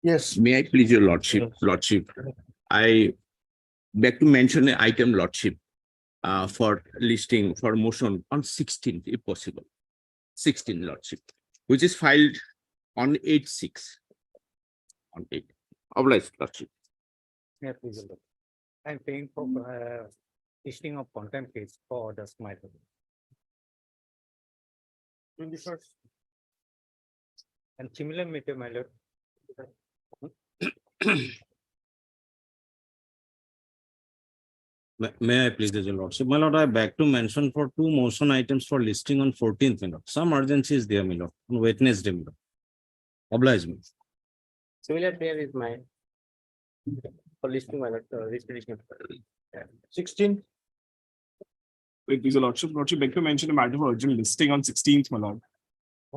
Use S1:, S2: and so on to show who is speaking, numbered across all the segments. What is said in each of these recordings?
S1: Yes.
S2: May I please your lordship,
S1: Yes.
S2: lordship, I beg to mention an item, lordship, for listing for motion on 16th, if possible. 16, lordship, which is filed on 8/6. On 8. Obliged, lordship.
S3: Yeah, please. I'm paying for listing of content case for the smart.
S1: 21st.
S3: And similar matter, my lord.
S4: May I please, your lordship? My lord, I beg to mention for two motion items for listing on 14th, my lord. Some urgency is there, my lord, on Wednesday, my lord. Oblige me.
S3: Similar prayer is my for listing my lord, listing.
S1: 16th.
S5: Wait, please, your lordship, beg to mention a matter of urgent listing on 16th, my lord.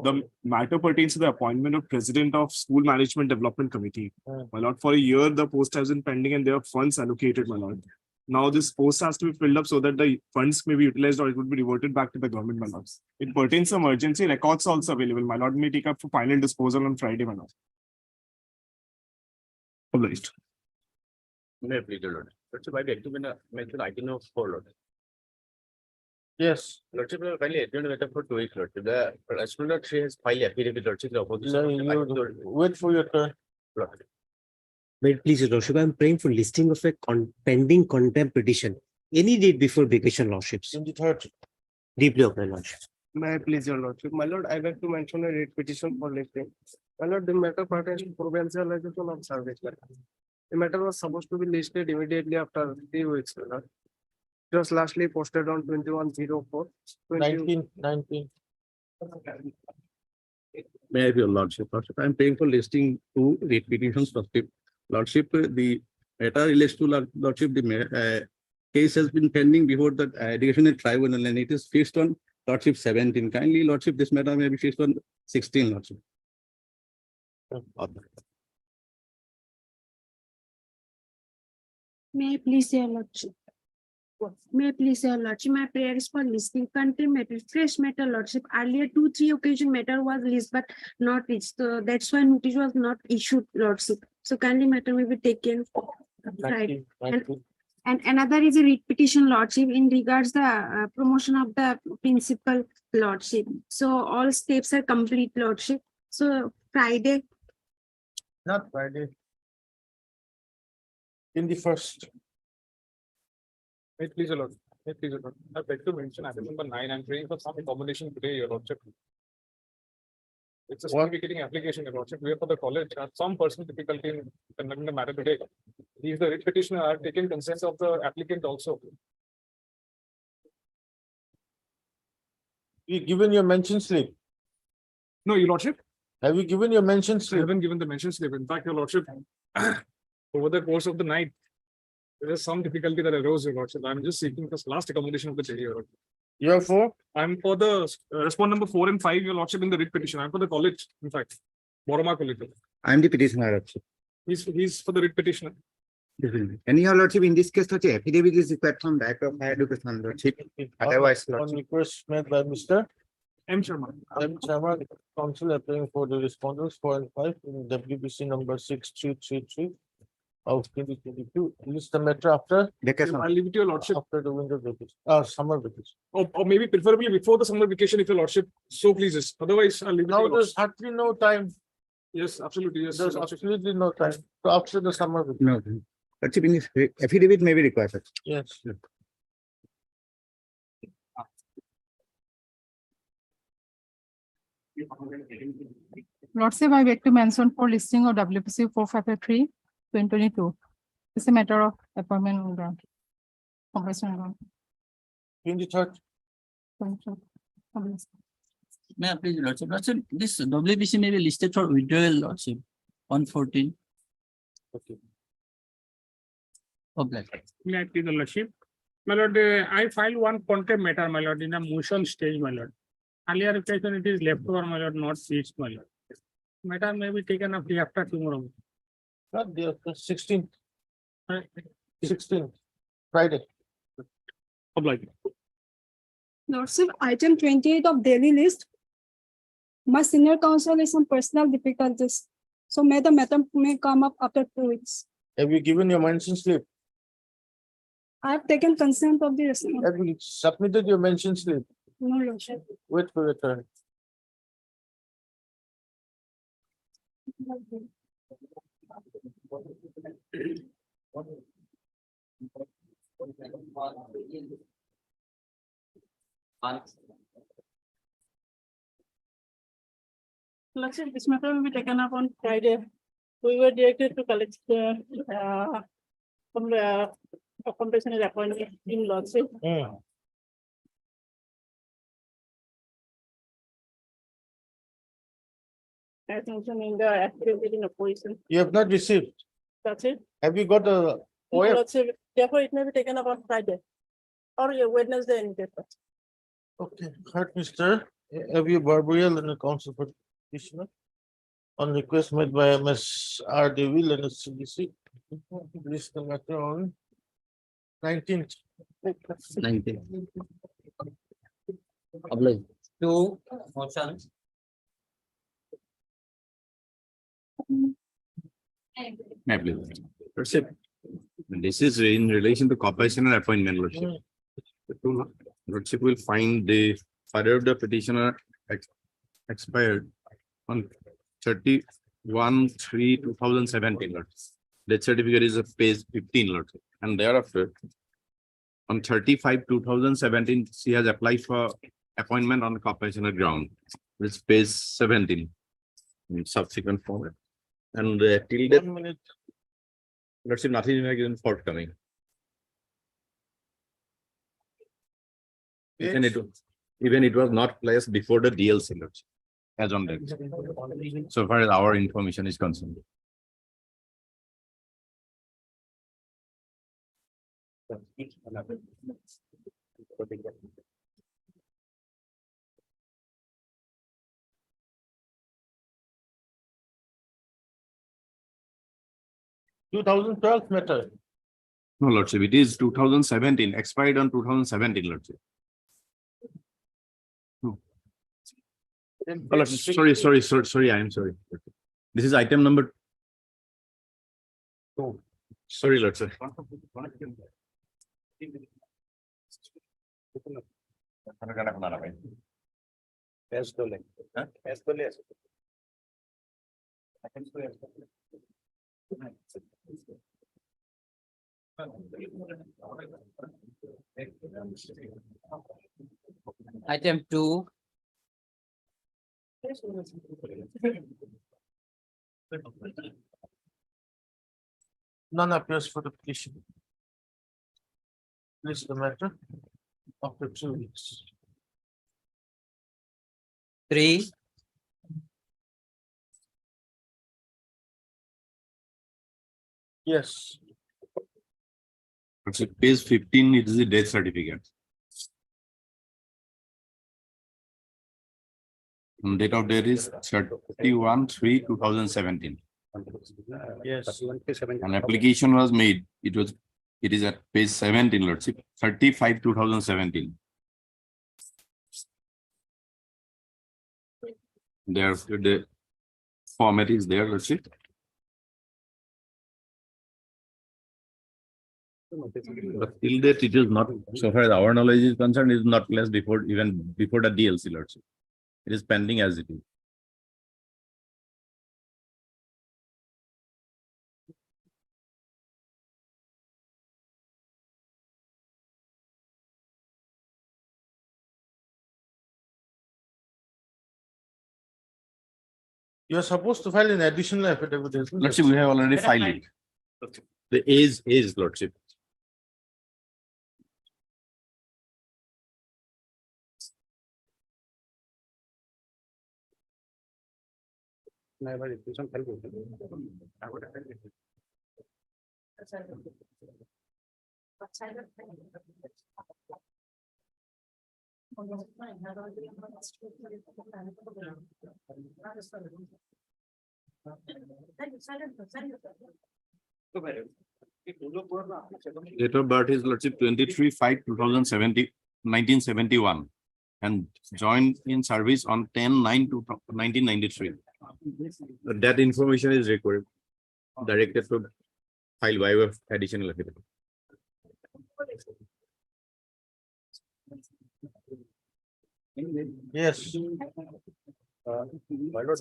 S5: The matter pertains to the appointment of President of School Management Development Committee. My lord, for a year, the post has been pending and there are funds allocated, my lord. Now this post has to be filled up so that the funds may be utilized or it would be reverted back to the government, my lord. It pertains to emergency, records also available. My lord may take up for final disposal on Friday, my lord. Obliged.
S2: May I please, your lord? Lordship, I beg to mention item of 4, lord.
S1: Yes.
S2: Lordship, kindly attend the matter for 2 weeks, lordship. The respondent has filed affidavit, lordship, the
S1: No,
S2: opposition.
S1: you wait for your turn.
S2: Lord.
S6: May it please, your lordship, I am praying for listing of a pending contempt petition. Any date before vacation, lordships.
S1: 23rd.
S6: Deeply obliged, lordship.
S7: May I please your lordship? My lord, I beg to mention a writ petition for listing. My lord, the matter pertains to provincialization of service. The matter was supposed to be listed immediately after 3 weeks. My lord. It was lastly posted on 21/04.
S1: 19.
S2: May I have your lordship? Lordship, I am paying for listing 2 writ petitions, lordship. Lordship, the matter relates to lordship, the case has been pending before the educational tribunal and it is fixed on lordship 17. Kindly, lordship, this matter may be fixed on 16, lordship.
S8: May I please your lordship? May I please your lordship? My prayer is for listing country matter, fresh matter, lordship. Earlier 2-3 occasion matter was listed but not reached. So that's why notice was not issued, lordship. So kindly matter may be taken. Right.
S1: 19.
S8: And another is a writ petition, lordship, in regards the promotion of the principal, lordship. So all steps are complete, lordship. So Friday.
S1: Not Friday. 21st.
S3: Wait, please, your lord. Wait, please, your lord. I beg to mention item number 9. I'm praying for some accommodation today, your lordship. It's a
S1: What?
S3: certificating application, your lordship. We are for the college. Some personal difficulty in conducting the matter today. These the writ petitioner are taking consent of the applicant also.
S1: You given your mention slip.
S3: No, your lordship.
S1: Have you given your mention
S3: I
S1: slip?
S3: haven't given the mention slip. In fact, your lordship, over the course of the night, there is some difficulty that arose, your lordship. I'm just seeking this last accommodation of the day, your lordship.
S1: You are for?
S3: I'm for the respond number 4 and 5, your lordship, in the writ petition. I'm for the college, in fact. Boroma College.
S9: I am the petitioner, lordship.
S3: He's for the writ petitioner.
S9: And your lordship, in this case, such a affidavit is required from back of higher education, lordship. Otherwise,
S1: On
S9: lordship.
S1: request made by Mr.
S3: M. Sharma.
S1: M. Sharma, council appearing for the respondents 4 and 5 in WBC number 6333 of 2022. List the matter after
S9: Vacation.
S3: I'll leave it to your lordship.
S1: the winter vacation, summer vacation.
S3: Or maybe preferably before the summer vacation, if your lordship so pleases. Otherwise, I'll leave it to
S1: Now
S3: your
S1: there's
S3: lordship.
S1: hardly no time.
S3: Yes, absolutely. Yes.
S1: There's
S3: your lordship.
S1: absolutely no time. So after the summer vacation.
S9: No. Lordship, in this affidavit may be required. Lordship.
S1: Yes.
S10: Lordship, I beg to mention for listing of WPC 453 2022. It's a matter of appointment on ground. Completion on ground.
S1: 23rd.
S11: May I please, lordship? Lordship, this WBC may be listed for withdrawal, lordship, on 14.
S1: Okay.
S11: Obliged.
S12: May I please, your lordship? My lord, I filed one contempt matter, my lord, in a motion stage, my lord. Earlier occasion it is left over, my lord, not reached, my lord. Matter may be taken up after tomorrow.
S1: Not the 16th.
S12: Uh,
S1: 16th. Friday.
S3: Obliged.
S8: Lordship, item 28 of daily list. My senior counsel has some personal difficulties.
S10: So may the matter may come up after 2 weeks.
S1: Have you given your mention slip?
S10: I have taken consent of the response.
S1: Have you submitted your mention slip?
S10: No, Lordship.
S1: Wait for your turn.
S10: Lordship, this matter will be taken up on Friday. We were directed to collect from the compensation appointment in Lordship. As mentioned in the affidavit in opposition.
S1: You have not received.
S10: That's it.
S1: Have you got a
S10: No,
S1: OF?
S10: Lordship. Therefore, it may be taken up on Friday or Wednesday in paper.
S1: Okay, heard, Mr. Have you Barbarial and the council for petitioner? On request made by MS R. Deville and the CDC. List the matter on 19th.
S2: 19.
S11: Oblige. Two motions.
S2: May I please? Lordship, this is in relation to corporational appointment, Lordship. Lordship will find the father of the petitioner expired on 31/3/2017. Lordship. Death certificate is of page 15, Lordship. And thereafter, on 35/2017, she has applied for appointment on corporational ground. It's page 17 in subsequent format. And till that,
S1: 1 minute.
S2: Lordship, nothing is forthcoming. Even it was not placed before the DLC, Lordship, as on date, so far as our information is concerned.
S1: Two 2012 matter.
S2: No, Lordship, it is 2017, expired on 2017, Lordship.
S1: Then
S2: Oh, Lordship, sorry, I am sorry. This is item number. Oh, sorry, Lordship.
S11: Item two.
S1: None appears for the petition. List the matter after 2 weeks.
S11: Three.
S1: Yes,
S2: Lordship, page 15, it is the death certificate. And date of death is 31/3/2017.
S1: yes.
S2: An application was made. It is at page 17, Lordship, 35/2017. There, the format is there, Lordship. But till that, it is not, so far as our knowledge is concerned, it is not placed before, even before the DLC, Lordship. It is pending as it is.
S1: You are supposed to file an additional affidavit. isn't it?
S2: Lordship, we have already filed it. The age, Lordship. Date of birth is, Lordship, 23/5/2017, 1971, and joined in service on 10/9/1993. That information is required. Directed to file waiver of additional affidavit.
S1: Yes,
S2: My lord,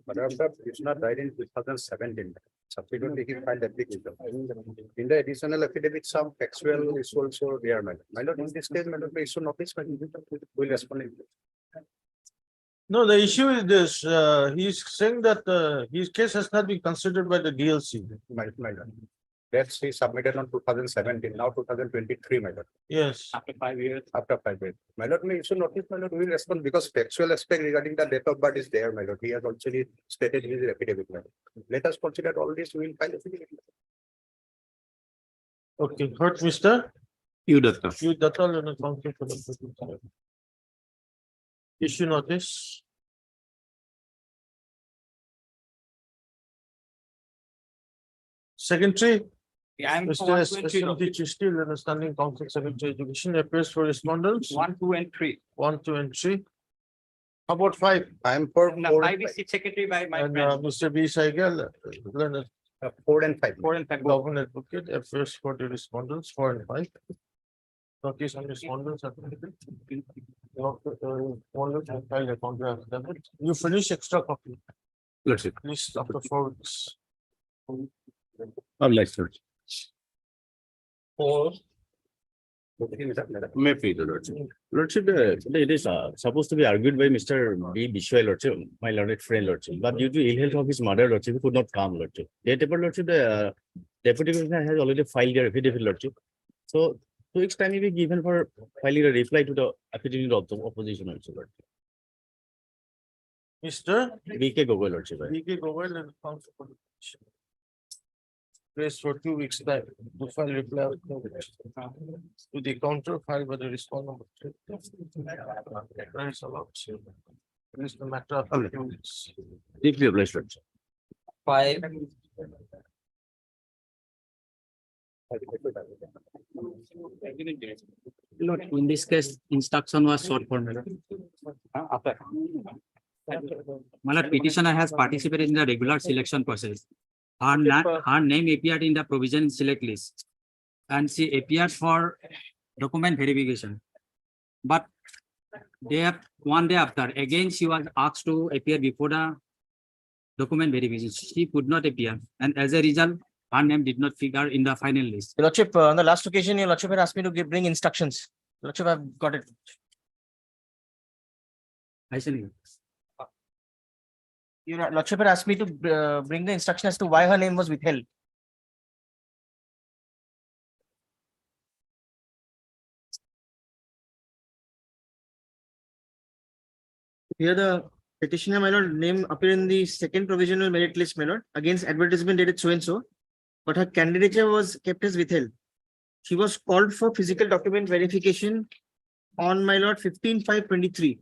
S2: Madam, it's not died in 2017. Subsequently, he filed application. In the additional affidavit, some factual is also there, madam. My lord, in this case, madam, issue notice, madam, will respond.
S1: no, the issue is this, he's saying that, his case has not been considered by the DLC.
S2: My lord. That's he submitted on 2017, now 2023, my lord.
S1: Yes,
S2: After 5 years. After 5 years. My lord, may issue notice, my lord, we will respond because factual aspect regarding the date of birth is there, my lord. He has actually stated in his affidavit, my lord. Let us consider all this, we will file affidavit.
S1: okay, heard, Mr.
S2: You, Datta.
S1: You, that's all in the council for the. Issue notice. Secretary, Mr. SMT Chisti, the standing council secretary education appears for respondents,
S11: 1, 2, and 3.
S1: 1, 2, and 3. How about 5?
S2: I am for
S11: No,
S2: 4
S11: I will see secretary by my
S1: And
S11: friend.
S1: Mr. B. Saigal, learned
S2: 4 and 5.
S11: 4 and 5.
S1: government advocate appears for the respondents, 4 and 5. Notice on respondents. You finish extra copy,
S2: Let's see.
S1: please, after 4 weeks.
S2: Let's search.
S1: 4.
S2: May please, Lordship. Lordship, it is supposed to be argued by Mr. B. Bishwai, Lordship, my learned friend, Lordship, but due to ill health of his mother, Lordship, he could not come, Lordship. Therefore, Lordship, the deputy commissioner has already filed their affidavit, Lordship. So 2 weeks time will be given for filing a reply to the affidavit of the opposition, also, Lordship.
S1: Mr.
S2: B.K. Gogoi, Lordship.
S1: B.K. Govind and council for the petition. Place for 2 weeks time to file reply to the counter filed by the respondent. That is allowed. It is the matter of 2 weeks.
S2: Deeply obliged, Lordship.
S11: 5. Lord, in this case, instruction was sought for me. After. My lord, petitioner has participated in the regular selection process. Her name appeared in the provision select list. And she appeared for document verification. But one day after, again, she was asked to appear before the document verification. She could not appear. And as a result, her name did not figure in the final list.
S13: Your Lordship, on the last occasion, your Lordship had asked me to bring instructions. Your Lordship, I've got it.
S11: I see.
S13: Your Lordship had asked me to bring the instruction as to why her name was withheld. Here the petitioner, my lord, name appear in the second provisional merit list, my lord, against advertisement dated so and so, but her candidature was kept as withheld. She was called for physical document verification on, my lord, 15/5/23.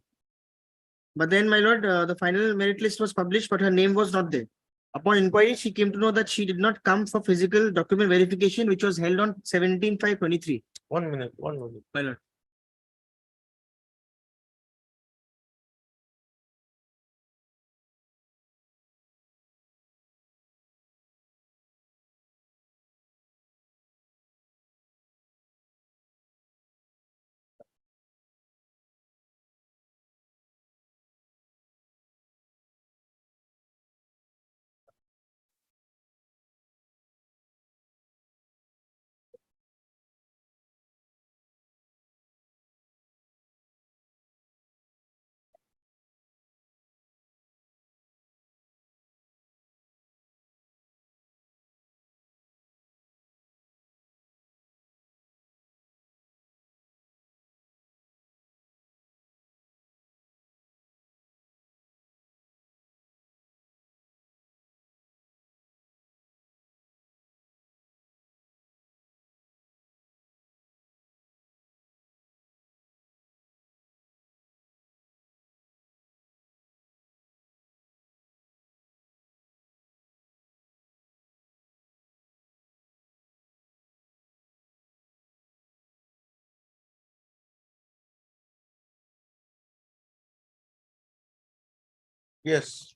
S13: But then, my lord, the final merit list was published, but her name was not there. Upon inquiry, she came to know that she did not come for physical document verification, which was held on 17/5/23.
S1: 1 minute, 1 minute.
S13: My lord.
S1: Yes.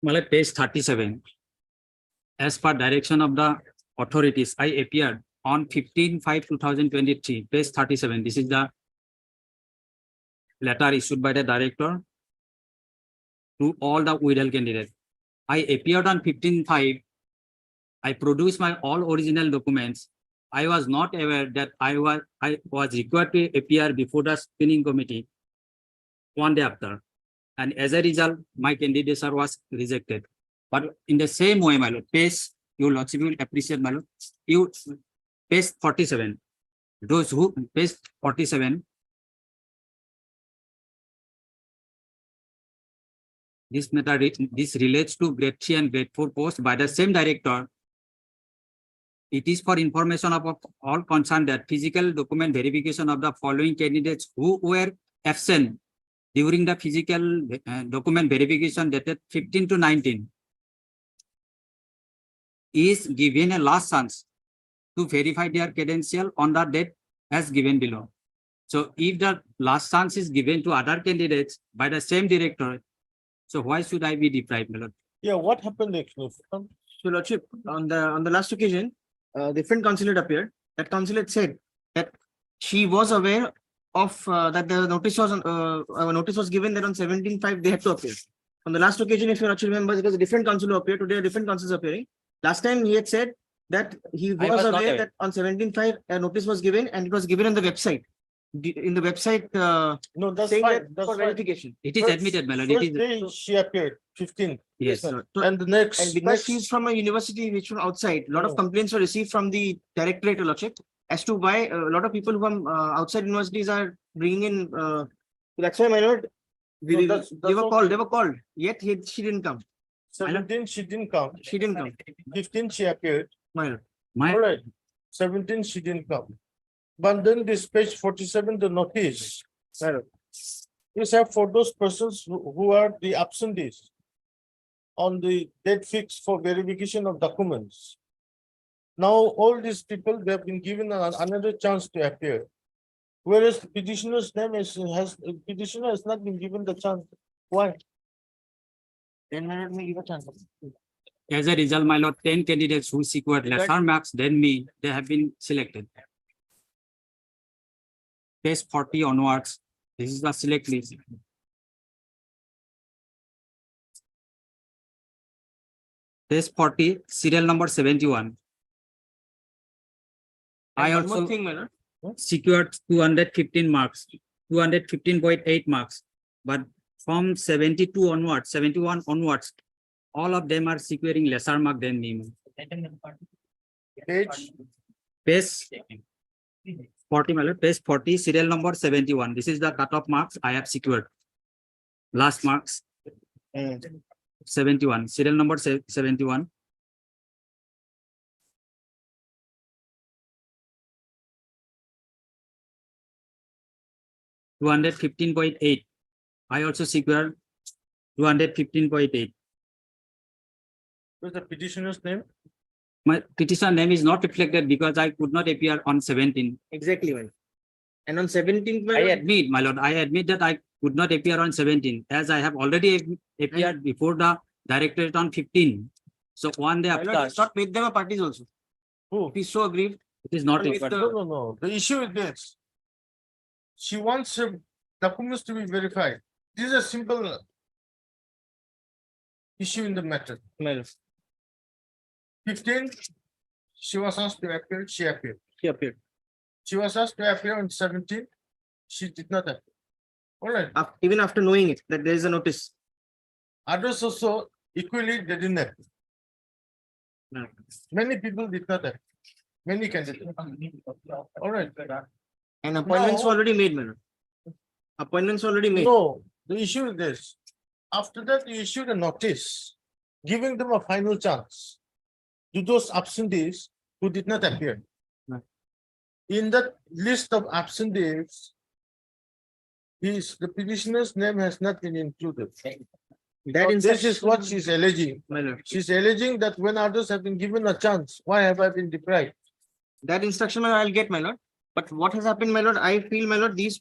S11: My lord, page 37. As per direction of the authorities, I appeared on 15/5/2023, page 37. This is the letter issued by the director to all the withheld candidates. I appeared on 15/5. I produced my all original documents. I was not aware that I was required to appear before the screening committee one day after. And as a result, my candidature was rejected. But in the same way, my lord, page, your lordship will appreciate, my lord, page 47. Those who, page 47. This matter, this relates to grade 3 and grade 4 posts by the same director. It is for information of all concerned that physical document verification of the following candidates who were absent during the physical document verification dated 15 to 19 is given a last chance to verify their credential on the date as given below. So if the last chance is given to other candidates by the same director, so why should I be deprived, my lord?
S1: Yeah, what happened actually?
S13: So lordship, on the last occasion, different consulate appeared. That consulate said that she was aware of that the notice was given that on 17/5 they had to appear. On the last occasion, if you actually remember, it was a different consul who appeared. Today, a different consul is appearing. Last time he had said that he
S11: I
S13: was
S11: was not
S13: aware
S11: aware.
S13: that on 17/5 a notice was given and it was given on the website. In the website,
S1: No, that's
S13: saying
S1: fine.
S13: that
S1: That's
S13: for
S1: fine.
S13: verification.
S11: It is
S1: First-
S11: admitted, my lord.
S1: First
S11: It is,
S1: day she appeared, 15.
S11: yes.
S13: So-
S1: And the next.
S13: And because
S1: next-
S13: she's from a university which from outside, a lot of
S1: Oh.
S13: complaints were received from the directorate, Your lordship, as to why a lot of people from outside universities are bringing in. That's why, my lord,
S1: No,
S13: they
S1: that's
S13: were called.
S1: okay.
S13: They were called. Yet she didn't come.
S1: 17, she didn't come.
S13: She didn't come.
S1: 15, she appeared.
S13: My lord.
S11: My,
S1: All right. 17, she didn't come. But then this page 47, the notice. Is have for those persons who are the absentees on the date fixed for verification of documents. Now, all these people, they have been given another chance to appear. Whereas the petitioner's name petitioner has not been given the chance. Why?
S13: Then my lord may give a chance.
S11: as a result, my lord, 10 candidates who secured lesser marks than me, they have been selected. Page 40 onwards, this is the select list. Page 40, serial number 71. I
S13: And one more
S11: also
S13: thing, my lord.
S11: secured 215 marks, 215.8 marks. But from 72 onwards, 71 onwards, all of them are securing lesser mark than me.
S1: Page,
S11: Page 40, my lord, page 40, serial number 71. This is the cutoff marks I have secured. Last marks. 71, serial number 71. $215.8. I also secured 215.8.
S1: what's the petitioner's name?
S11: My petition name is not reflected because I could not appear on 17.
S13: Exactly, my lord. And on 17th, my
S11: I
S13: lord,
S11: admit, my lord, I admit that I could not appear on 17 as I have already appeared before the directorate on 15. So one day
S13: my lord,
S11: after,
S13: it's not made them a parties also.
S1: Who?
S13: If he's so aggrieved.
S11: it is not
S13: with
S11: required.
S1: No. The issue is this. She wants her documents to be verified. This is a simple issue in the matter.
S13: My lord.
S1: 15, she was asked to appear, she appeared.
S13: She appeared.
S1: She was asked to appear on 17, she did not appear. All right,
S13: Even after knowing it, that there is a notice.
S1: others also equally they didn't appear.
S13: No.
S1: Many people did not appear. Many candidates. All right.
S13: And appointments
S1: No.
S13: were already made, my lord. Appointments were already made.
S1: No, the issue is this. After that, you issued a notice, giving them a final chance to those absentees who did not appear.
S13: Right.
S1: In that list of absentees, the petitioner's name has not been included.
S13: That
S1: This
S13: instruction,
S1: is what she's alleging.
S13: my lord.
S1: She's alleging that when others have been given a chance, why have I been deprived?
S13: That instruction I'll get, my lord. But what has happened, my lord, I feel, my lord, these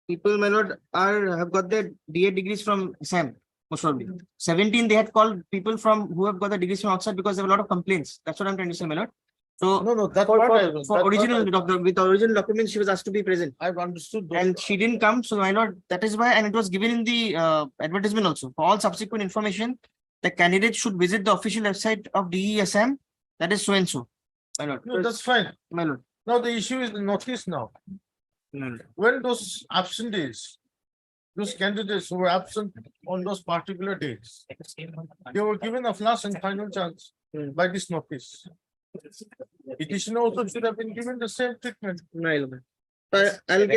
S13: people, my lord, have got their DA degrees from SAM. most probably. 17, they had called people from who have got the degrees from outside because there were a lot of complaints. That's what I'm trying to say, my lord. So
S1: No, that
S13: for,
S1: part
S13: for,
S1: I-
S13: for
S1: that
S13: original
S1: part I-
S13: document, with original documents, she was asked to be present.
S1: I've understood. those
S13: And
S1: parts.
S13: she didn't come, so my lord, that is why, and it was given in the advertisement also. For all subsequent information, the candidate should visit the official website of DESM, that is so and so. My lord,
S1: No, that's fine.
S13: my lord.
S1: Now the issue is the notice now.
S13: My lord.
S1: When those absent days, those candidates who were absent on those particular dates, they were given a last and final chance by this notice. Petitioner also should have been given the same treatment.
S13: My lord. I'll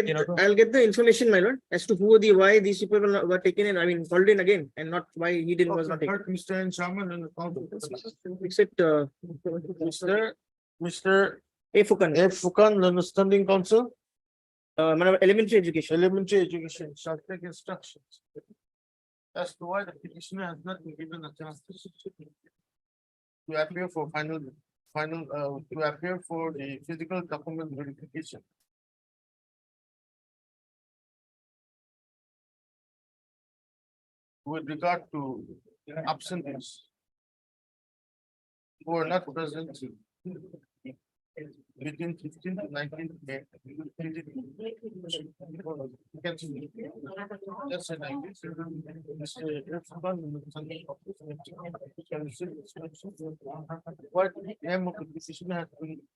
S13: get the information, my lord, as to why these people were taken in, I mean, called in again, and not why he didn't was not
S1: Okay,
S13: taken.
S1: heard Mr. N. Sharman and the council.
S13: Except
S1: Mr.
S13: A. Fukan,
S1: F. Fukan, the standing council,
S13: my lord, elementary education.
S1: elementary education shall take instructions as to why the petitioner has not been given a chance to appear for to appear for the physical document verification. With regard to absentees who are not present between 15 to 19 May. You can see. Just like this. What name of the petitioner has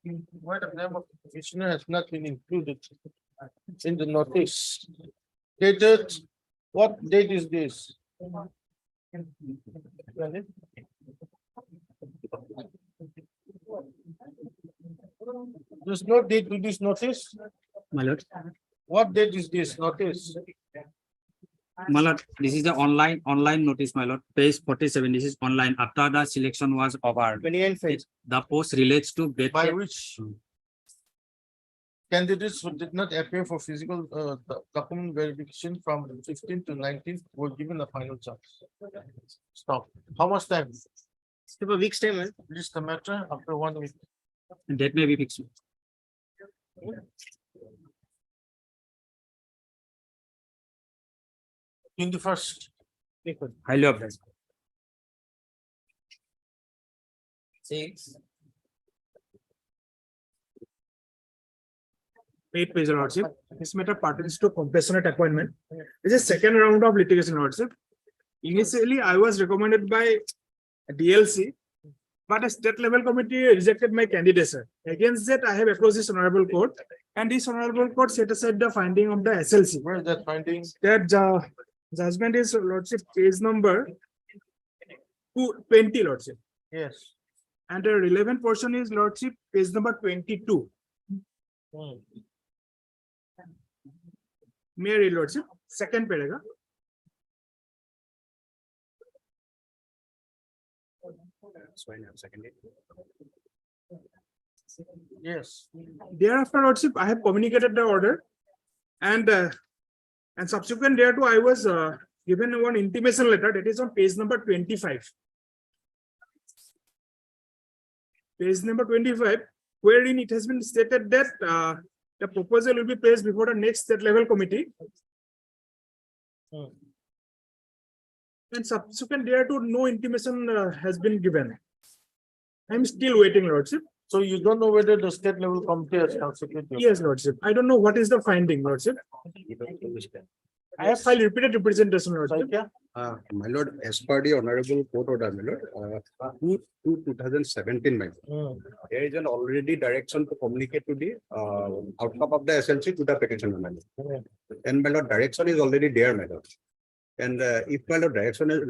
S1: been, what name of the petitioner has not been included in the notice. Dated, what date is this? There's no date to this notice.
S11: My lord.
S1: What date is this notice?
S11: My lord, this is the online notice, my lord, page 47. This is online. After the selection was over,
S13: 29 phase.
S11: the post relates to
S1: By which candidates who did not appear for physical document verification from 15 to 19 were given a final chance. Stop. How much time?
S13: Still a week's time, man.
S1: Please the matter after 1 week.
S11: Date may be fixed.
S1: 21st.
S11: Highly obliged.
S3: Eight page lordship. This matter pertains to compassionate appointment. This is second round of litigation lordship. Initially, I was recommended by DLC, but a state level committee rejected my candidature. Against that, I have approached this honorable court, and this honorable court set aside the finding of the SLC.
S1: Where is that finding?
S3: That judgment is lordship page number 20 lordship,
S1: Yes.
S3: and the relevant portion is lordship page number 22.
S1: Hmm.
S3: Mary lordship, second paragraph.
S1: Yes.
S3: Thereafter, lordship, I have communicated the order, and subsequent thereto, I was given one intimation letter that is on page number 25. Page number 25, wherein it has been stated that the proposal will be placed before the next state level committee.
S1: Hmm.
S3: And subsequent thereto, no intimation has been given. I'm still waiting, lordship.
S1: So you don't know whether the state level committee has constituted.
S3: Yes, lordship. I don't know what is the finding, lordship. I have filed repeated representation, lordship.
S1: Yeah.
S2: My lord, as per the honorable court order, my lord, 2017, my lord, there is an already direction to communicate to the outcome of the SLC to the petitioner, my lord. And my lord, direction is already there, my lord. And if my lord direction is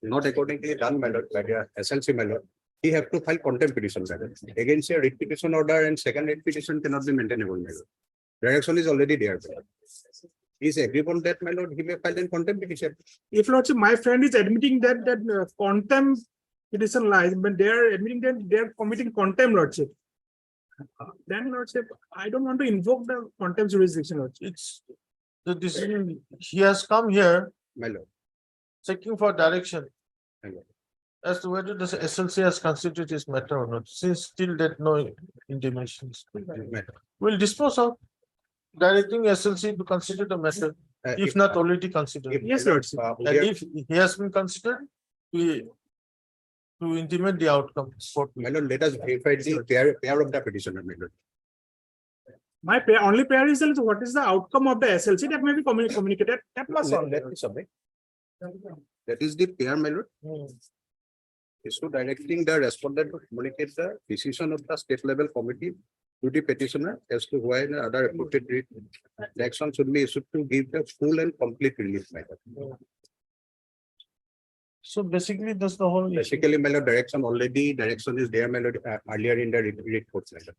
S2: not accordingly done, my lord, by the SLC, my lord, he have to file contempt petition, my lord. Against a writ petition order and second writ petition cannot be maintainable, my lord. Direction is already there, my lord. He is agreed on that, my lord, he may file in contempt petition.
S3: If lordship, my friend is admitting that contempt petition lies, but they are admitting that they are committing contempt, lordship. Then lordship, I don't want to invoke the contempt jurisdiction, lordship.
S1: It's the decision. He has come here
S2: My lord,
S1: seeking for direction
S2: my lord.
S1: as to whether the SLC has constituted his matter or not. Since still that no intimations.
S2: My lord.
S1: We'll dispose of directing SLC to consider the matter. if not already considered.
S3: Yes, Lordship.
S1: And if he has been considered, we to intimate the outcome.
S2: My lord, let us verify the pair of the petitioner, my lord.
S3: My prayer, only prayer is that what is the outcome of the SLC that may be communicated, that must
S2: Let-
S3: only.
S2: let me submit. That is the pair, my lord.
S1: Hmm.
S2: So directing the respondent to communicate the decision of the state level committee to the petitioner as to why the other appropriate the action should be issued to give the full and complete relief. My lord.
S1: So basically, that's the whole issue.
S2: Basically, my lord, direction is there, my lord, earlier in the report. My lord.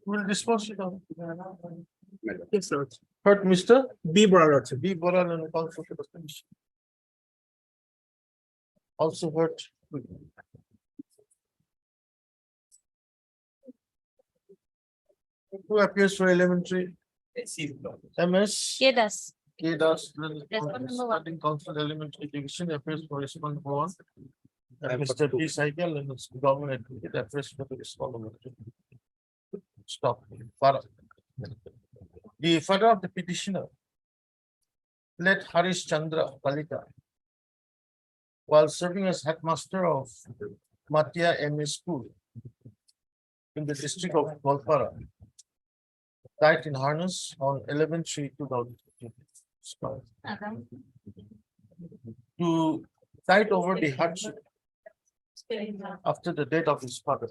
S1: We'll dispose it of.
S3: Yes, Lord.
S1: Heard Mr.
S3: B. Bora, Lordship.
S1: B. Boran and counsel for the commission. Also heard. Who appears for elementary? MS.
S8: Kedas.
S1: Kedas.
S8: Respondent number one.
S1: Starting council elementary division appears for respondent number one. And Mr. P. Cycle and its government advocate appears for the respondent. Stop. Farah. The father of the petitioner, let Harish Chandra Palika, while serving as headmaster of Matia MA School in the district of Golpara, died in harness on 11/3/2015. To tide over the hardship after the death of his father.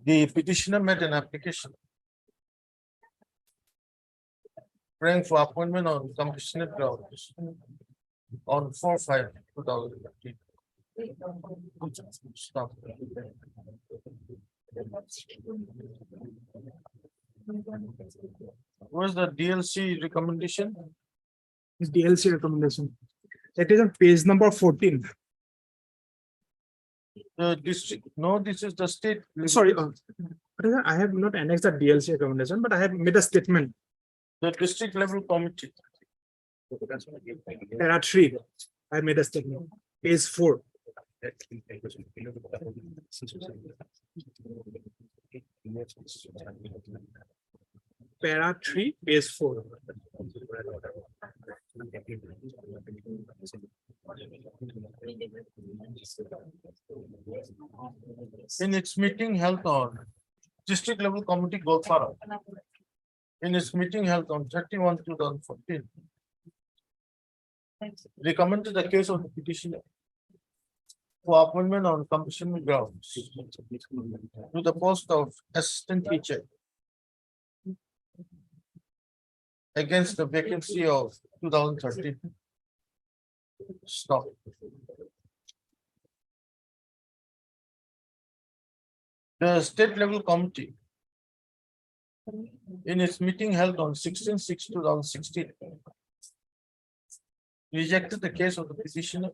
S1: The petitioner made an application praying for appointment on compassionate grounds on 4/5/2015. Stop. Where's the DLC recommendation?
S3: Is DLC recommendation. It is on page number 14.
S1: The district, no, this is the state.
S3: Sorry, I have not annexed the DLC recommendation, but I have made a statement.
S1: The district level committee.
S3: There are three. I made a statement. Page 4. Para 3, page 4.
S1: In its meeting held on district level committee Golpara. In its meeting held on 31/2014. Recommended the case of the petitioner for appointment on compassionate grounds to the post of assistant teacher against the vacancy of 2013. Stop. The state level committee in its meeting held on 16/6/2016 rejected the case of the petitioner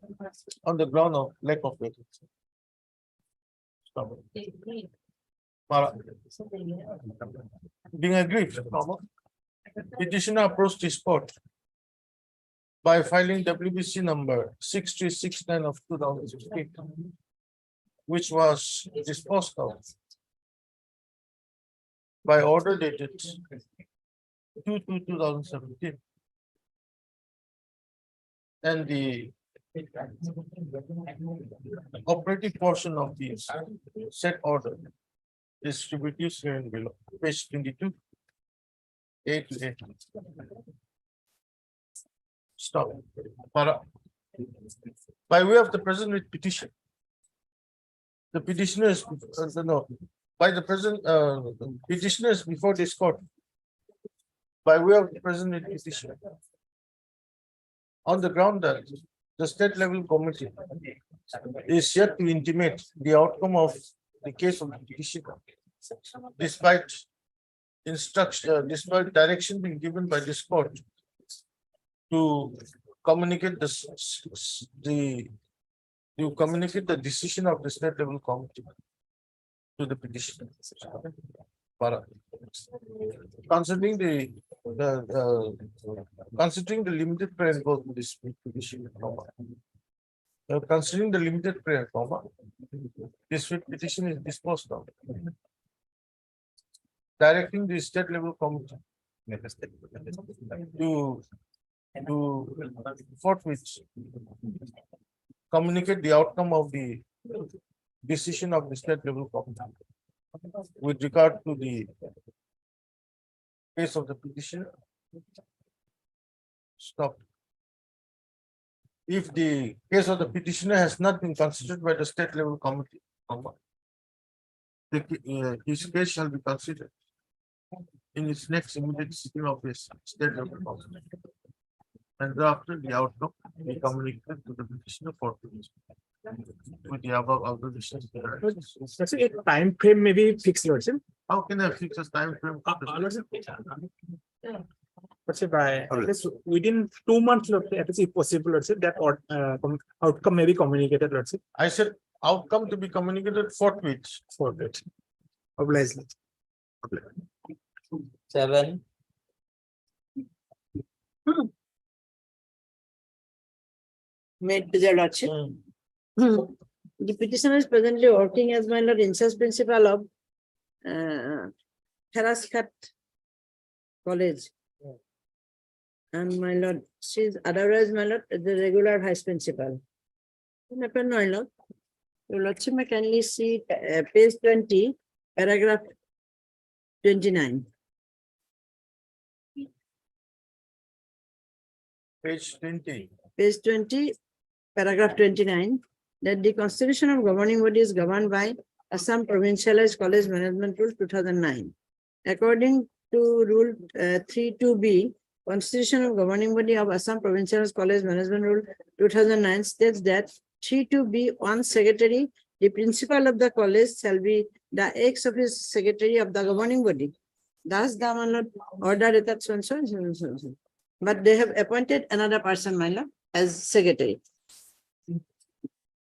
S1: on the ground of lack of vacancy. Stop. Para. Being aggrieved, petitioner approached his court by filing WBC number 6369 of 2016, which was disposed of by order dated 2/2/2017. And the operative portion of the said order is reproduced here in below, page 22. A to A. Stop. Para. By way of the present writ petition. The petitioner is, no, by the present, petitioner is before this court. By way of the present writ petition. On the ground that the state level committee is yet to intimate the outcome of the case of the petitioner despite despite direction being given by this court to communicate the decision of the state level committee to the petitioner. Considering considering the limited prayer involved in this petition, considering the limited prayer, this petition is disposed of. Directing the state level committee to forthwith communicate the outcome of the decision of the state level committee with regard to the case of the petition. Stop. If the case of the petitioner has not been considered by the state level committee, his case shall be considered in its next immediate sitting of his state level committee. And thereafter, the outcome be communicated to the petitioner for with the above observations.
S3: Let's say a time frame may be fixed, Lordship.
S1: How can I fix a time frame?
S3: Let's say by at least within 2 months, Lordship, if possible, Lordship, that outcome may be communicated, Lordship.
S1: I said outcome to be communicated forthwith.
S3: Forthwith. Obviously.
S11: 7.
S14: Made to the lordship. The petitioner is presently working as my lord in-charge principal of Tharaskat College. And my lord, she is otherwise my lord the regular vice principal. My lord, your lordship may kindly see page 20, paragraph 29.
S1: Page 20.
S14: Page 20, paragraph 29, that the constitution of governing body is governed by Assam Provincialized College Management Rule 2009. According to Rule 32B, Constitution of Governing Body of Assam Provincialized College Management Rule 2009 states that 32B, one secretary, the principal of the college shall be the ex-office secretary of the governing body. Thus, the order that so. But they have appointed another person, my lord, as secretary.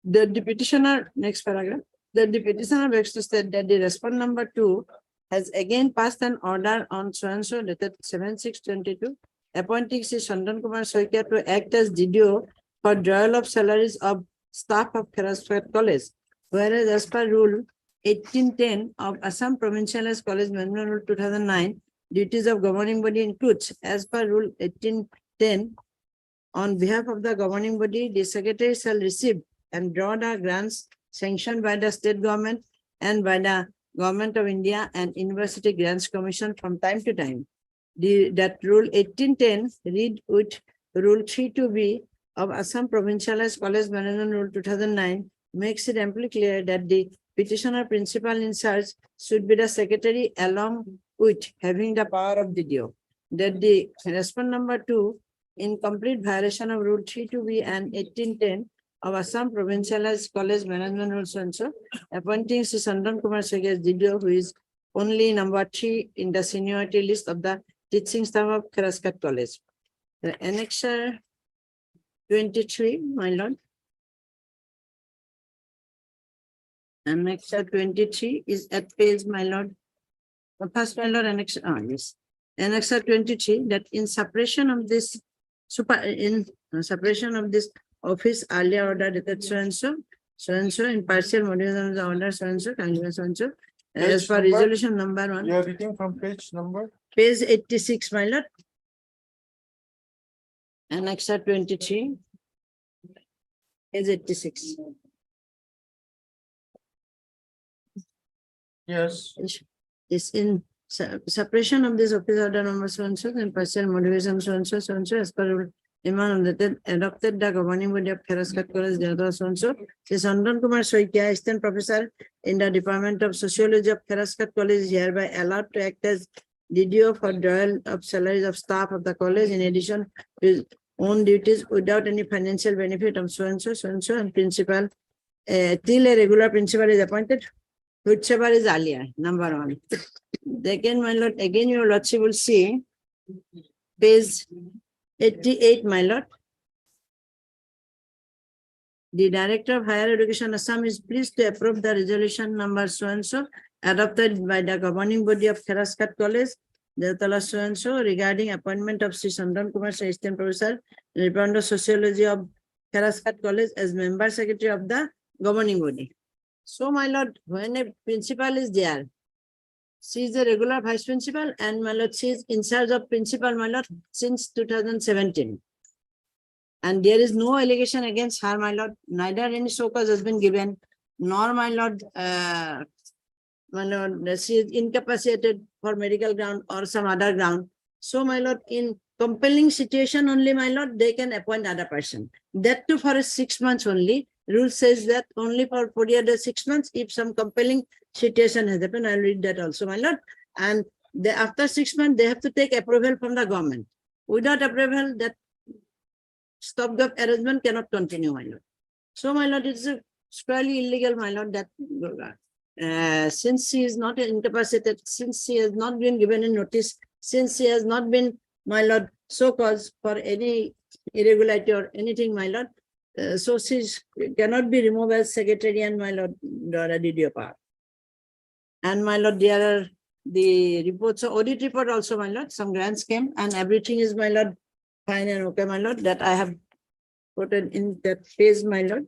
S14: The petitioner, next paragraph, the petitioner begs to state that the respondent number 2 has again passed an order on so dated 7/6/22, appointing Sri Chandan Kumar Soikia to act as DDO for drawal of salaries of staff of Tharaskat College. Whereas as per Rule 1810 of Assam Provincialized College Management Rule 2009, duties of governing body includes, as per Rule 1810, on behalf of the governing body, the secretary shall receive and draw the grants sanctioned by the state government and by the Government of India and University Grants Commission from time to time. That Rule 1810 read with Rule 32B of Assam Provincialized College Management Rule 2009 makes it amply clear that the petitioner principal in charge should be the secretary along with having the power of DDO. That the respondent number 2, in complete violation of Rule 32B and 1810 of Assam Provincialized College Management Rules also, appointing Sri Chandan Kumar Soikia as DDO, who is only number 3 in the seniority list of the teaching staff of Tharaskat College. The Annexure 23, my lord. Annexure 23 is at page, my lord. First, my lord, annexure, yes. Annexure 23, that in separation of this separation of this office earlier order dated so and so in partial modification of the order so and so, as per resolution number 1.
S1: You are reading from page number?
S14: Page 86, my lord. Annexure 23. Page 86.
S1: Yes.
S14: Is in separation of this office order number so and so and partial modification so and so as per Rule adopted the governing body of Tharaskat College, so and so. Sri Chandan Kumar Soikia, assistant professor in the Department of Sociology of Tharaskat College, is hereby allowed to act as DDO for drawal of salaries of staff of the college in addition to his own duties without any financial benefit of so and so, and principal till a regular principal is appointed. whichever is earlier, number one. Again, my lord, again, your lordship will see page 88, my lord. The Director of Higher Education Assam is pleased to approve the resolution number so and so adopted by the governing body of Kheraskat College, Deltala so and so regarding appointment of Sri Chandan Kumar, Assistant Professor, Department of Sociology of Kheraskat College as member secretary of the governing body. So, my lord, when a principal is there, she is a regular vice principal, and my lord, she is in charge of principal, my lord, since 2017. And there is no allegation against her, my lord, neither any show cause has been given, nor my lord, she is incapacitated for medical ground or some other ground. So, my lord, in compelling situation only, my lord, they can appoint other person. That too for 6 months only. Rule says that only for period of 6 months, if some compelling situation has happened, I'll read that also, my lord. And after 6 months, they have to take approval from the government. Without approval, that stopgap arrangement cannot continue, my lord. So, my lord, it's squarely illegal, my lord, that since she is not incapacitated, since she has not been given a notice, since she has not been, my lord, so cause for any irregularity or anything, my lord, so she cannot be removed as secretary and my lord, DDO power. And my lord, there are the reports, audit report also, my lord, some grants came and everything is, my lord, fine and okay, my lord, that I have put it in that page, my lord.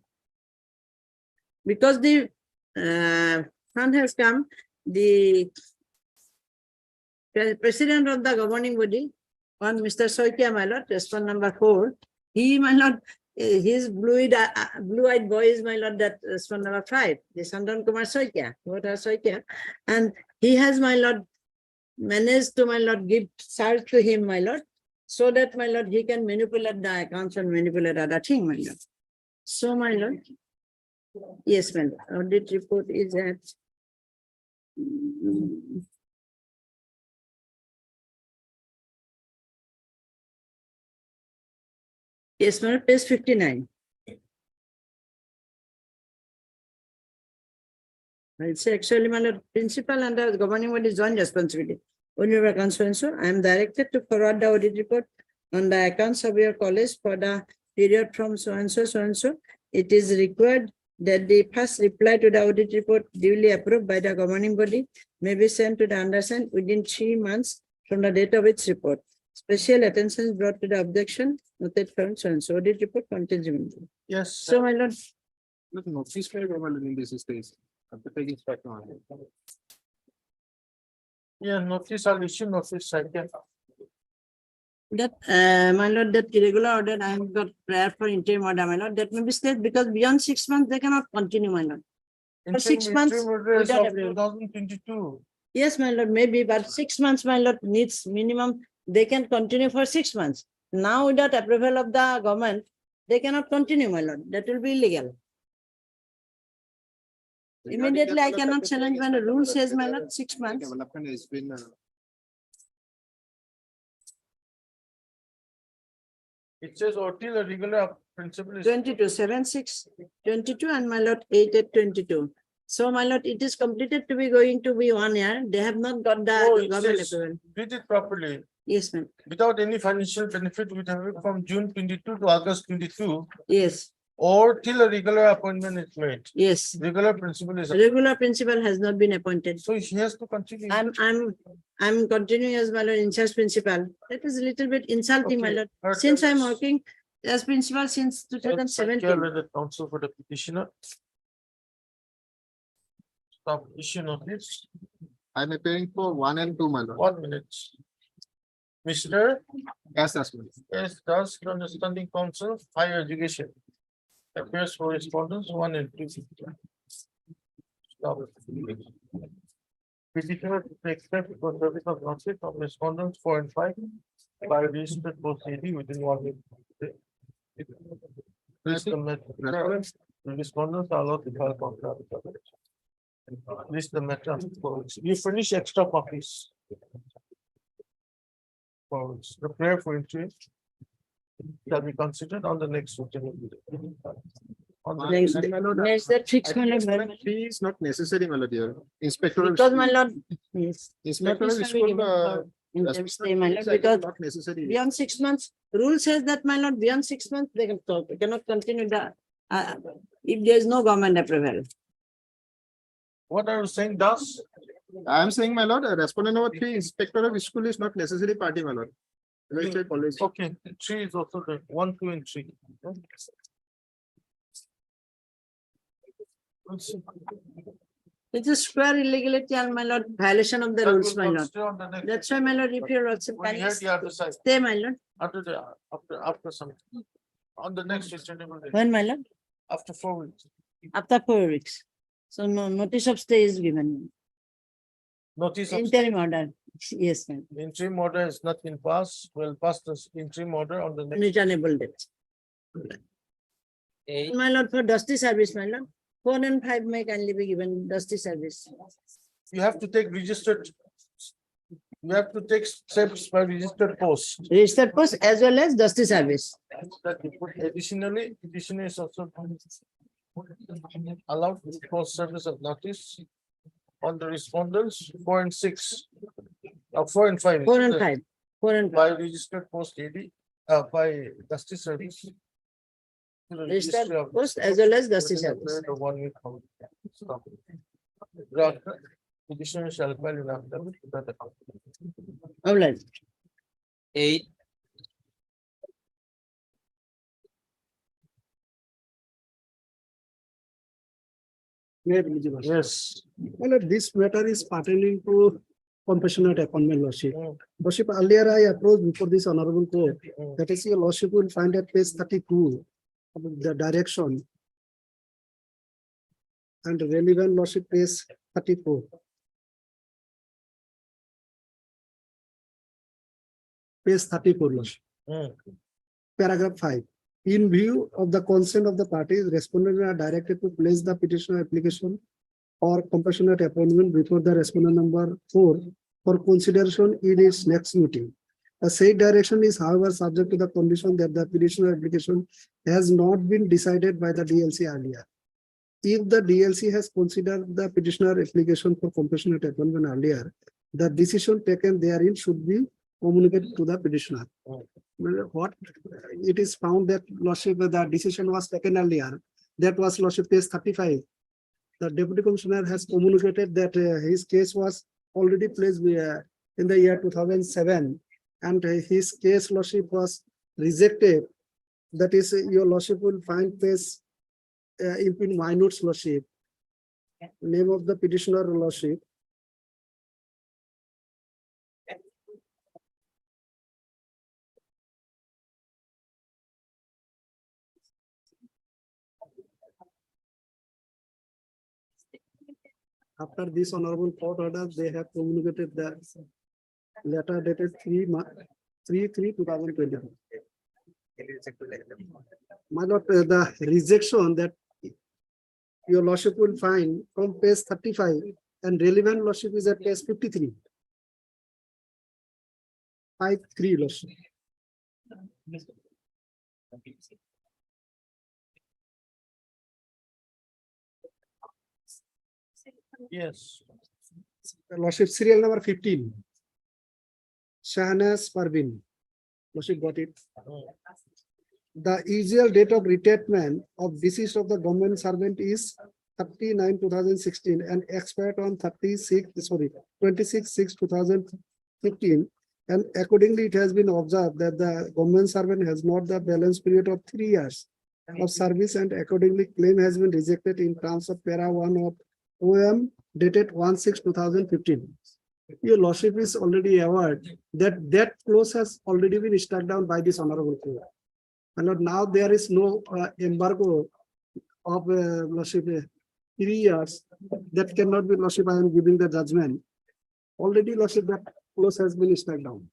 S14: Because the fund has come, the president of the governing body, one Mr. Soikia, my lord, respond number 4, he, my lord, his blue-eyed boy is, my lord, that respond number 5, the Chandan Kumar Soikia, voter Soikia, and he has, my lord, managed to, my lord, give charge to him, my lord, so that, my lord, he can manipulate the accounts and manipulate other thing, my lord. So, my lord, yes, my lord, audit report is at yes, my lord, page 59. It's actually, my lord, principal and the governing body joint responsibility. When you were concerned, so I am directed to forward the audit report on the accounts of your college for the period from so and so, so and so. It is required that the first reply to the audit report duly approved by the governing body may be sent to the undersigned within 3 months from the date of its report. Special attention is brought to the objection noted from so and so. Audit report contains images.
S1: Yes.
S14: So, my lord,
S7: Notice in this space.
S1: Yeah, notice, I'll issue notice, I can.
S14: that, my lord, that irregular order, I have got prayer for interim order, my lord, that may be stayed because beyond 6 months, they cannot continue, my lord. For 6 months, without approval.
S1: 2022.
S14: Yes, my lord, maybe, but 6 months, my lord, needs minimum, they can continue for 6 months. Now, without approval of the government, they cannot continue, my lord, that will be illegal. Immediately, I cannot challenge when the rule says, my lord, 6 months.
S7: Development has been.
S1: It says until a regular principal is.
S14: 22, 7/6, 22, and my lord, 8/22. So, my lord, it is completed to be going to be 1 year. They have not got the
S1: Oh, it
S14: government
S1: says,
S14: approval.
S1: read it properly.
S14: Yes, ma'am.
S1: Without any financial benefit with effect from June 22 to August 22,
S14: Yes,
S1: or till a regular appointment is made.
S14: yes.
S1: Regular principal is.
S14: Regular principal has not been appointed.
S1: So he has to continue.
S14: I'm continuing as my lord in charge principal. That is a little bit insulting, my
S1: Okay.
S14: lord.
S1: Her
S14: Since I'm
S1: terms-
S14: working as principal since
S1: Let's
S14: 2017.
S1: secure the counsel for the petitioner. Stop issue notice.
S7: I'm appearing for 1 and 2, my lord.
S1: 1 minute. Mr.
S7: Yes, that's good.
S1: S. Das, from the standing council, higher education. Appears for respondents 1 and 2. Stop. Petitioner to accept for service of lordship of respondents 4 and 5 by registered proceeding within 1 week. Please commit. The respondents are allowed to file contract. List the matter. You furnish extra copies. Forwards. The prayer for entry shall be considered on the next. On the
S14: Next,
S1: next-
S14: next the fixed my lord, where-
S3: Fee is not necessary, my lord, here. Inspector. of
S14: because my
S3: school-
S14: lord, yes.
S3: Inspector of
S14: notice will be
S3: school,
S14: given for
S3: responsibility
S14: stay, my lord,
S3: is, I think,
S14: because
S3: not necessary.
S14: beyond 6 months, rule says that, my lord, beyond 6 months, they can stop, they cannot continue the, if there is no government approval.
S1: What are you saying, Das?
S3: I am saying, my lord, respondent number 3, inspector of school is not necessary party, my lord. Let's say college.
S1: Okay, 3 is also there, 1, 2, and 3. Let's see.
S14: It's a square illegality and, my lord, violation of the
S1: That
S14: rules,
S1: will
S14: my
S1: not
S14: lord.
S1: stay on the next-
S14: That's why, my lord, if you're also,
S1: When you heard, you have to decide.
S14: stay, my lord,
S1: After some, on the next agenda,
S14: when, my lord,
S1: after 4 weeks.
S14: after 4 weeks. So no notice of stay is given,
S1: Notice of
S14: interim order, yes, ma'am,
S1: interim order has not been passed, we'll pass this interim order on the next.
S14: returnable date. My lord, for dusty service, my lord, 4 and 5 may kindly be given dusty service.
S1: You have to take registered. You have to take steps by registered post.
S14: Registered post as well as dusty service.
S1: That you put additionally, petitioner is also allowed to post service of notice on the respondents 4 and 6. 4 and 5.
S14: 4 and 5, 4 and 5.
S1: By registered post AD, by dusty service. To the
S14: Registered
S1: registry of-
S14: post as well as dusty
S1: within a
S14: service.
S1: period of 1 week. Stop. Draft, petitioner shall file an affidavit to that effect.
S14: All right.
S11: 8,
S1: Yes.
S3: Well, this matter is pertaining to compassionate appointment, lordship.
S1: Mm.
S3: Lordship, earlier I approached before this honorable court,
S1: Mm.
S3: that is, your lordship will find at page 32, of the direction. And relevant lordship page 34. Page 34, lordship.
S1: Mm.
S3: Paragraph 5. In view of the consent of the parties, respondents are directed to place the petitioner application or compassionate appointment before the respondent number 4 for consideration in its next meeting. The said direction is, however, subject to the condition that the petitioner application has not been decided by the DLC earlier. If the DLC has considered the petitioner application for compassionate appointment earlier, the decision taken therein should be communicated to the petitioner. Well, what it is found that lordship, the decision was taken earlier, that was lordship page 35. The deputy commissioner has communicated that his case was already placed in the year 2007, and his case lordship was rejected. That is, your lordship will find page in minutes lordship. Name of the petitioner lordship. After this honorable court order, they have communicated the letter dated 3/3/2020. My lord, the rejection that your lordship will find from page 35 and relevant lordship is at page 53. 5/3 lordship.
S1: Yes.
S3: Lordship serial number 15. Shahnaz Parveen. Lordship got it. The usual date of retirement of deceased of the government servant is 30/9/2016 and expired on 26/6/2015. And accordingly, it has been observed that the government servant has not the balance period of 3 years of service, and accordingly claim has been rejected in terms of para 1 of OM dated 1/6/2015. Your lordship is already aware that that clause has already been struck down by this honorable court. And now there is no embargo of lordship 3 years. That cannot be lordship. I am giving the judgment. Already lordship, that clause has been struck down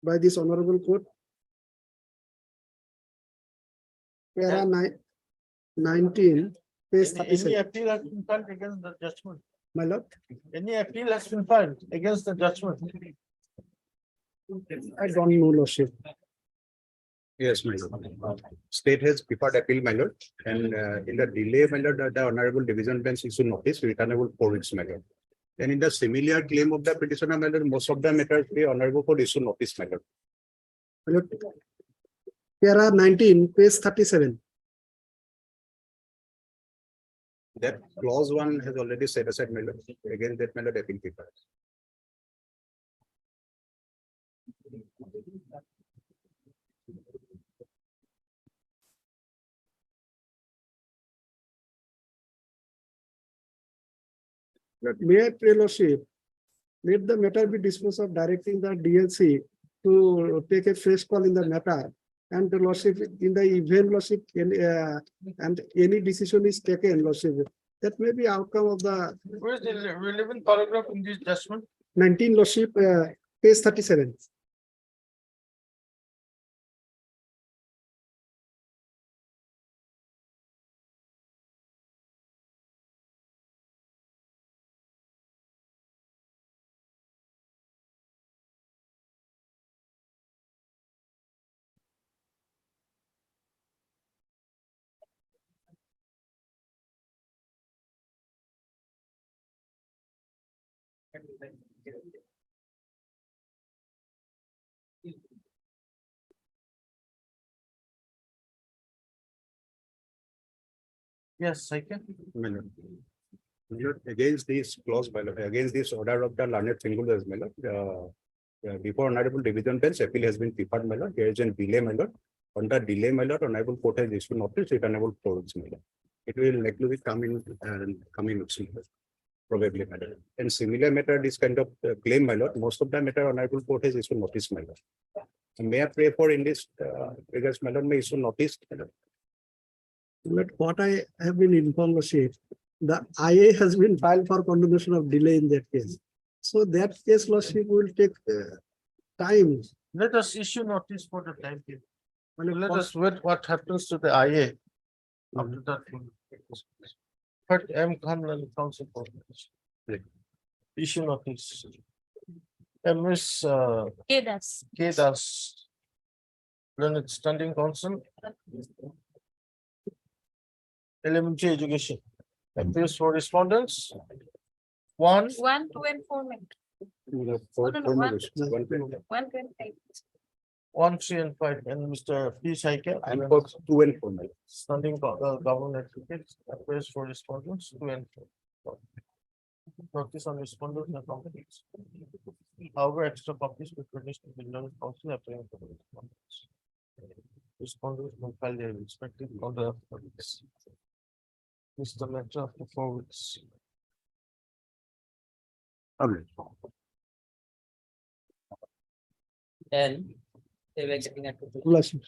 S3: by this honorable court. Para 19, page
S1: Any
S3: 37.
S1: appeal has been filed against the judgment?
S3: My lord,
S1: Any appeal has been filed against the judgment?
S3: I don't know lordship.
S2: Yes, my lord. State has preferred appeal, my lord, and in the delay, my lord, the honorable division bench issued notice returnable 4 weeks, my lord. And in the similar claim of the petitioner, my lord, most of the matters the honorable court issue notice, my lord.
S13: There are 19, page 37.
S2: That clause 1 has already set aside, my lord. Against that, my lord, appeal paper.
S13: May I pray, Lordship, let the matter be disposed of directing the DLC to take a fresh call in the matter. And the Lordship, in the event, Lordship, and any decision is taken, Lordship, that may be outcome of the
S1: Where is the relevant paragraph in this judgment?
S13: 19, Lordship, page 37.
S1: Yes, I can.
S2: My lord. My lord, against this clause, my lord, against this order of the learned singulars, my lord, before honorable division bench, appeal has been preferred, my lord. There is a delay, my lord. On the delay, my lord, honorable court has issued notice returnable 4 weeks, my lord. It will likely come in weeks, my lord. Probably, my lord. And similar matter, this kind of claim, my lord, most of the matter honorable court has issued notice, my lord. And may I pray for in this regards, my lord, may issue notice, my lord.
S13: But what I have been informed, Lordship, the IA has been filed for condemnation of delay in that case. So that case, Lordship, will take time.
S1: Let us issue notice for the time period.
S13: Well,
S1: Let us wait what happens to the IA. After that. But M. Khanlan Council for issue notice. MS
S10: Kedas.
S1: Kedas. Learned Standing Council. Elementary education. Appeals for respondents. 1,
S10: 1, 2, and 4.
S2: Four-
S10: no,
S2: four
S10: one.
S2: members, 120.
S10: 125.
S1: 1, 3, and 5, and Mr. P. Saike.
S2: I'm for 2 and 4, my lord.
S1: Standing government advocates, appeals for respondents, 2 and 4. Notice on respondents and companies. However, extra copies will furnish to the learned council appearing for the respondents. Respondents will file their respective order of notice. Mr. Matter after 4 weeks.
S11: Then they were getting at.
S13: Lordship.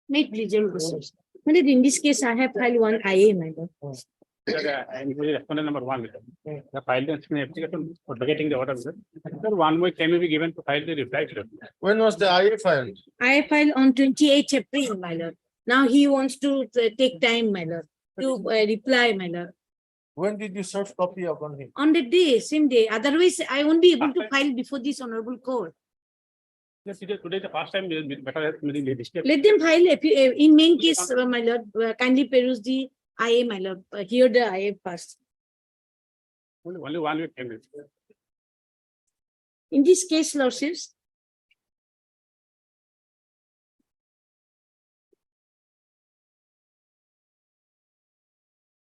S8: Make legal process. But in this case, I have filed 1 IA, my lord.
S12: Respondent number 1. The file application for vacating the order. Sir, 1 week time will be given to file the reply. Sir.
S1: When was the IA filed?
S8: I filed on 28th April, my lord. Now he wants to take time, my lord, to reply, my lord.
S1: When did you serve copy upon him?
S8: On the day, same day. Otherwise, I won't be able to file before this honorable court.
S12: Yes, today the first time better has been listed.
S8: Let them file in main case, my lord. Kindly peruse the IA, my lord. Hear the IA first.
S12: Only 1 week time.
S8: In this case, lordships,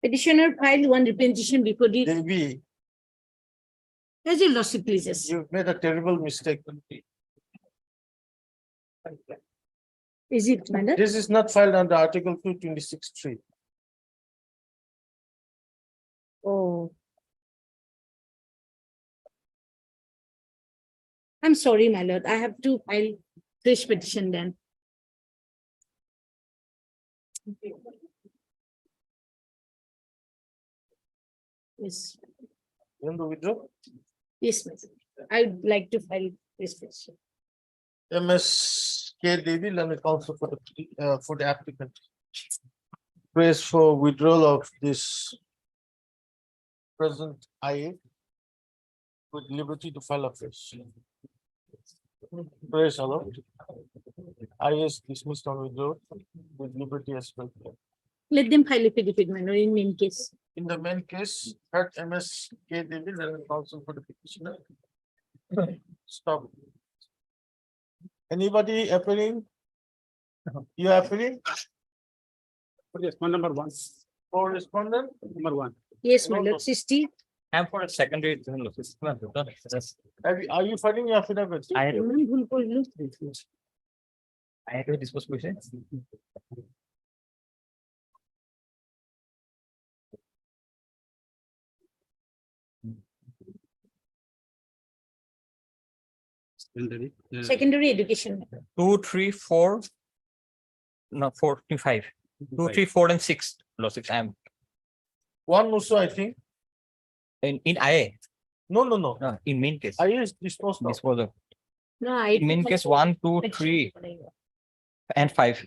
S8: petitioner filed 1 representation before the,
S1: Devi,
S8: as a lordship pleases.
S1: you made a terrible mistake.
S8: Is it, my lord?
S1: This is not filed under Article 226(3).
S8: Oh. I'm sorry, my lord. I have to file fresh petition then. Yes,
S1: You want to withdraw?
S8: yes, my lord. I'd like to file this petition.
S1: MS K. Devi, learned counsel for the applicant. Praise for withdrawal of this present IA with liberty to file afresh. Praise the Lord. I is dismissed on withdraw with liberty as well.
S8: Let them file affidavit, my lord, in main case.
S1: In the main case, heard MS K David and counsel for the petitioner. Stop. Anybody appearing? You appearing
S12: Respondent number one.
S1: for respondent?
S12: Number one.
S8: Yes, my
S1: No, no.
S8: lord, 60.
S11: I'm for a secondary.
S1: Are you filing your affidavit?
S11: I had
S8: ভুল করলো।
S11: to dispose question.
S8: Secondary education.
S11: 2, 3, 4. No, 4, 5. 2, 3, 4, and 6. Losses. I'm
S1: One also, I think.
S11: in IA.
S1: No, no, no.
S11: No, in main case.
S1: I is disposed of.
S11: Disposal.
S8: No, I.
S11: In main case 1, 2, 3, and 5.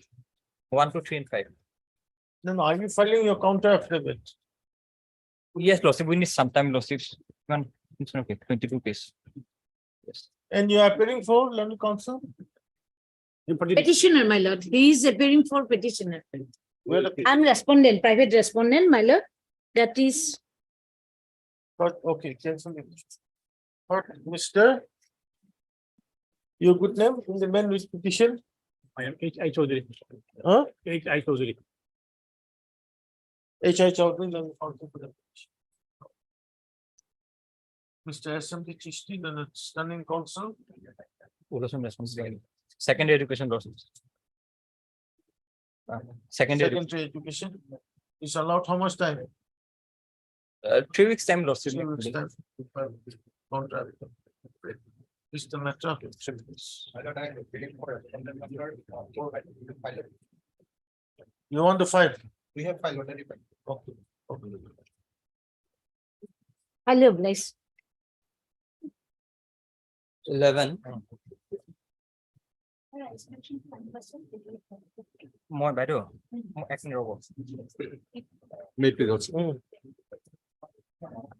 S11: 1, 2, 3, and 5.
S1: No, no, are you filing your counter affidavit?
S11: Yes, losses. We need some time losses. It's okay. 22 case. Yes.
S1: And you are appearing for learning counsel?
S8: Petitioner, my lord. He is appearing for petitioner.
S1: Well,
S8: I'm respondent, private respondent, my lord. That is,
S1: but okay, cancel it. But Mr. Your good name in the main petition?
S12: I am H.I. Chaudhary.
S1: Huh?
S12: H.I. Chaudhary.
S1: H.I. Chowdhury, learning counsel for the petition. Mr. S.M.D. Chishti, then standing counsel.
S11: Responsibility. Secondary education losses. Secondary,
S1: Secondary education is allowed how much time?
S11: 3 weeks time losses.
S1: 3 weeks time. Contract. Is the matter. You want the file?
S9: We have filed already.
S1: Okay. Okay.
S8: hello, bless.
S11: 11. More better. More action robots.
S2: May it please also.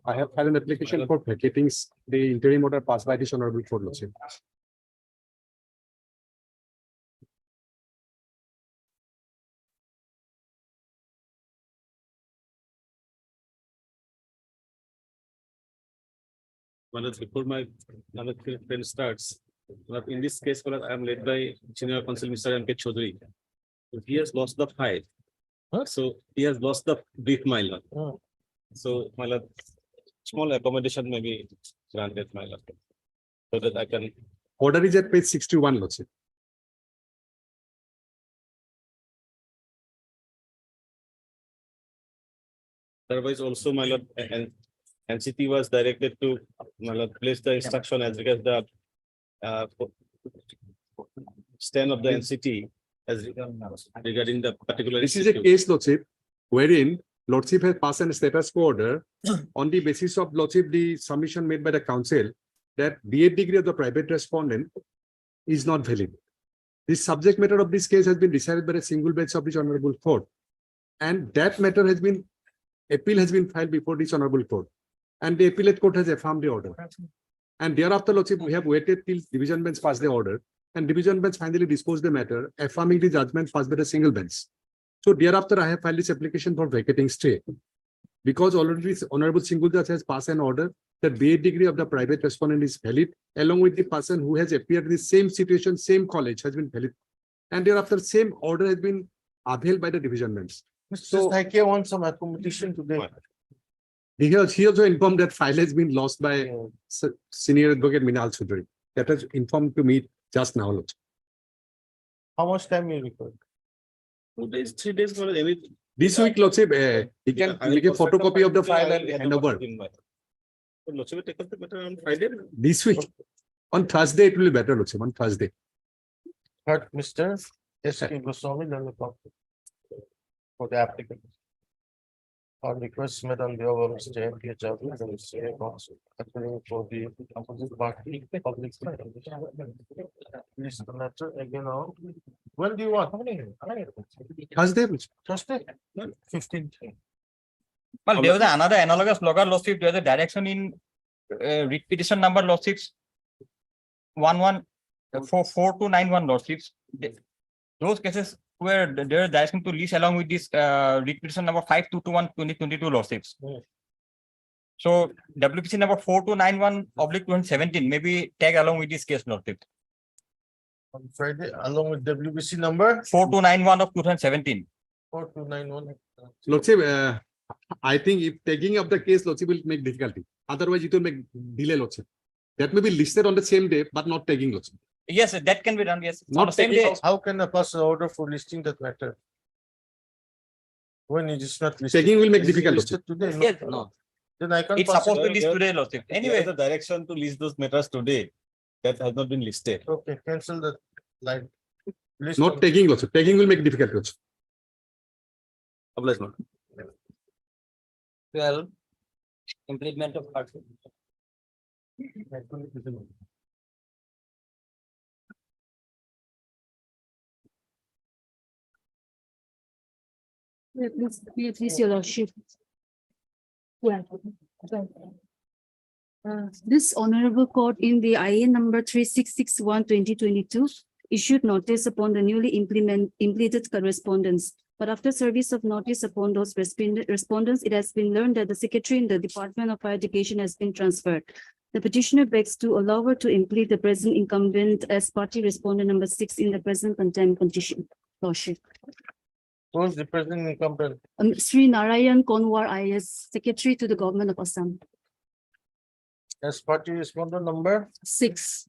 S2: I have filed an application for vacating the interim order passed by this honorable court, Lordship. Before my friend starts, but in this case, I am led by Senior Counsel Mr. M.K. Chaudhary. He has lost the file. So he has lost the brief, my lord. So my lord, small accommodation may be granted, my lord. So that I can. Order is at page 61, Lordship. Otherwise also, my lord, NCT was directed to, my lord, place the instruction as regards the stand of the NCT as regarding the particular. This is a case, Lordship, wherein Lordship has passed a status quo order on the basis of Lordship, the submission made by the council that B.Ed degree of the private respondent is not valid. The subject matter of this case has been decided by a single bench of this honorable court. And that matter has been, appeal has been filed before this honorable court. And the appellate court has affirmed the order. And thereafter, Lordship, we have waited till division bench passed the order. And division bench finally disposed the matter, affirming the judgment passed by the single bench. So thereafter, I have filed this application for vacating stay. Because already this honorable single judge has passed an order that B.Ed degree of the private respondent is valid, along with the person who has appeared in the same situation, same college has been valid. And thereafter, same order has been upheld by the division bench.
S1: Mr. Thaike wants some accommodation today.
S2: He also informed that file has been lost by Senior Advocate Minal Chaudhary. That was informed to me just now.
S1: How much time you require?
S2: 2 days, 3 days. This week, Lordship, he can make a photocopy of the file and hand over. This week, on Thursday, it will be better, Lordship, on Thursday.
S1: Heard Mr. S.K. Goswami, then the copy for the applicant. On request made on behalf of Mr. M.K. Chaudhary, the Senior Counsel, appearing for the opposite party, public. Please, the matter again now. When do you want? How many?
S2: Thursday,
S1: Thursday? 15th.
S11: Well, there was another analogous logger lawsuit. There was a direction in writ petition number lawsuits 11 for 4291 lordships. Those cases where there is direction to list along with this repetition number 5221/2022 lordships. So WPC number 4291/2017 maybe tag along with this case lordship.
S1: On Friday, along with WBC number
S11: 4291 of 2017.
S1: 4291.
S2: Lordship, I think if taking up the case, Lordship will make difficulty. Otherwise, it will make delay, Lordship. That may be listed on the same day, but not taking, Lordship.
S11: Yes, that can be done. Yes, on
S2: Not
S11: the same
S2: taking
S11: day.
S1: How can I pass an order for listing that matter? When it is not listed.
S2: Taking will make
S1: Is it
S2: difficult,
S1: listed today?
S11: Yes, no.
S1: Then I can't.
S11: It's
S1: pass
S11: supposed
S1: it.
S11: to list today, lordship. Anyway,
S4: The direction to list those matters today, that has not been listed.
S1: Okay, cancel the line. List
S2: Not
S1: on-
S2: taking, Lordship. Taking will make difficult, Lordship.
S4: Obliged, Lord.
S11: 12. Implement of hardship.
S8: Please, your lordship. Well. This honorable court in the IA number 3661/2022 issued notice upon the newly implemented correspondence. But after service of notice upon those respondents, it has been learned that the secretary in the Department of Higher Education has been transferred. The petitioner begs to allow her to implement the present incumbent as party respondent number 6 in the present contempt petition. Lordship.
S1: Who's the president incumbent?
S8: Sri Narayan Konwar IAS, Secretary to the Government of Assam.
S1: As party respondent number
S8: 6.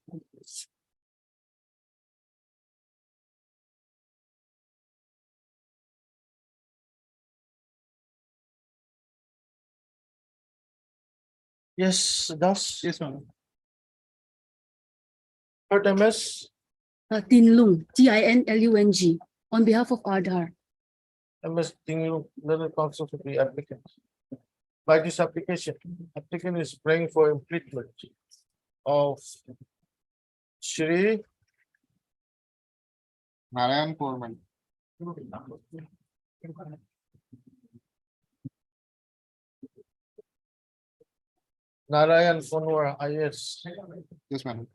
S1: Yes, Das.
S3: Yes, ma'am.
S1: Third MS,
S8: Tinlung, TINLUNG, on behalf of Aadhar.
S1: MS Tinglung, learned counsel for the applicant. By this application, applicant is praying for impletion of Shri
S9: Narayan Korman.
S1: Narayan Konwar IAS,
S9: Yes, ma'am.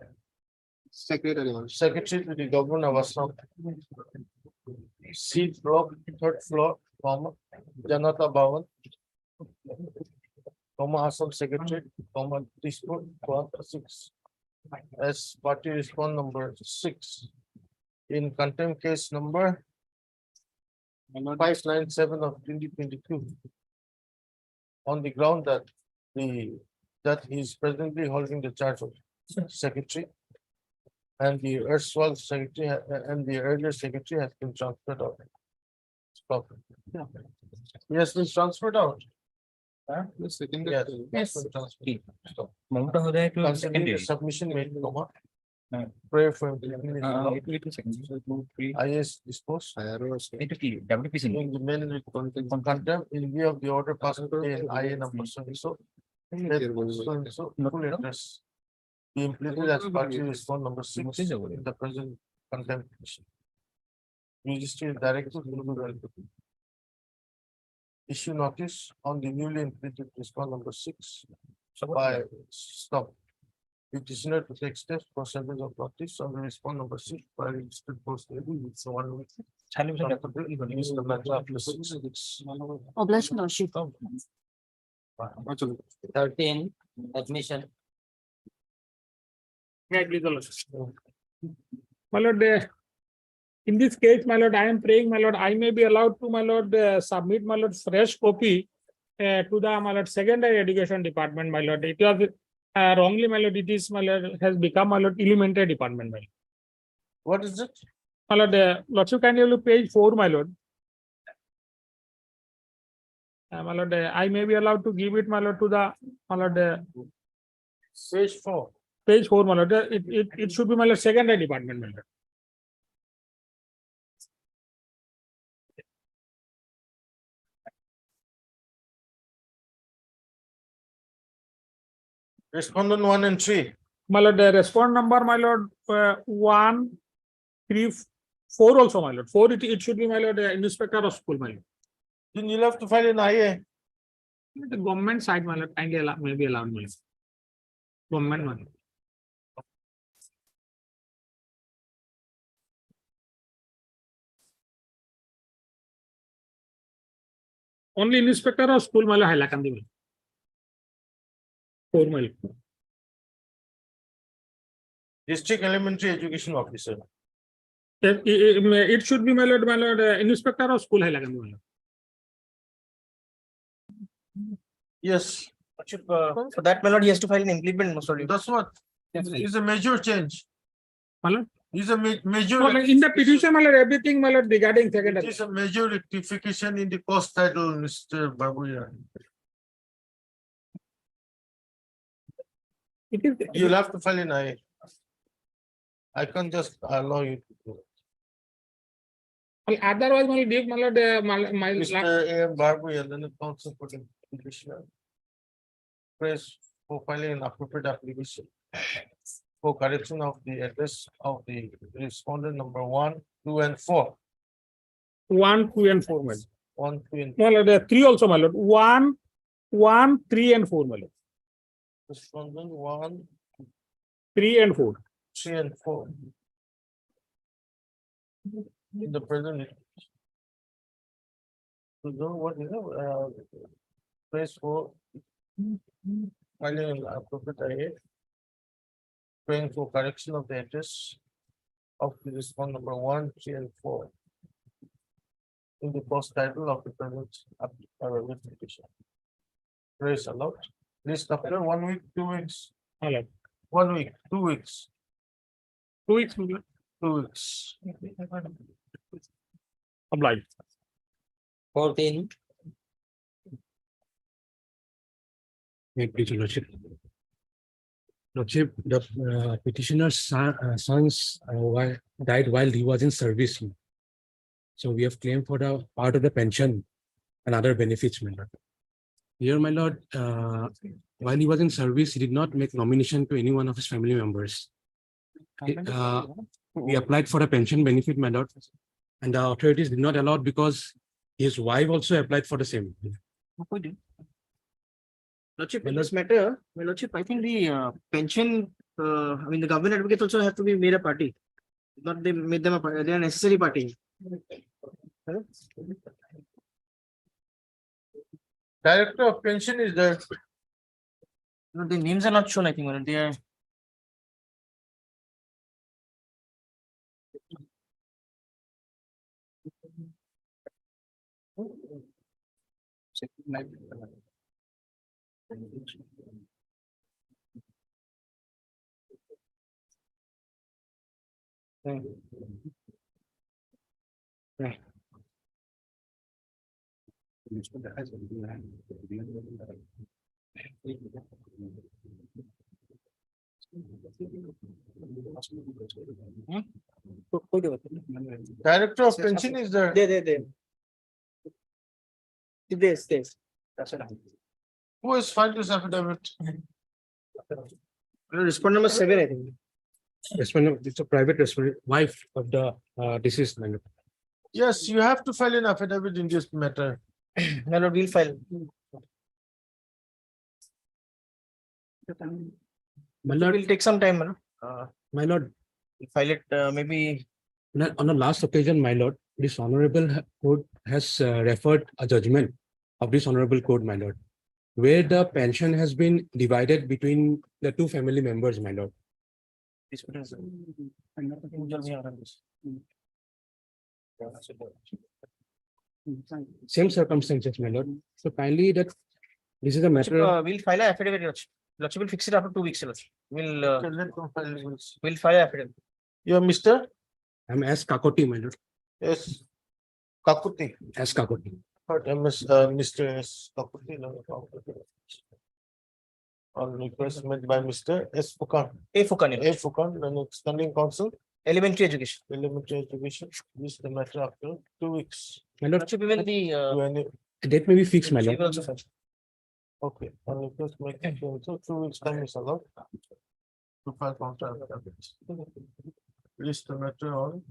S9: Secretary.
S1: Secretary to the Government of Assam. Seat block, third floor, comma, Janata Bhavan. Comma, Assam Secretary, comma, Dispute, 6. As party respond number 6. In contempt case number 597 of 2022. On the ground that that he is presently holding the charge of secretary. And the erstwhile secretary and the earlier secretary has been transferred out. Stop. Yes, been transferred out. Huh?
S9: The second.
S1: Yes. Yes. been transferred. Stop. Considering
S11: Secondary.
S1: the submission made, comma. Pray for IAS dispose.
S11: WPC.
S1: In the main with contempt in view of the order passed today in IA number so. So full address. Be implemented as party respond number 6 in the present contempt petition. Registry director will be relevant. Issue notice on the newly implemented response number 6 by stop. Petitioner to take steps for service of notice on the response number 6 by registered post with so 1 week. Use the matter after 6 weeks.
S8: Obliged, Lordship.
S11: 13. Admission.
S12: Yeah, please, your lordship. My lord, in this case, my lord, I am praying, my lord, I may be allowed to, my lord, submit, my lord, fresh copy to the, my lord, secondary education department, my lord. It was wrongly, my lord, it is, my lord, has become, my lord, elementary department, my lord.
S1: What is it?
S12: My lord, lordship, can you look page 4, my lord? My lord, I may be allowed to give it, my lord, to the, my lord,
S1: Page 4.
S12: page 4, my lord. It should be, my lord, secondary department, my lord.
S1: Respondent 1 and 3.
S12: My lord, the respond number, my lord, 1, 3, 4 also, my lord. 4, it should be, my lord, inspector of school, my lord.
S1: Then you'll have to file an IA.
S12: The government side, my lord, kindly allow, maybe allowed, my lord. Government, my lord. Only inspector or school mala Hailakandi. 4 mile.
S1: District Elementary Education Officer.
S12: It should be my lord, inspector or school Hailakandi.
S1: Yes,
S13: For that, my lord, he has to file an implement most probably.
S1: that's what. It's a major change.
S12: My lord.
S1: It's a major.
S12: No, like in the petition, my lord, everything, my lord, regarding
S1: It
S12: second.
S1: is a major rectification in the cost title, Mr. Babuya.
S12: It is.
S1: You'll have to file in IA. I can't just allow you to do it.
S12: Well, otherwise, my lord, my lord, my
S1: Mr. A. M. Babuya, then the council for the petitioner. Press for filing an appropriate application for correction of the address of the respondent number 1, 2, and 4.
S12: 1, 2, and 4, my lord.
S1: 1, 2, and
S12: My lord, 3 also, my lord. 1, 3, and 4, my lord.
S1: respondent 1,
S12: 3 and 4.
S1: 3, and 4. In the present. To know what is place for filing an appropriate IA. Praying for correction of the address of the respondent number 1, 3, and 4. In the post title of the present application. Praise a lot. List after 1 week, 2 weeks,
S12: My lord.
S1: 1 week, 2 weeks,
S12: 2 weeks, my lord.
S1: 2 weeks.
S12: Obliged.
S6: 14.
S15: Please, your lordship. Lordship, the petitioner's sons died while he was in service. So we have claimed for the part of the pension and other benefits, my lord. Here, my lord, while he was in service, he did not make nomination to any one of his family members. He applied for a pension benefit, my lord, and the authorities did not allow it because his wife also applied for the same.
S13: Lordship, in this matter, my lordship, I think the pension, I mean, the government advocates also have to be made a party. Not they made them a party, they are necessary party.
S1: Director of pension is there.
S13: No, the names are not shown, I think, my lord. They are.
S1: Director of pension is there.
S13: There. This. That's what
S1: Who has filed this affidavit?
S13: Respondent number 7, I think.
S15: It's a private wife of the deceased, my lord.
S1: Yes, you have to file an affidavit in this matter.
S13: My lord, we'll file.
S15: My
S13: It
S15: lord,
S13: will take some time, my lord.
S15: my lord,
S13: We'll file it maybe.
S15: on the last occasion, my lord, this honorable court has referred a judgment of this honorable court, my lord, where the pension has been divided between the two family members, my lord.
S13: This one is-
S15: Same circumstances, my lord. So kindly that this is a matter of,
S13: We'll file an affidavit, Lordship. Lordship will fix it after 2 weeks, Lordship. We'll
S1: Okay, let them file it.
S13: we'll file an affidavit.
S1: You are Mr.
S15: I'm as Kakoti, my lord,
S1: S. Kakuti.
S15: as Kakoti.
S1: But Mr. S. Kakuti. No, Kakuti. On request made by Mr. S. Fukan.
S13: A Fukan,
S1: A. Fukan, then extending council,
S13: elementary education.
S1: elementary education, this is the matter after 2 weeks.
S15: My lord,
S13: Lordship, even the
S1: Do any,
S15: the date may be fixed, my
S13: we
S15: lord.
S13: will also file.
S1: okay, on request make, so 2 weeks time is allowed. To file counter affidavit. List the matter on.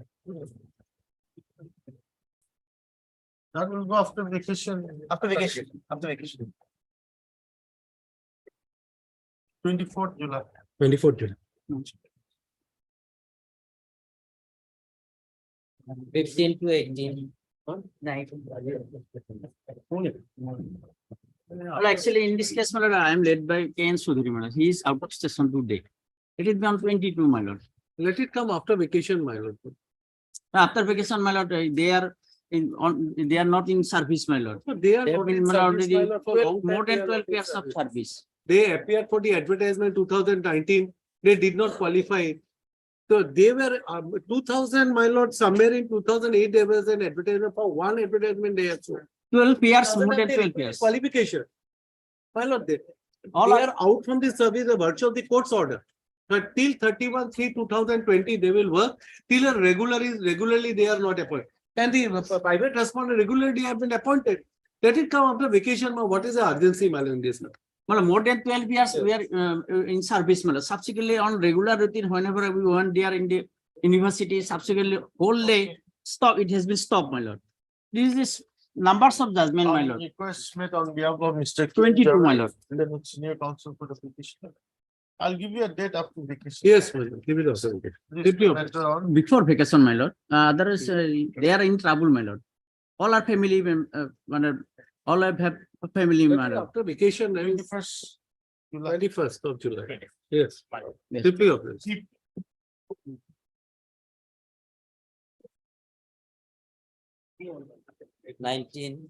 S1: That will go after vacation.
S13: After vacation.
S1: 24th July.
S15: 24th July.
S6: 15 to 18.
S11: Well, actually, in this case, my lord, I am led by K.N. Sudhiri, my lord. He is out of station today. It will be on 22, my lord.
S15: Let it come after vacation, my lord.
S11: After vacation, my lord, they are they are not in service, my lord.
S15: They are
S11: They have
S15: not
S11: been,
S15: in
S11: my lord,
S15: service, my lord, for
S11: 12
S15: long time
S11: more
S15: they
S11: than
S15: are
S11: 12
S15: not in
S11: years of service.
S15: They appeared for the advertisement 2019. They did not qualify. So they were 2000, my lord, somewhere in 2008, there was an advertisement for one advertisement they have shown.
S11: 12 years,
S15: Other
S11: more
S15: than
S11: than
S15: they
S11: 12
S15: require
S11: years.
S15: qualification. My lord, they
S11: All
S15: are out from the service by virtue of the court's order. But till 31/3/2020, they will work. Till a regularly they are not appointed. And the private respondent regularly have been appointed. Let it come after vacation. What is the urgency, my lord, in this?
S11: Well, more than 12 years we are in service. Subsequently, on regular routine, whenever we went there in the university, subsequently whole day stop. It has been stopped, my lord. This is numbers of judgment, my
S1: On
S11: lord.
S1: request made on behalf of Mr.
S11: 22, my lord.
S1: Leonard, senior counsel for the petitioner. I'll give you a date after vacation.
S15: Yes, my lord. Give it also.
S1: List the matter on
S11: Before vacation, my lord. Others, they are in trouble, my lord. All are family, all have a family, my lord.
S15: After vacation,
S1: 21st July.
S15: 21st of July. Yes.
S11: Yes.
S15: Simply of this.
S11: 19.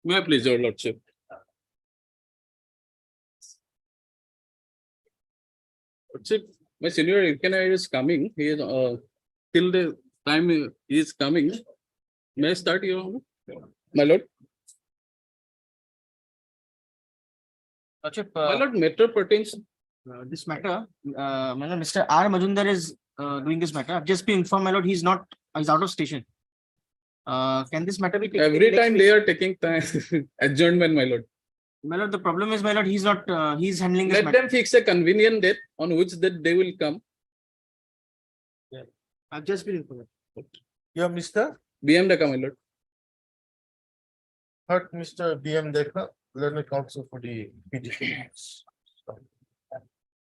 S2: May I please, your lordship? Lordship, my senior Ilkana is coming. He is till the time he is coming. May I start, your honor? My lord? My lord, matter pertains.
S13: This matter, my lord, Mr. R. Majumdar is doing this matter. I've just been informed, my lord, he's out of station. Can this matter be taken
S2: Every
S13: next
S2: time
S13: week?
S2: they are taking time adjournment, my lord.
S13: My lord, the problem is, my lord, he's not, he's handling this
S2: Let
S13: matter.
S2: them fix a convenient date on which that they will come.
S13: I've just been informed.
S1: Yeah, Mr.
S2: BM Daka, my lord.
S1: Heard Mr. BM Dekha, Leonard counsel for the petition.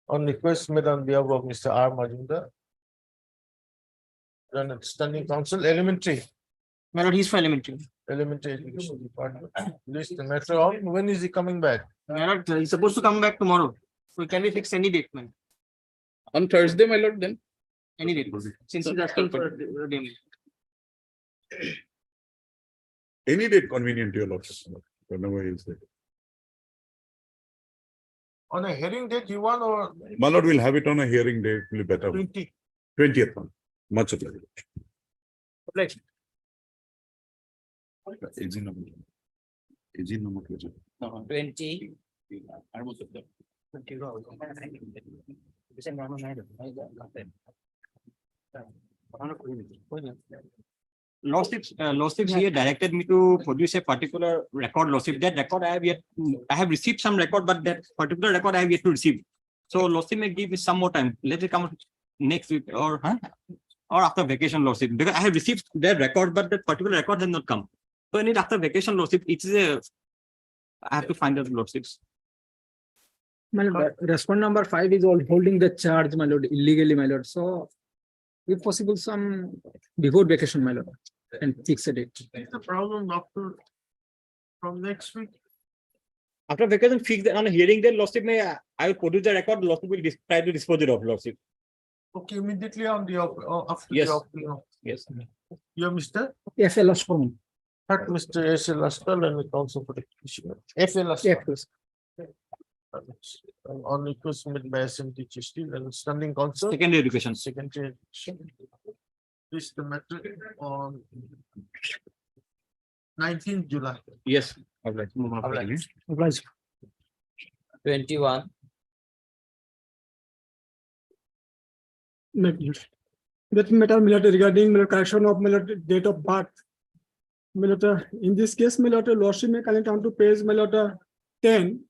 S1: On request made on behalf of Mr. R. Majumdar. Leonard standing counsel, elementary.
S13: My lord, he's for elementary.
S1: Elementary Education Department. List the matter on. When is he coming back?
S13: My lord, he's supposed to come back tomorrow. So can we fix any date, man?
S2: On Thursday, my lord, then.
S13: Any date, since he's asking for a day.
S16: Any date convenient to your lordship, whenever he is there.
S1: On a hearing date you want or
S16: My lord will have it on a hearing day, it will be better. 20th one. Much obliged.
S13: Obliged.
S16: Aging number. Aging number.
S11: 20.
S13: Lordship here directed me to produce a particular record, Lordship. That record I have received some record, but that particular record I have yet to receive. So Lordship may give me some more time. Let it come next week or after vacation, Lordship. Because I have received that record, but that particular record has not come. So I need after vacation, Lordship. I have to find out Lordships.
S3: My lord, respondent number 5 is all holding the charge, my lord, illegally, my lord. So if possible, some before vacation, my lord, and fix a date.
S1: the problem after from next week?
S13: After vacation, fix on a hearing, then Lordship I will produce the record, Lordship will try to dispose it of, Lordship.
S1: Okay, immediately on the after
S13: Yes.
S1: the
S13: Yes.
S1: you're Mr.
S3: FLS for me.
S1: Heard Mr. S.L. Astal and the counsel for the petitioner. FL Astal.
S3: FLS.
S1: On request made by SMT Chishti and standing counsel.
S13: Secondary education.
S1: Secondary education. This the matter on 19th July.
S13: Yes.
S3: Obliged.
S11: 21.
S3: That matter, my lord, regarding my lord, correction of my lord, date of birth. My lord, in this case, my lord, lordship may comment on to page my lord 10.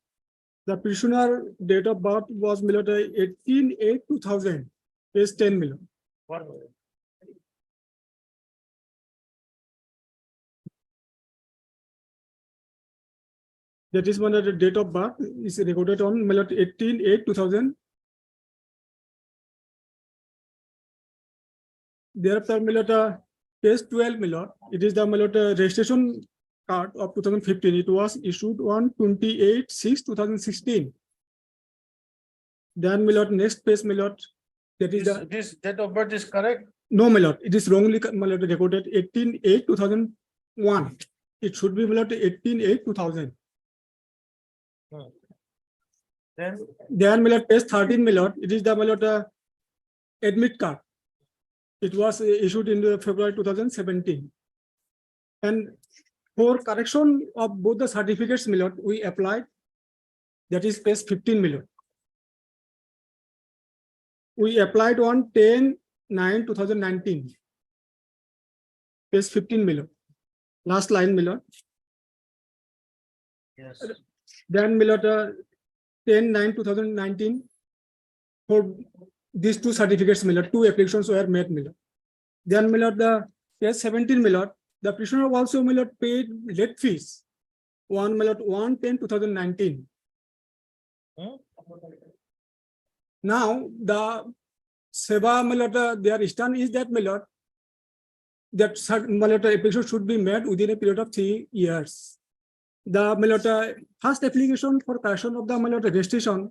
S3: The petitioner date of birth was my lord 18/8/2000. Page 10, my lord. That is when the date of birth is recorded on my lord 18/8/2000. Thereafter, my lord, Page 12, my lord, it is the, my lord, registration card of 2015. It was issued on 28/6/2016. Then, my lord, next page, my lord, that is the,
S1: This date of birth is correct?
S3: no, my lord, it is wrongly, my lord, recorded 18/8/2001. It should be, my lord, 18/8/2000. Then, my lord, page 13, my lord, it is the, my lord, admit card. It was issued in February 2017. And for correction of both the certificates, my lord, we applied, that is page 15, my lord. We applied on 10/9/2019. Page 15, my lord. Last line, my lord.
S1: Yes.
S3: Then, my lord, 10/9/2019. For these two certificates, my lord, two applications were made, my lord. Then, my lord, the page 17, my lord, the prisoner also, my lord, paid late fees. One, my lord, 1/10/2019. Now, the Seva, my lord, their stand is that, my lord, that my lord, application should be made within a period of 3 years. The, my lord, first application for correction of the, my lord, registration,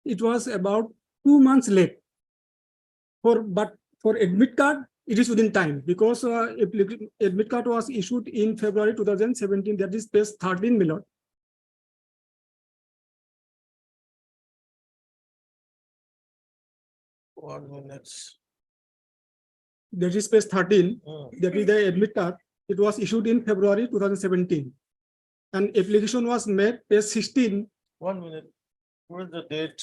S3: it was about 2 months late. But for admit card, it is within time, because admit card was issued in February 2017. That is page 13, my lord.
S1: One minute.
S3: That is page 13.
S1: Hmm.
S3: That is the admit card. It was issued in February 2017. And application was made, page 16.
S1: 1 minute. Where's the date?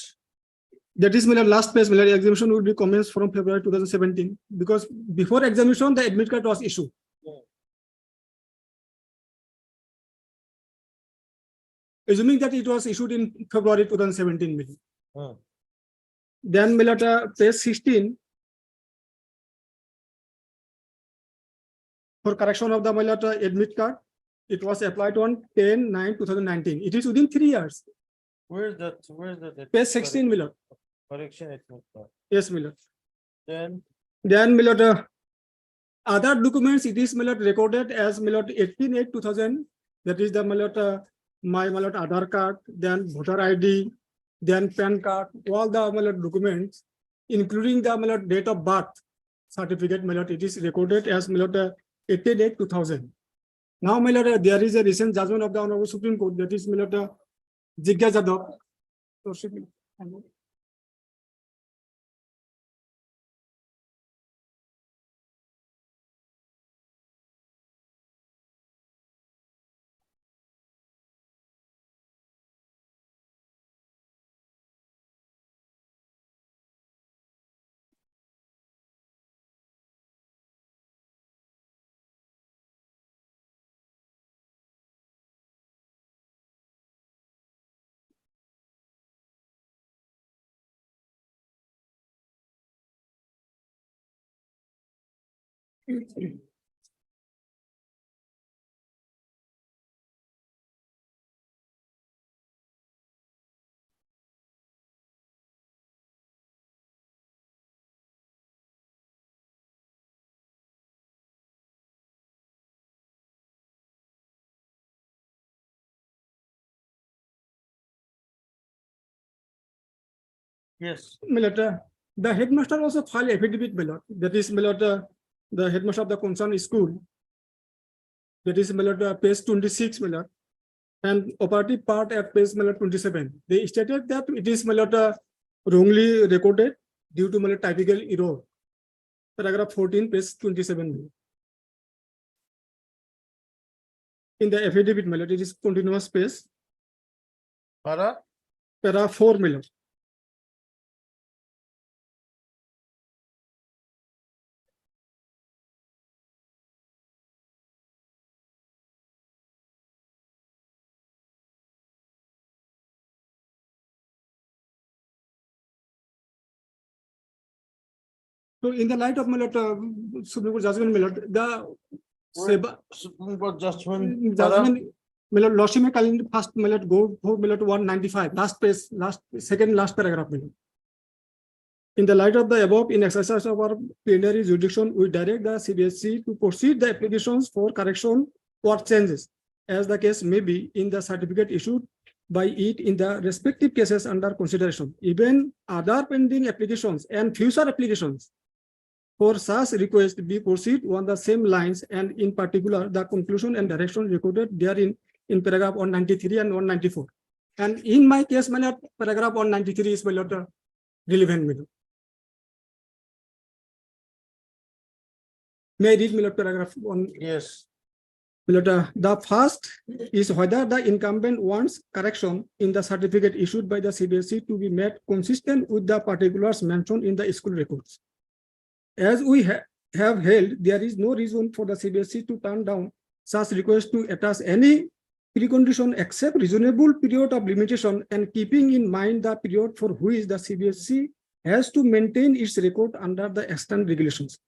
S3: That is, my lord, last page, my lord, examination will be commenced from February 2017. Because before examination, the admit card was issued. Assuming that it was issued in February 2017. my lord.
S1: Hmm.
S3: Then, my lord, page 16. For correction of the, my lord, admit card, it was applied on 10/9/2019. It is within 3 years.
S1: Where's that? Where's the date?
S3: Page 16, my lord.
S1: Correction admit card.
S3: Yes, my lord.
S1: Then
S3: Then, my lord, other documents, it is, my lord, recorded as, my lord, 18/8/2000. That is the, my lord, my lord, Aadhaar card, then voter ID, then PAN card, all the, my lord, documents, including the, my lord, date of birth certificate, my lord, it is recorded as, my lord, 18/8/2000. Now, my lord, there is a recent judgment of the Honorable Supreme Court, that is, my lord, Jigya Jadhav.
S1: yes.
S3: My lord, the headmaster also filed affidavit, my lord. That is, my lord, the headmaster of the concerned school. That is, my lord, page 26, my lord. And operative part at page, my lord, 27. They stated that it is, my lord, wrongly recorded due to, my lord, typical error. Paragraph 14, page 27. In the affidavit, my lord, it is continuous space.
S1: Para?
S3: Para 4, my lord. So, in the light of, my lord, Supreme Court judgment, my lord, the Seva
S1: Supreme Court judgment.
S3: judgment, my lord, Lordship may calling first, my lord, go for, my lord, 195, last page, second last paragraph, my lord. In the light of the above, in exercise of our plenary jurisdiction, we direct the CBSE to proceed the applications for correction or changes, as the case may be, in the certificate issued by it in the respective cases under consideration. Even other pending applications and future applications for such request be proceed on the same lines, and in particular, the conclusion and direction recorded therein in paragraph 193 and 194. And in my case, my lord, paragraph 193 is my lord, the relevant, my lord. May I read, my lord, paragraph 1?
S1: Yes.
S3: My lord, the first is whether the incumbent wants correction in the certificate issued by the CBSE to be made consistent with the particulars mentioned in the school records. As we have held, there is no reason for the CBSE to turn down such request to attach any precondition except reasonable period of limitation, and keeping in mind the period for which the CBSE has to maintain its record under the extant regulations.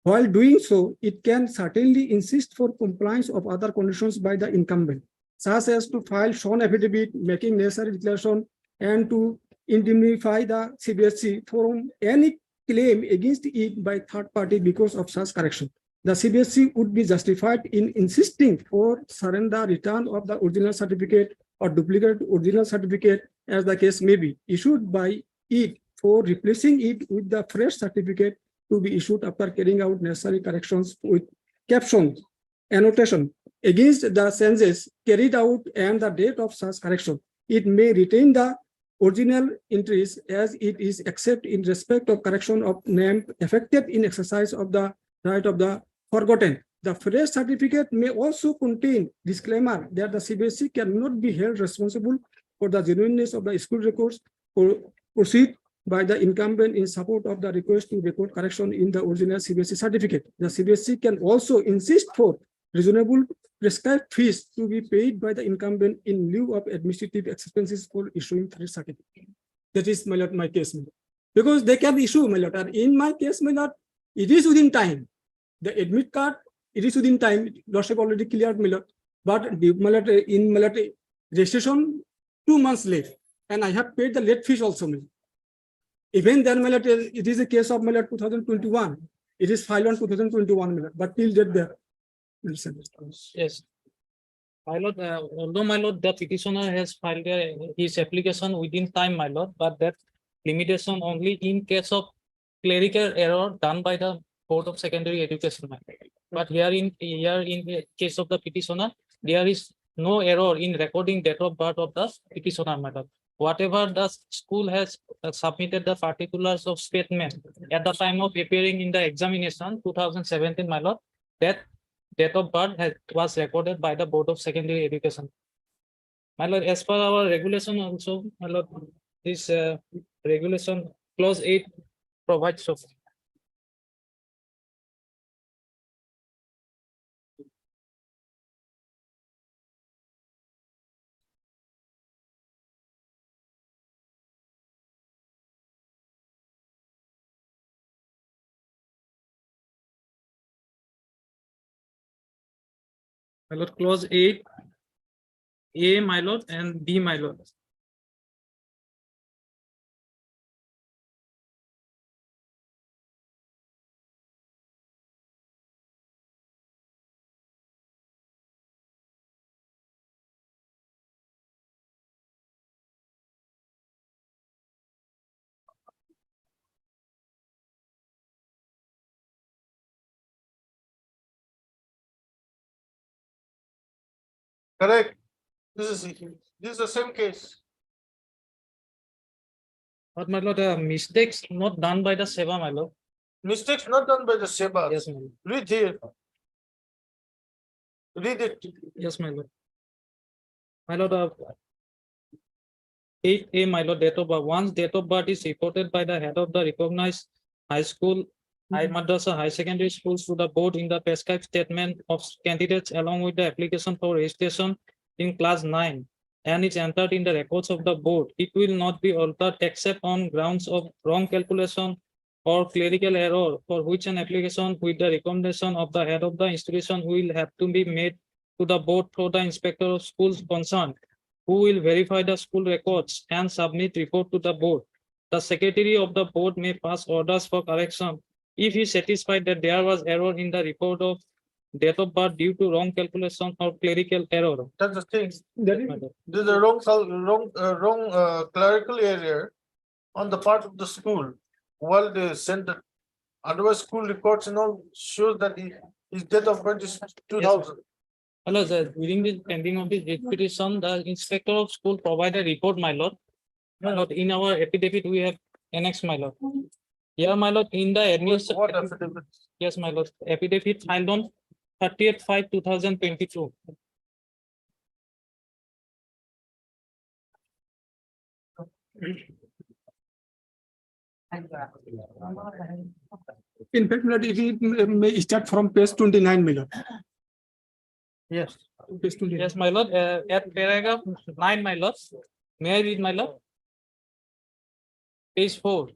S3: While doing so, it can certainly insist for compliance of other conditions by the incumbent, such as to file sworn affidavit making necessary declaration and to indemnify the CBSE from any claim against it by third party because of such correction. The CBSE would be justified in insisting for surrender return of the original certificate or duplicate original certificate, as the case may be, issued by it for replacing it with the fresh certificate to be issued after carrying out necessary corrections with caption, annotation against the changes carried out and the date of such correction. It may retain the original entries as it is, except in respect of correction of name affected in exercise of the right of the forgotten. The fresh certificate may also contain disclaimer that the CBSE cannot be held responsible for the genuineness of the school records or proceed by the incumbent in support of the request to record correction in the original CBSE certificate. The CBSE can also insist for reasonable prescribed fees to be paid by the incumbent in lieu of administrative expenses for issuing fresh certificate. That is, my lord, my case, my lord. Because they can issue, my lord, and in my case, my lord, it is within time. The admit card, it is within time. Lordship already cleared, my lord. But the, my lord, in my lord, registration 2 months late, and I have paid the late fees also, my lord. Even then, my lord, it is a case of my lord 2021. It is filed on 2021, my lord, but till date there.
S11: Yes. My lord, although my lord, the petitioner has filed his application within time, my lord, but that limitation only in case of clerical error done by the Board of Secondary Education, my lord. But here in the case of the petitioner, there is no error in recording date of birth of the petitioner, my lord. Whatever the school has submitted the particulars of statement at the time of appearing in the examination 2017, my lord, that date of birth was recorded by the Board of Secondary Education. My lord, as per our regulation also, my lord, this regulation clause 8 provides so. My lord, clause 8, A, my lord, and B, my lord.
S1: Correct. This is the same case.
S11: But my lord, mistakes not done by the SEBA, my lord.
S1: Mistakes not done by the SEBA.
S11: Yes, my lord.
S1: Read here. Read it.
S11: Yes, my lord. My lord, 8A, my lord, date of birth. Once date of birth is reported by the head of the recognized high school, high madrasa, high secondary schools to the board in the prescribed statement of candidates along with the application for registration in class 9 and is entered in the records of the board, it will not be altered except on grounds of wrong calculation or clerical error, for which an application with the recommendation of the head of the institution will have to be made to the board through the inspector of schools concerned, who will verify the school records and submit report to the board. the secretary of the board may pass orders for correction if he is satisfied that there was error in the report of date of birth due to wrong calculation or clerical error.
S1: That's the thing.
S3: That is,
S1: There's a wrong clerical error on the part of the school. While they sent it, otherwise school records and all shows that his date of birth is 2000.
S11: Hello, sir. During the pending of this petition, the inspector of school provided report, my lord. My lord, in our affidavit, we have annexed, my lord. Here, my lord, in the
S1: What
S11: administration,
S1: affidavit?
S11: yes, my lord, affidavit filed on 30th/5/2022.
S3: in fact, my lord, if we may start from page 29, my lord.
S1: Yes.
S3: Page 29.
S11: Yes, my lord, at paragraph 9, my lord. May I read, my lord? Page 4.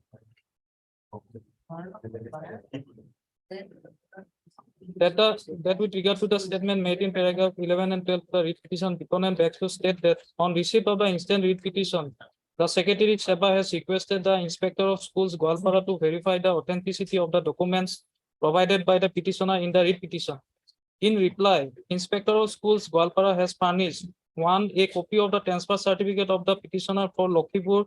S11: That with regard to the statement made in paragraph 11 and 12, the writ petition, deponent begs to state that on receipt of the instant writ petition, the Secretary Sabha has requested the Inspector of Schools Goalpara to verify the authenticity of the documents provided by the petitioner in the writ petition. In reply, Inspector of Schools Goalpara has furnished one, a copy of the transfer certificate of the petitioner for Lakhipur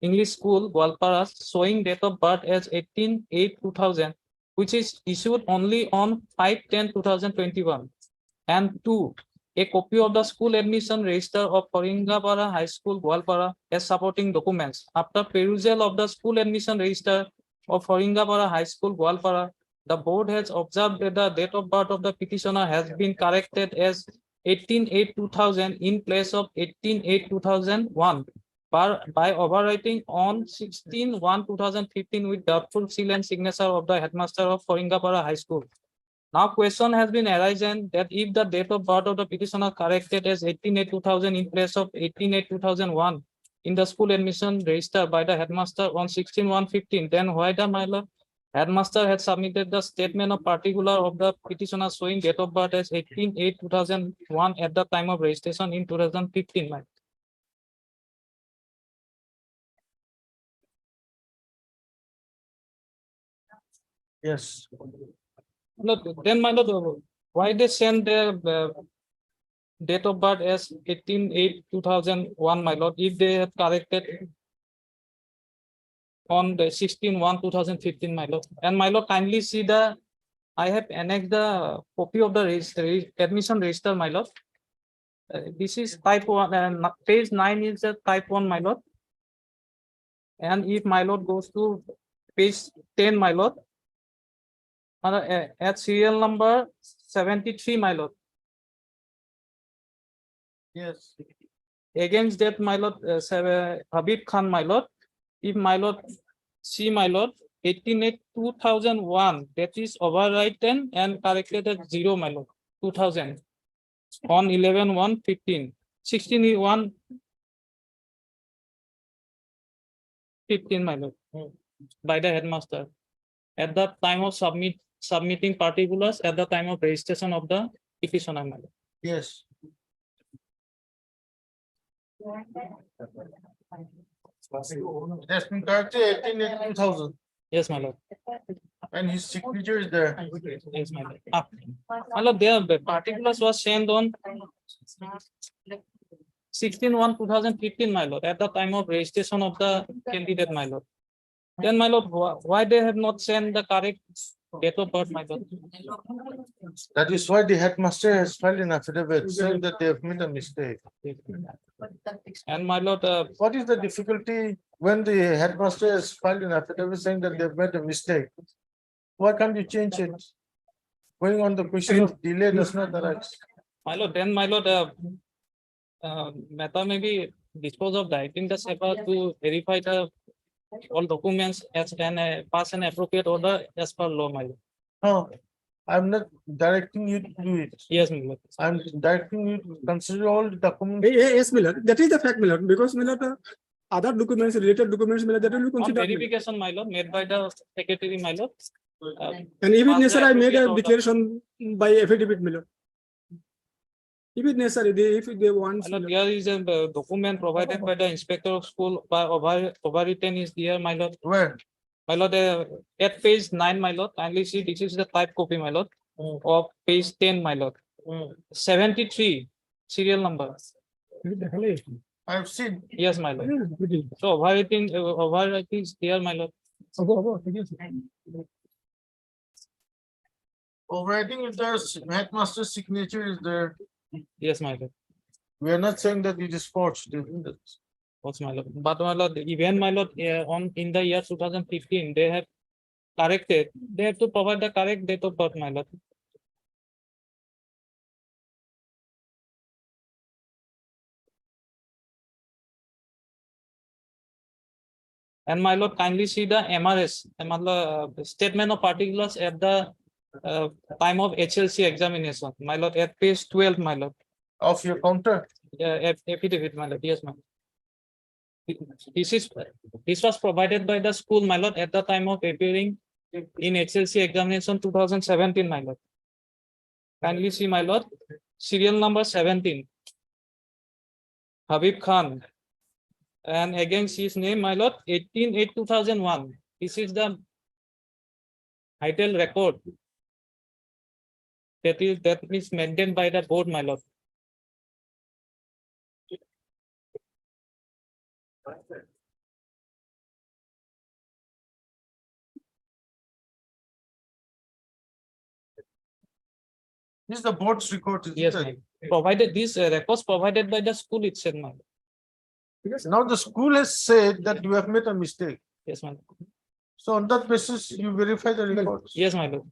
S11: English School, Goalpara, showing date of birth as 18/8/2000, which is issued only on 5/10/2021. And two, a copy of the school admission register of Faringapara High School, Goalpara, as supporting documents. After perusal of the school admission register of Faringapara High School, Goalpara, the board has observed that the date of birth of the petitioner has been corrected as 18/8/2000 in place of 18/8/2001 by overwriting on 16/1/2015 with doubtful seal and signature of the headmaster of Faringapara High School. Now question has been arisen that if the date of birth of the petitioner corrected as 18/8/2000 in place of 18/8/2001 in the school admission register by the headmaster on 16/1/15, then why the headmaster had submitted the statement of particular of the petitioner showing date of birth as 18/8/2001 at the time of registration in 2015.
S1: Yes.
S11: Look, then my lord, why they send their date of birth as 18/8/2001, my lord, if they have corrected on the 16/1/2015, my lord. And my lord, kindly see I have annexed the copy of the admission register, my lord. This is type 1 and page 9 is a type 1, my lord. And if my lord goes to page 10, my lord, at serial number 73, my lord.
S1: Yes.
S11: Against that, my lord, Habib Khan, my lord, if my lord see, my lord, 18/8/2001, that is overwritten and corrected at 0, my lord, 2000 on 11/1/15, 16/1/15, my lord, by the headmaster at the time of submitting particulars at the time of registration of the petitioner, my lord.
S1: Yes. It has been corrected 18/8/2000
S11: Yes, my lord.
S1: and his signature is there.
S11: Yes, my lord. My lord, the particulars was sent on 16/1/2015, my lord, at the time of registration of the candidate, my lord. Then, my lord, why they have not sent the correct date of birth, my lord?
S1: That is why the headmaster has filed an affidavit saying that they have made a mistake.
S11: And my lord,
S1: What is the difficulty when the headmaster has filed an affidavit saying that they've made a mistake? Why can't you change it? Going on the question of delay does not arise.
S11: my lord, then, my lord, matter may be disposed of directing the SEPA to verify the all documents as and pass an appropriate order as per law, my lord.
S1: No, I'm not directing you to do it.
S11: Yes, my lord.
S1: I'm directing you to consider all the documents.
S3: Yes, my lord, that is the fact, my lord, because my lord, other documents, related documents, my lord, that will be
S11: On
S3: considered. my lord.
S11: verification, my lord, made by the secretary, my lord.
S3: And even
S11: pass the
S3: necessary, I made a
S11: appropriate order.
S3: declaration by affidavit, my lord. If it's necessary, if they want.
S11: My lord, here is a document provided by the inspector of school by overwritten is here, my lord.
S1: Where?
S11: My lord, at page 9, my lord, kindly see this is the type copy, my lord, of page 10, my lord. 73 serial number.
S1: I've seen.
S11: Yes, my lord. So overwriting is here, my lord.
S1: Overriding if there's headmaster's signature is there.
S11: Yes, my lord.
S1: We are not saying that it is forged, isn't it?
S11: What's my lord? But my lord, even my lord, in the year 2015, they have corrected. They have to provide the correct date of birth, my lord. And my lord, kindly see the MRS, statement of particulars at the time of HLC examination. My lord, at page 12, my lord.
S1: Of your counter.
S11: Affidavit, my lord. Yes, ma'am. This was provided by the school, my lord, at the time of appearing in HLC examination 2017, my lord. Kindly see, my lord, serial number 17. Habib Khan. And against his name, my lord, 18/8/2001. This is the title record that is maintained by the board, my lord.
S1: This is the board's record. isn't
S11: Yes,
S1: it?
S11: ma'am. Provided these records provided by the school itself, ma'am.
S1: Because now the school has said that you have made a mistake.
S11: Yes, ma'am.
S1: So on that basis, you verify the records.
S11: Yes, my lord.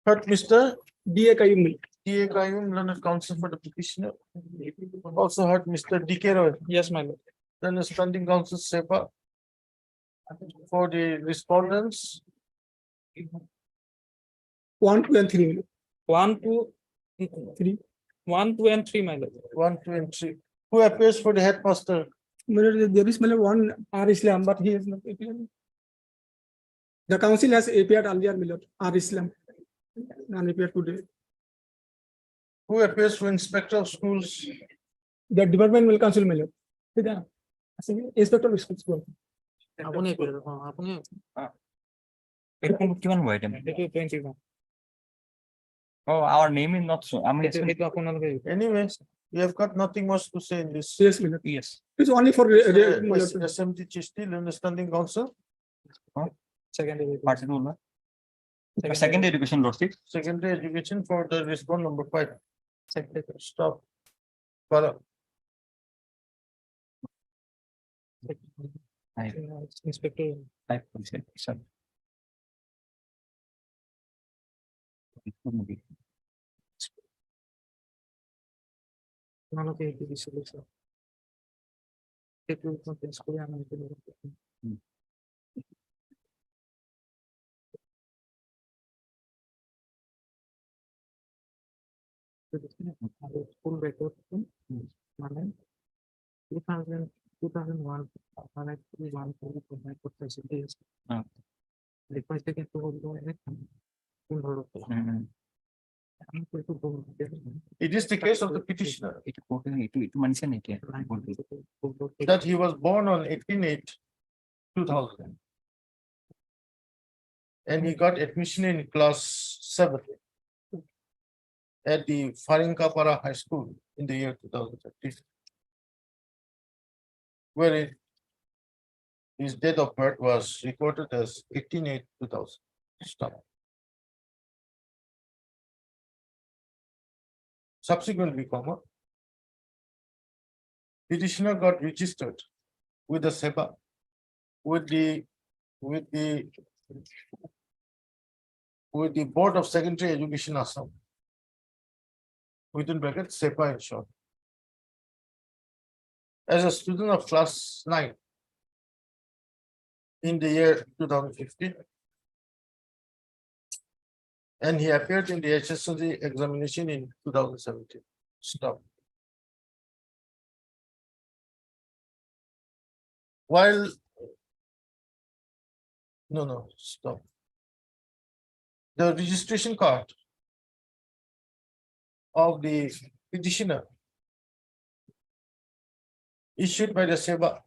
S1: Heard Mr.
S3: DA Kayum.
S1: D.A. Qayyum, learned counsel for the petitioner. Also heard Mr. D.K. Roy,
S11: Yes, my lord.
S1: then standing counsel SEPA. For the respondents,
S3: 1, 2, and 3.
S11: 1, 2,
S3: 3.
S11: 1, 2, and 3, my lord.
S1: 1, 2, and 3. Who appears for the headmaster?
S3: There is one R Islam, but he is not appeared. The council has appeared earlier, my lord. R Islam. And appeared today.
S1: Who appears for inspector of schools?
S3: The department will council, my lord. Inspector of schools.
S11: আপনি আপনি
S7: এরকম কিমান হয় এটা?
S11: 21.
S7: Oh, our name is not so. I mean,
S11: এটা আপনাদের
S1: Anyways, you have got nothing much to say in this.
S3: Yes, my lord.
S7: yes.
S3: It's only for
S1: SMT Chishti, understanding council,
S11: secondary.
S7: Particle না? Second education lordship.
S1: secondary education for the respond number 5.
S11: Secondary.
S1: Stop. Follow.
S11: Inspector.
S7: Type consent. Sorry.
S11: নানাকে এই বিষয়ে লিখছে একটু conference করে আমি ফুল record মানে 2001 মানে 1 প্রোভাইড করতেছে ঠিক আছে
S7: হ্যাঁ
S11: রিকোয়েস্ট কিন্তু বলবো কোন ধরো
S1: It is the case of the petitioner
S7: এটা কোর্টে একটু মানছেন এটা
S1: that he was born on 18/8/2000. And he got admission in class 7 at the Farinkapara High School in the year 2013. Where his date of birth was recorded as 18/8/2000. Stop. Subsequently, petitioner got registered with the SEPA, with the Board of Secondary Education Assam. Within bracket SEPA in short. As a student of class 9 in the year 2015. And he appeared in the HSLC examination in 2017. Stop. While no, stop. The registration card of the petitioner issued by the SEBA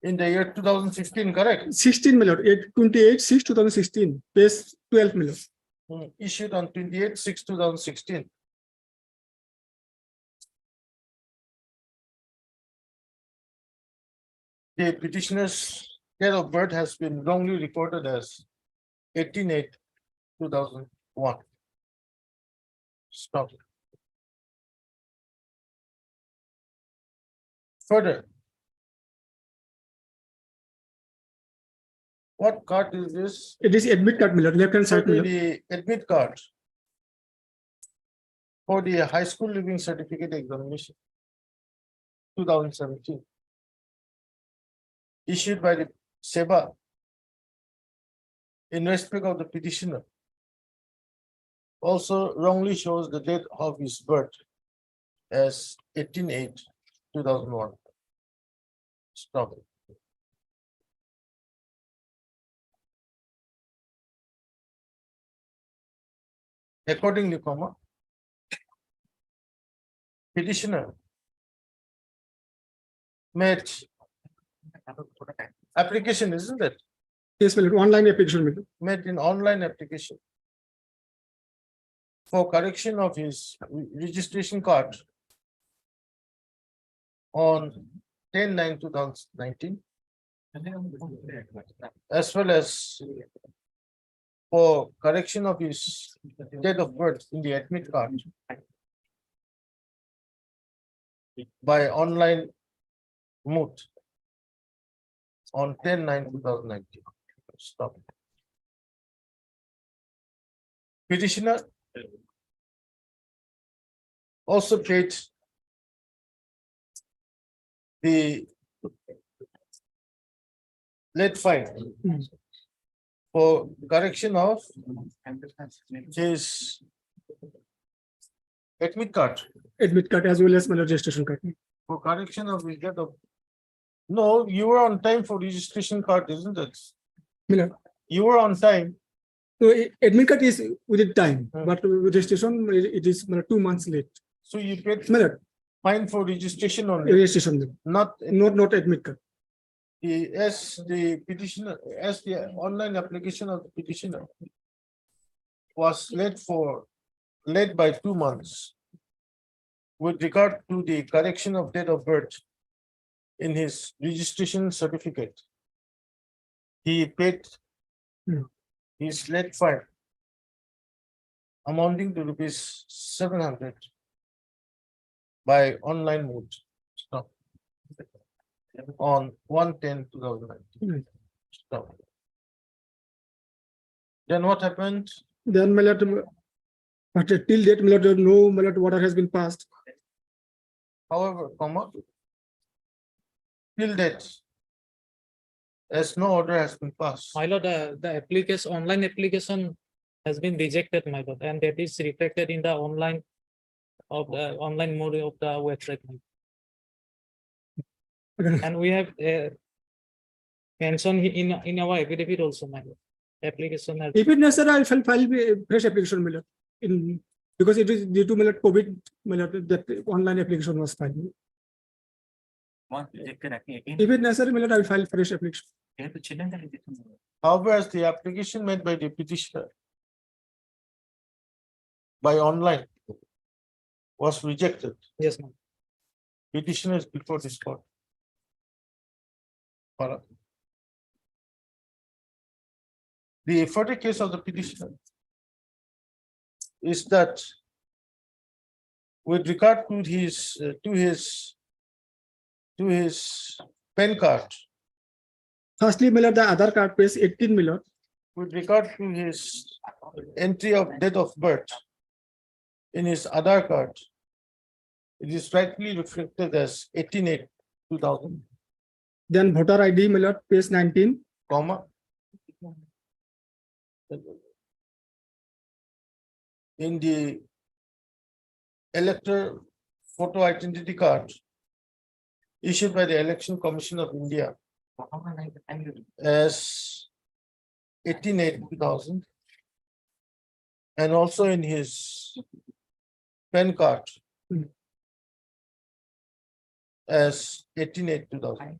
S1: in the year 2016, correct?
S3: 16, my lord, 28/6/2016, page 12, my lord.
S1: Issued on 28/6/2016. The petitioner's date of birth has been wrongly recorded as 18/8/2001. Stop. Further. What card is this?
S3: It is admit card, my lord, left hand side, my lord.
S1: The admit card for the high school living certificate examination 2017 issued by the SEBA in respect of the petitioner also wrongly shows the date of his birth as 18/8/2001. Stop it. Accordingly, petitioner made application, isn't it?
S3: Yes, my lord, online application, my lord.
S1: Made an online application for correction of his registration card on 10/9/2019, as well as for correction of his date of birth in the admit card by online mode on 10/9/2019. Stop. Petitioner also paid the late fine for correction of his admit card,
S3: Admit card as well as my lord registration card.
S1: for correction of his date of. No, you were on time for registration card, isn't it?
S3: My lord,
S1: You were on time.
S3: so admit card is within time,
S1: Hmm.
S3: but registration, it is my lord, 2 months late.
S1: So you paid
S3: My lord,
S1: fine for registration only,
S3: registration,
S1: not
S3: not admit card.
S1: as the petitioner, as the online application of the petitioner was late by 2 months with regard to the correction of date of birth in his registration certificate. He paid his late fine amounting to ₹700 by online mode. Stop. On 1/10/2019. Stop. Then what happened?
S3: Then my lord, but till date, my lord, no, my lord, water has been passed.
S1: However, till date, as no order has been passed.
S17: My lord, the application, online application has been rejected, my lord, and that is reflected in the online mode of the website. And we have mentioned in our affidavit also, my lord. Application has.
S3: If it necessary, I will file a fresh application, my lord, in, because it is due to, my lord, COVID, my lord, that online application was filed. If it necessary, my lord, I will file fresh application.
S1: However, as the application made by the petitioner by online was rejected,
S17: Yes, ma'am.
S1: petitioner is before this court. Follow. The further case of the petitioner is that with regard to his PAN card,
S3: Firstly, my lord, the Aadhaar card, page 18, my lord.
S1: with regard to his entry of date of birth in his Aadhaar card, it is rightly reflected as 18/8/2000,
S3: Then voter ID, my lord, page 19.
S1: comma. In the elector photo identity card issued by the Election Commission of India as 18/8/2000, and also in his PAN card as 18/8/2000.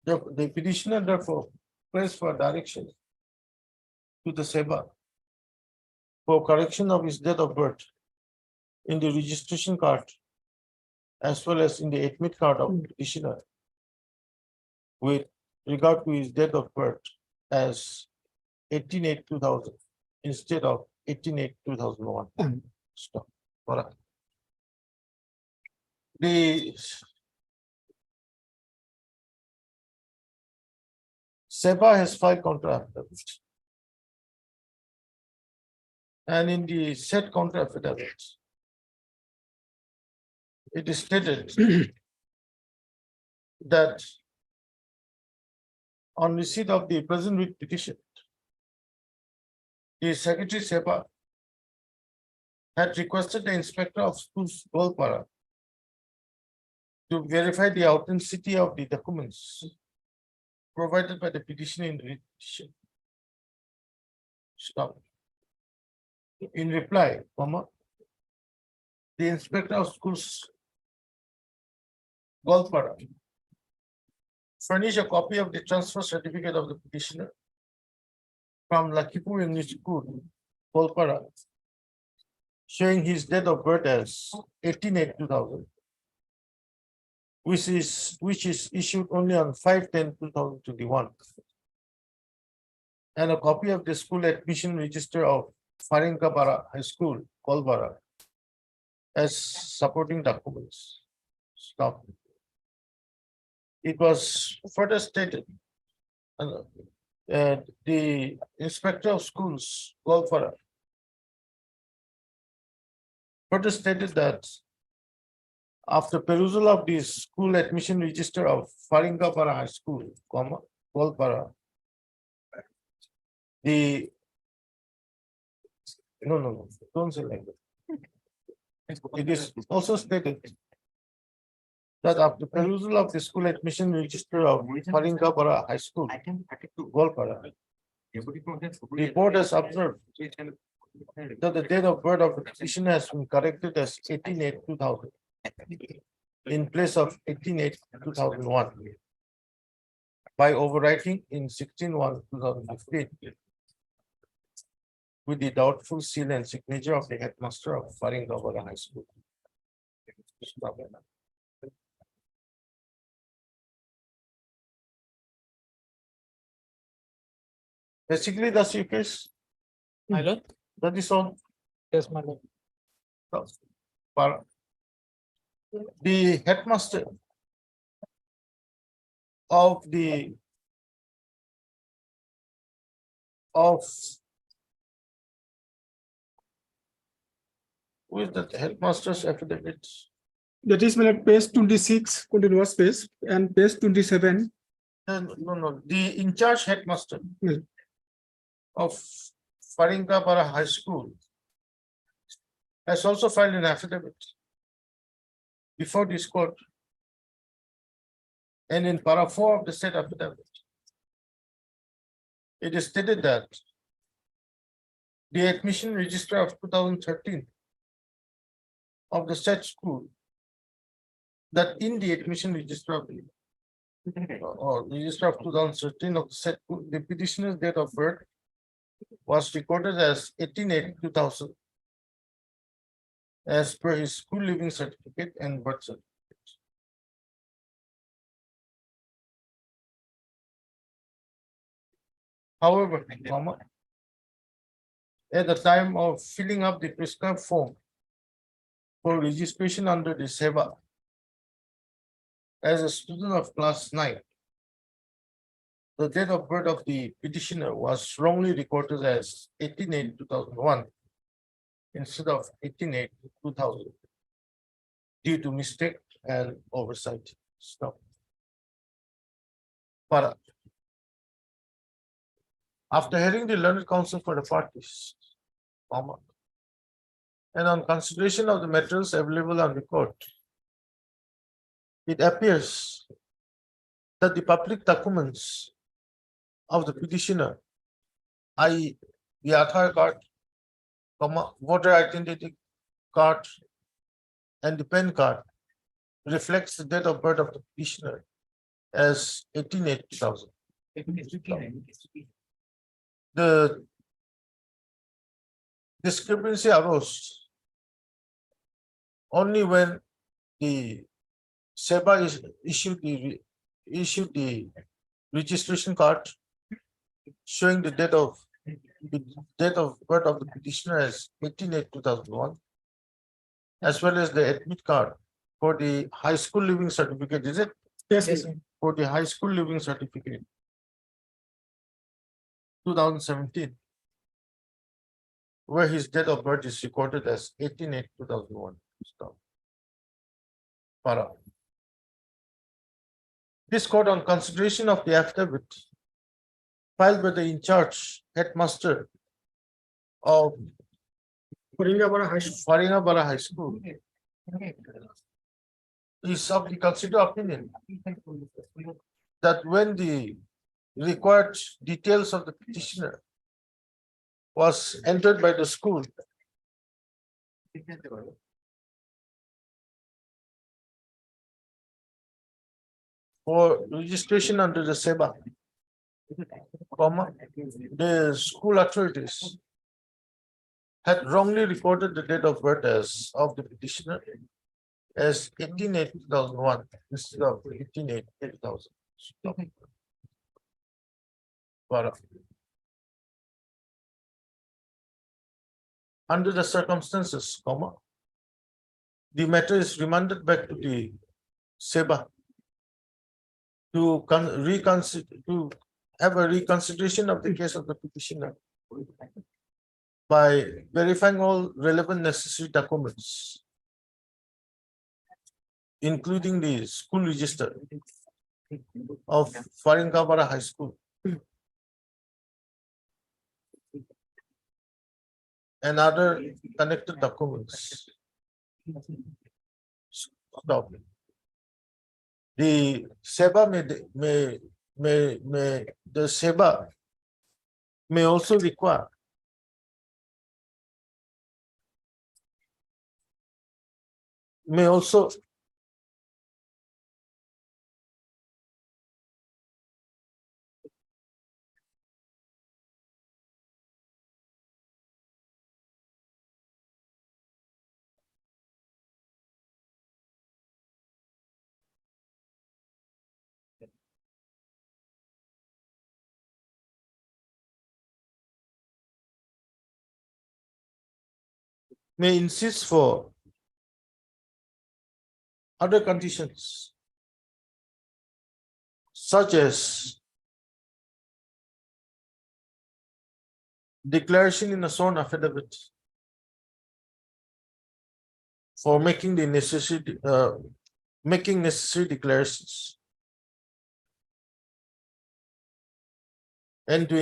S1: The petitioner therefore prays for direction to the SEBA for correction of his date of birth in the registration card as well as in the admit card of petitioner with regard to his date of birth as 18/8/2000 instead of 18/8/2001. Stop. Alright. The SEBA has filed counter affidavit. And in the said counter affidavit, it is stated that on receipt of the present writ petition, the Secretary SEBA had requested the Inspector of Schools Golpara to verify the authenticity of the documents provided by the petitioner in the writ petition. Stop. In reply, the Inspector of Schools Golpara furnish a copy of the transfer certificate of the petitioner from Lakipur English School, Golpara, showing his date of birth as 18/8/2000, which is issued only on 5/10/2021, and a copy of the school admission register of Faringkapara High School, Golpara, as supporting documents. Stop. It was further stated, the Inspector of Schools, Golpara, further stated that after perusal of the school admission register of Faringkapara High School, Golpara, no, don't say like that. It is also stated that after perusal of the school admission register of Faringkapara High School, Golpara, report has observed that the date of birth of the petitioner has been corrected as 18/8/2000 in place of 18/8/2001 by overwriting in 16/1/2015 with the doubtful seal and signature of the headmaster of Faringkapara High School. Stop. Basically, that's your case.
S17: My lord,
S1: That is all.
S17: yes, my lord.
S1: The headmaster of who is that headmaster's affidavit?
S3: That is my lord, page 26, continuous page, and page 27.
S1: No, the in charge headmaster
S3: Yes.
S1: of Faringkapara High School has also filed an affidavit before this court. And in para 4 of the said affidavit, it is stated that the admission register of 2013 of the said school, that in the admission register of the or register of 2013 of the said school, the petitioner's date of birth was recorded as 18/8/2000 as per his school living certificate and birth certificate. However, at the time of filling up the prescribed form for registration under the SEBA as a student of class 9, the date of birth of the petitioner was wrongly recorded as 18/8/2001 instead of 18/8/2000 due to mistake and oversight. Stop. But after hearing the learned counsel for the parties, and on consideration of the materials available on the court, it appears that the public documents of the petitioner, i.e. the Aadhaar card, voter identity card, and the PAN card reflects the date of birth of the petitioner as 18/8/2000. The discrepancy arose only when the SEBA issued the registration card showing the date of birth of the petitioner as 18/8/2001, as well as the admit card for the high school living certificate. Is it?
S3: Yes.
S1: For the high school living certificate, 2017, where his date of birth is recorded as 18/8/2001. Stop. Para. This court, on consideration of the affidavit filed by the in-charge headmaster of Faringabara High School, is of the considered opinion that when the required details of the petitioner was entered by the school, for registration under the SEBA, the school authorities had wrongly recorded the date of birth as of the petitioner as 18/8/2001 instead of 18/8/2000. Under the circumstances, the matter is remanded back to the SEBA to have a reconsideration of the case of the petitioner by verifying all relevant necessary documents, including the school register of Faringabara High School and other connected documents. Stop. The SEBA may also require insist for other conditions such as declaration in a sworn affidavit for making necessary declarations, and to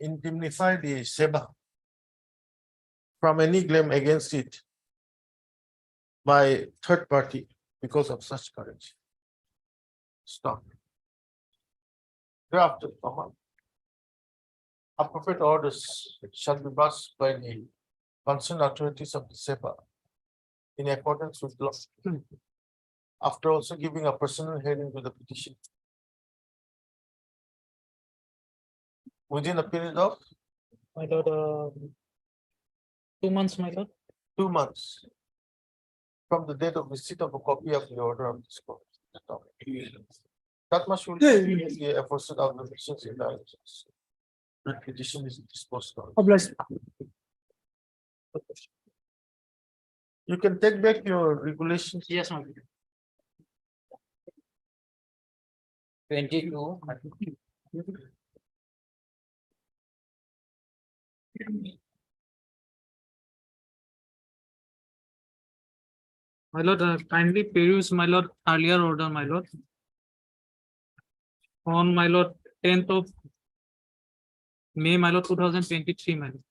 S1: indemnify the SEBA from any claim against it by third party because of such courage. Stop. Thereafter, appropriate orders shall be passed by the concerned authorities of the SEBA in accordance with law, after also giving a personal hearing to the petition within a period of
S17: My lord, 2 months, my lord.
S1: 2 months from the date of receipt of a copy of the order of this court. Stop. That much will be the aforesaid obligations in the petition is disposed of.
S3: Obliged.
S1: You can take back your regulations.
S17: Yes, my lord.
S11: 22.
S17: My lord, kindly peruse my lord earlier order, my lord. On my lord 10th of May, my lord 2023, my lord.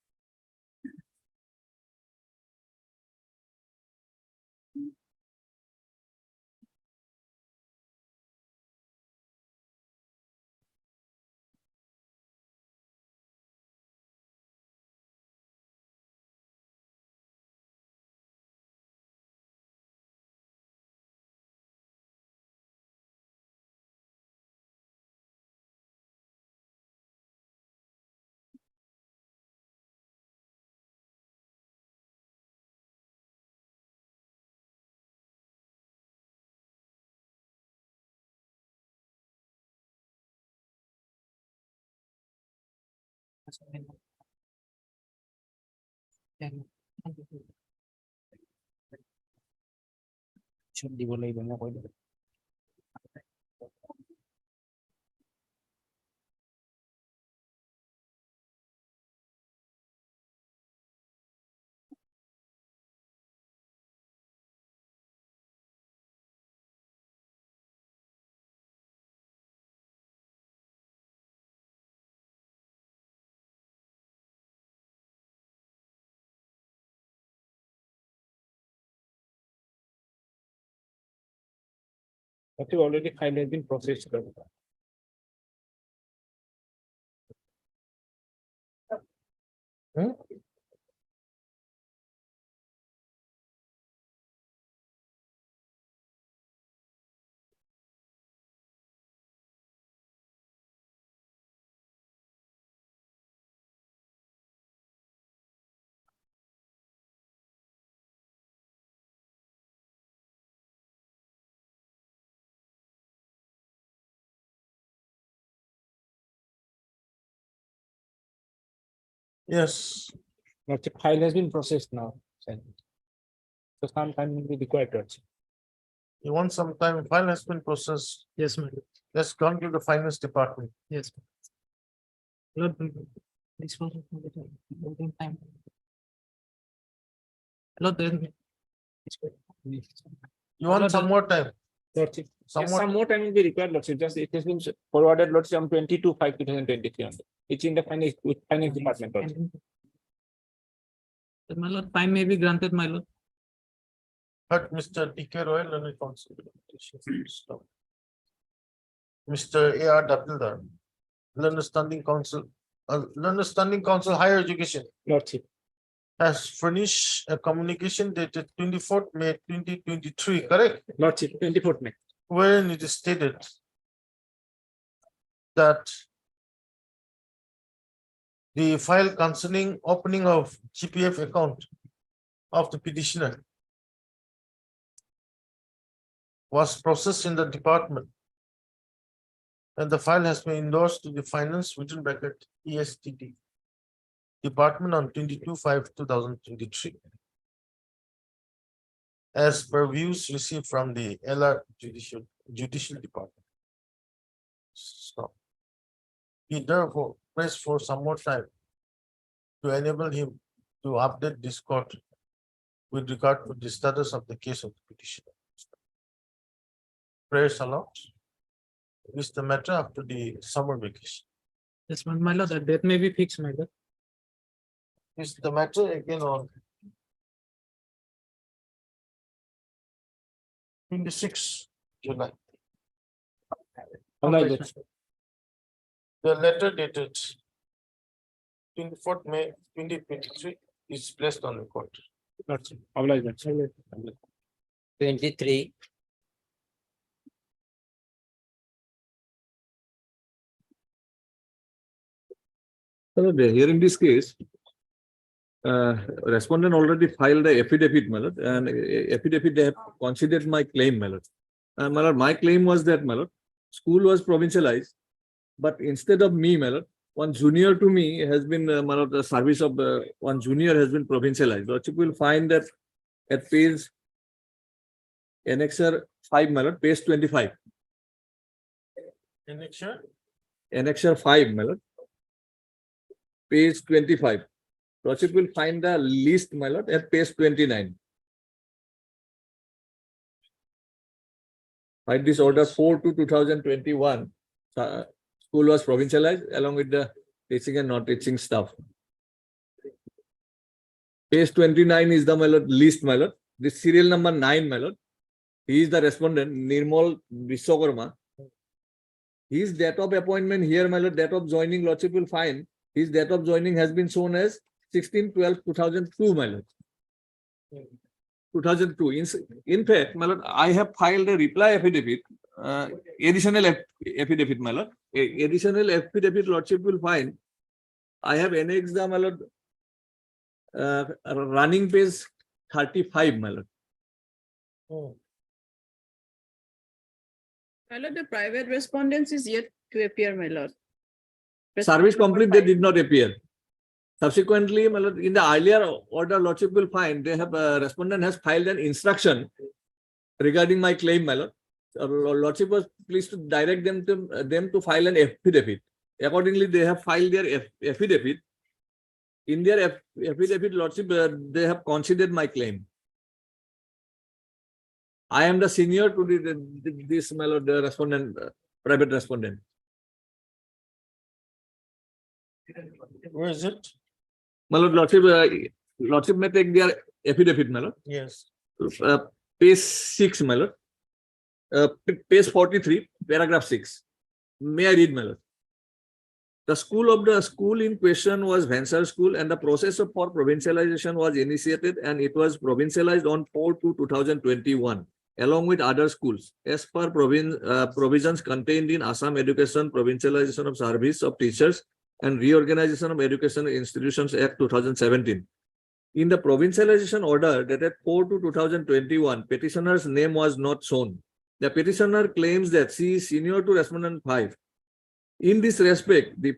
S17: দিব লাগিব মই কৈ দিম। Actually, already file has been processed.
S1: Yes,
S12: But the file has been processed now. So some time will be required. Lordship.
S1: you want some time, file has been processed.
S17: Yes, my lord.
S1: Let's come to the finance department.
S17: Yes. Lord, this was holding time. Lord, then.
S1: You want some more time?
S12: Lordship.
S1: Some
S12: Yes,
S1: more
S12: some more time will be required, Lordship. Just it has been forwarded, Lordship, on 22/5/2023. It's in the finance department. Lordship.
S17: My lord, time may be granted, my lord.
S1: But Mr. D.K. Royal and the council. Stop. Mr. A.R. Dabildar, London Standing Council, London Standing Council Higher Education
S12: Lordship.
S1: has furnished a communication dated 24th May 2023, correct?
S12: Lordship, 24th May.
S1: Wherein it is stated that the file concerning opening of GPF account of the petitioner was processed in the department. And the file has been endorsed to the finance within bracket ESTD department on 22/5/2023. As per views received from the LR Judicial Department. So he therefore pressed for some more time to enable him to update this court with regard to the status of the case of the petitioner. Prayers allowed. Is the matter after the summer vacation.
S17: Yes, my lord, that date may be fixed, my lord.
S1: Is the matter again on 26 July.
S12: Obliged.
S1: The letter dated 24th May 2023 is placed on record.
S12: Lordship. Obliged.
S6: 23.
S16: So hearing this case, respondent already filed a affidavit, my lord, and affidavit they have considered my claim, my lord. My lord, my claim was that, my lord, school was provincialized, but instead of me, my lord, one junior to me has been, my lord, the service of one junior has been provincialized. Lordship will find that at page Annexure 5, my lord, page 25.
S1: Annexure?
S16: Annexure 5, my lord. Page 25. Lordship will find the list, my lord, at page 29. Find this order 4/2/2021. School was provincialized along with the teaching and non-teaching staff. Page 29 is the, my lord, list, my lord. This serial number 9, my lord. He is the respondent, Nirmal Vishwakarma. His date of appointment here, my lord, date of joining, Lordship will find his date of joining has been shown as 16/12/2002, my lord. 2002. In fact, my lord, I have filed a reply affidavit, additional affidavit, my lord. Additional affidavit, Lordship will find. I have annexed the, my lord, running page 35, my lord.
S14: My lord, the private respondents is yet to appear, my lord.
S16: Service complete, they did not appear. Subsequently, my lord, in the earlier order, lordship will find they have respondent has filed an instruction regarding my claim, my lord. Lordship was pleased to direct them to file an affidavit. Accordingly, they have filed their affidavit. In their affidavit, lordship, they have considered my claim. I am the senior to this, my lord, the respondent, private respondent.
S1: Where is it?
S16: My lord, lordship may take their affidavit, my lord.
S1: Yes.
S16: Page 6, my lord. Page 43, paragraph 6. May I read, my lord? The school in question was Venture School, and the process for provincialization was initiated, and it was provincialized on 4/2/2021, along with other schools, as per provisions contained in Assam Education Provincialization of Service of Teachers and Reorganization of Educational Institutions Act 2017. In the provincialization order dated 4/2/2021, petitioner's name was not shown. The petitioner claims that she is senior to respondent 5. In this respect, the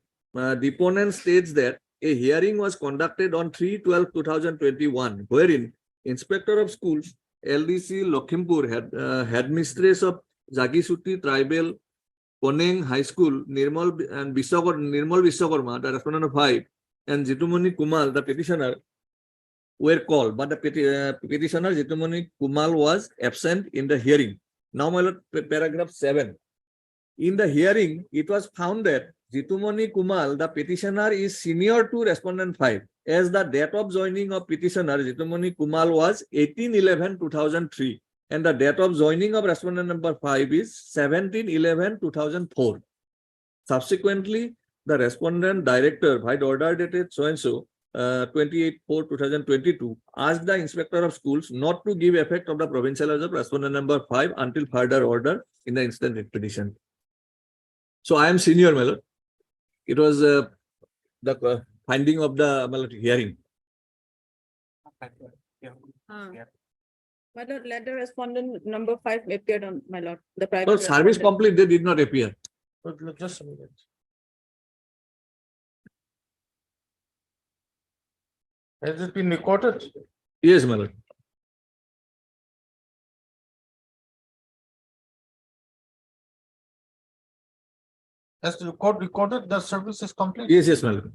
S16: deponent states that a hearing was conducted on 3/12/2021, wherein Inspector of Schools, LDC Lakhimpur, headmistress of Jagisuti Tribal Koneng High School, Nirmal Vishwakarma, the respondent of 5, and Jitumani Kumal, the petitioner, were called, but the petitioner Jitumani Kumal was absent in the hearing. Now, my lord, paragraph 7. In the hearing, it was found that Jitumani Kumal, the petitioner, is senior to respondent 5, as the date of joining of petitioner Jitumani Kumal was 18/11/2003, and the date of joining of respondent number 5 is 17/11/2004. Subsequently, the respondent director, by the order dated so and so, 28/4/2022, asked the Inspector of Schools not to give effect of the provincialization of respondent number 5 until further order in the instant petition. So I am senior, my lord. It was the finding of the hearing.
S14: My lord, let the respondent number 5 appeared on, my lord, the
S16: So
S14: private.
S16: service
S14: respondent.
S16: complete, they did not appear.
S1: But look, just a minute. Has it been recorded?
S16: Yes, my lord.
S1: Has the court recorded the service is complete?
S16: Yes, yes, my lord.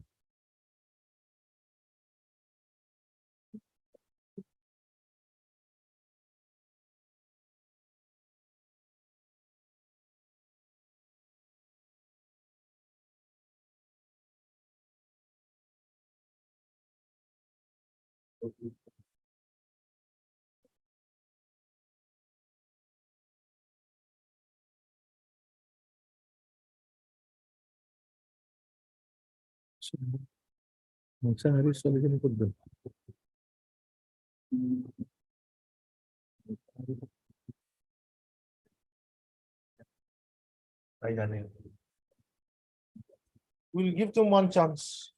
S1: We'll give them one chance.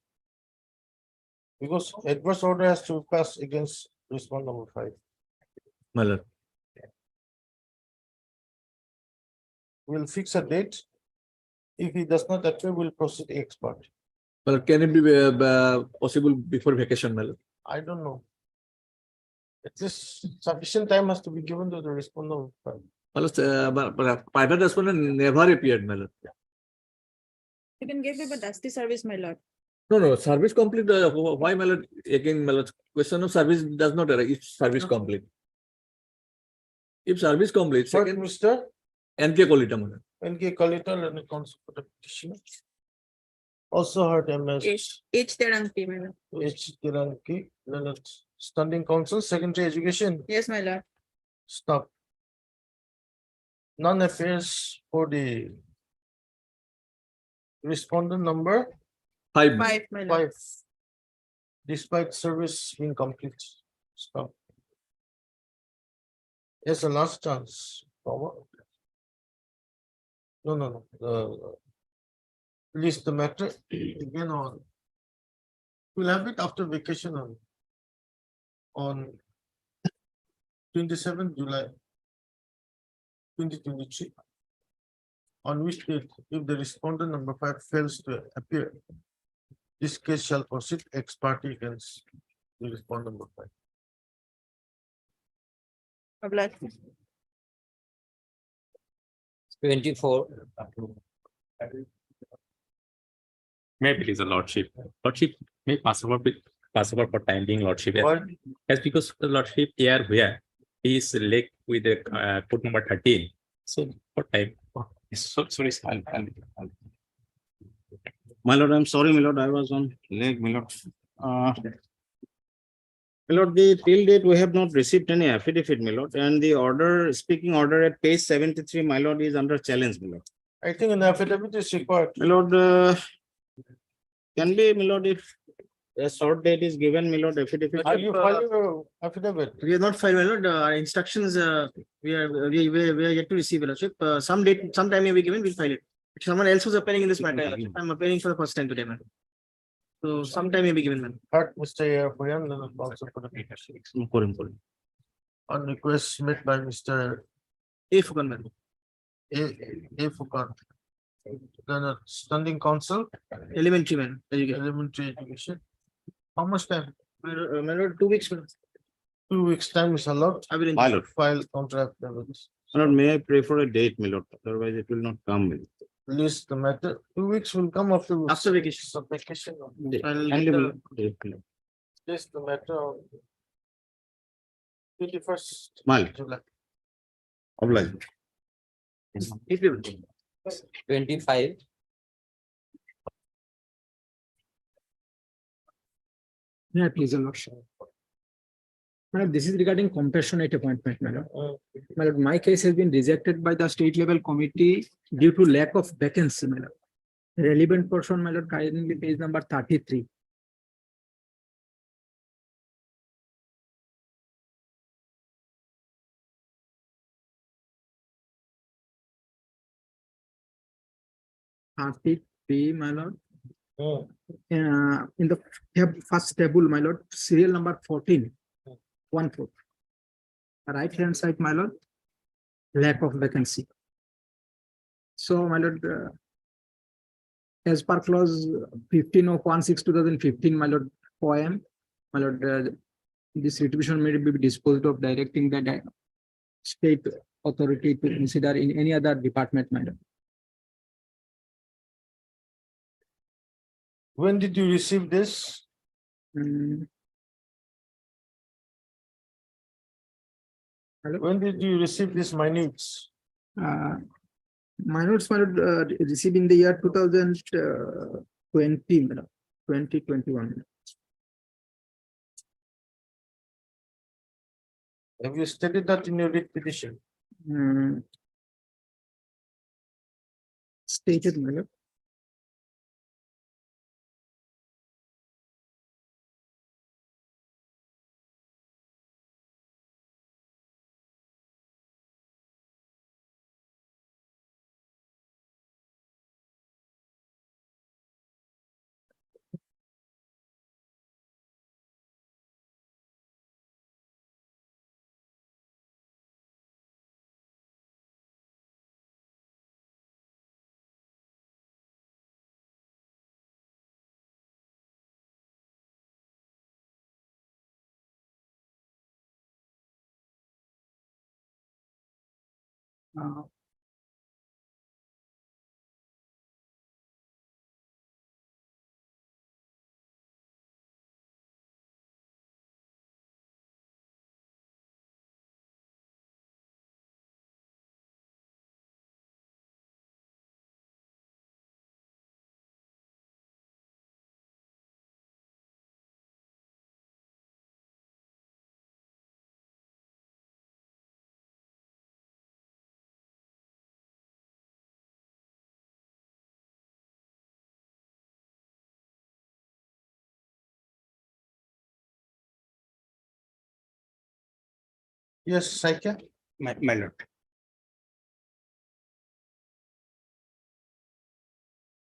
S1: Because adverse order has to pass against respondent number 5.
S16: My lord.
S1: We'll fix a date. If he does not appear, we'll proceed expert.
S16: Well, can it be possible before vacation, my lord?
S1: I don't know. At least sufficient time has to be given to the respondent.
S16: My lord, but private respondent never appeared, my lord.
S14: You can give him a dusty service, my lord.
S16: No, service complete. Why, my lord? Again, my lord, question of service does not arise if service complete. If service complete,
S1: But
S16: second,
S1: Mr.
S16: NK Kolita, my lord.
S1: NK Kalita and the counsel for the petitioner. Also heard MS.
S14: H. Teranki, my lord.
S1: H. Tiranki, standing counsel, secondary education,
S14: Yes, my lord.
S1: stop. None appears for the respondent number
S16: 5.
S14: 5, my lord.
S1: 5. Despite service being complete. Stop. Yes, a last chance. Forward. No. Release the matter again on. We'll have it after vacation on 27th July 2023. on which date, if the respondent number 5 fails to appear, this case shall proceed ex parte against the respondent number 5.
S14: Obliged.
S11: 24.
S18: May I please, the lordship. Lordship, may pass over for time being, lordship.
S1: What?
S18: Yes, because the lordship here where he is late with the put number 13. So for time. So sorry, I'll-
S4: My lord, I'm sorry, my lord, I was on leg, my lord. My lord, the till date, we have not received any affidavit, my lord, and the order, speaking order at page 73, my lord, is under challenge, my lord.
S1: I think an affidavit is required.
S4: My lord, can be, my lord, if a short date is given, my lord, affidavit.
S1: Are you filing a affidavit?
S13: We are not filed, my lord. Our instructions, we are yet to receive, your lordship. Sometime may be given, we'll file it. If someone else was appearing in this matter, your lordship, I'm appearing for the first time today, man. So sometime may be given, man.
S1: Heard Mr. Yarapoyan, then also for the on request made by Mr.
S13: A Fukan, man.
S1: A Fukan. Then a standing council,
S13: Elementary, man. Education.
S1: elementary education. How much time?
S13: My lord, 2 weeks, man.
S1: 2 weeks time is allowed.
S13: I will.
S4: My lord,
S1: File counter affidavits.
S4: my lord, may I pray for a date, my lord, otherwise it will not come. my lord.
S1: List the matter. 2 weeks will come after.
S13: After vacation.
S1: So vacation.
S13: I'll
S4: Kindly,
S13: get
S4: my
S13: the-
S4: lord, date, my lord.
S1: List the matter on 21st
S4: Smile.
S1: July.
S4: Obliged.
S13: If you-
S11: 25.
S3: Yeah, please, your lordship. Madam, this is regarding compassionate appointment, madam. Madam, my case has been rejected by the state level committee due to lack of vacancy, madam. Relevant person, madam, kindly page number 33. My lord. In the first table, my lord, serial number 14, 1/4. Right hand side, my lord, lack of vacancy. So, my lord, as per clause 15 of 1/6/2015, my lord, poem, my lord, this retribution may be disposed of directing the state authority to consider in any other department, my lord.
S1: When did you receive this?
S3: Mm,
S1: When did you receive this minutes?
S3: My notes were received in the year 2020, madam, 2021.
S1: Have you stated that in your writ petition?
S3: Stated, madam.
S1: Yes, Saikya?
S9: My lord.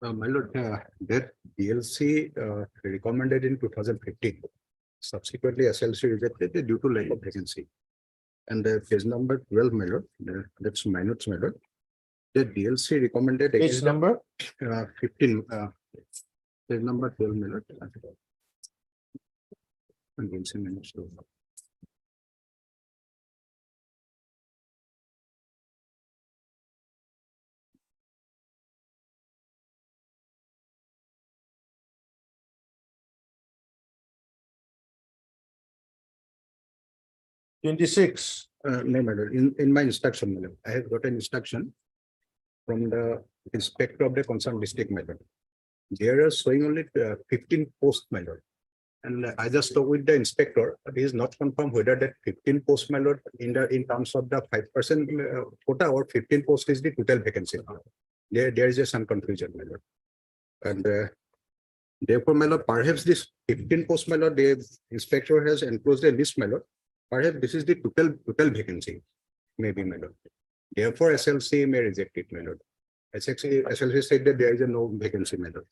S9: My lord, that DLC recommended in 2015. Subsequently, SLC rejected it due to lack of vacancy. And page number 12, my lord, that's minutes, my lord. The DLC recommended.
S1: Page
S9: against the,
S1: number?
S9: 15, page number 12 minute. Against the minutes.
S1: Twenty-six.
S9: No, madam, in my instruction, madam, I have got an instruction from the inspector of the concerned district, madam. There are showing only 15 posts, madam. And I just talked with the inspector, but he is not confirmed whether that 15 posts, madam, in terms of the 5% quota or 15 posts is the total vacancy. There is some confusion, madam. And therefore, madam, perhaps this 15 posts, madam, the inspector has enclosed a list, madam. Perhaps this is the total vacancy, maybe, madam. Therefore, SLC may reject it, madam. SLC said that there is no vacancy, madam.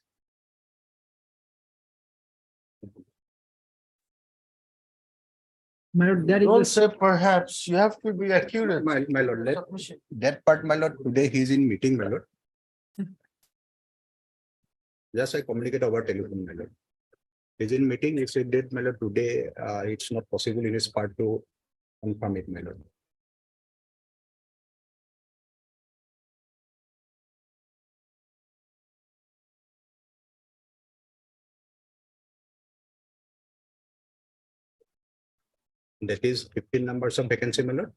S3: My lord, there
S1: Don't
S3: is
S1: say perhaps, you have to be accurate.
S9: My lord,
S1: Submission.
S9: that part, my lord, today he is in meeting, my lord. Just I communicate over telephone, my lord. He's in meeting, he said that, my lord, today it's not possible in his part to confirm it, my lord. That is 15 numbers of vacancy, my lord.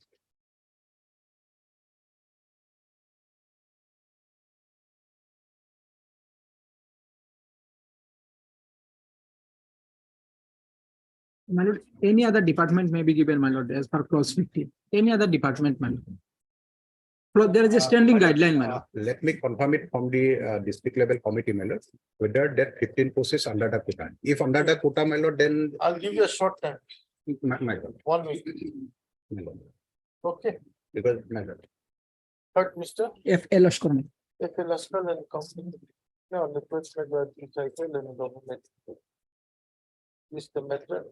S3: my lord, any other department may be given, my lord, as per clause 15. Any other department, my lord. There is a standing guideline, my lord.
S9: Let me confirm it from the district level committee, my lord, whether that 15 posts is under the quota. If under the quota, my lord, then
S1: I'll give you a short time,
S9: my lord.
S1: 1 week.
S9: My lord.
S1: Okay,
S9: Because, my lord.
S1: third, Mr.
S3: F.L. Ashkurman.
S1: If you last and company. No, the first method is cycle and government. Is the method.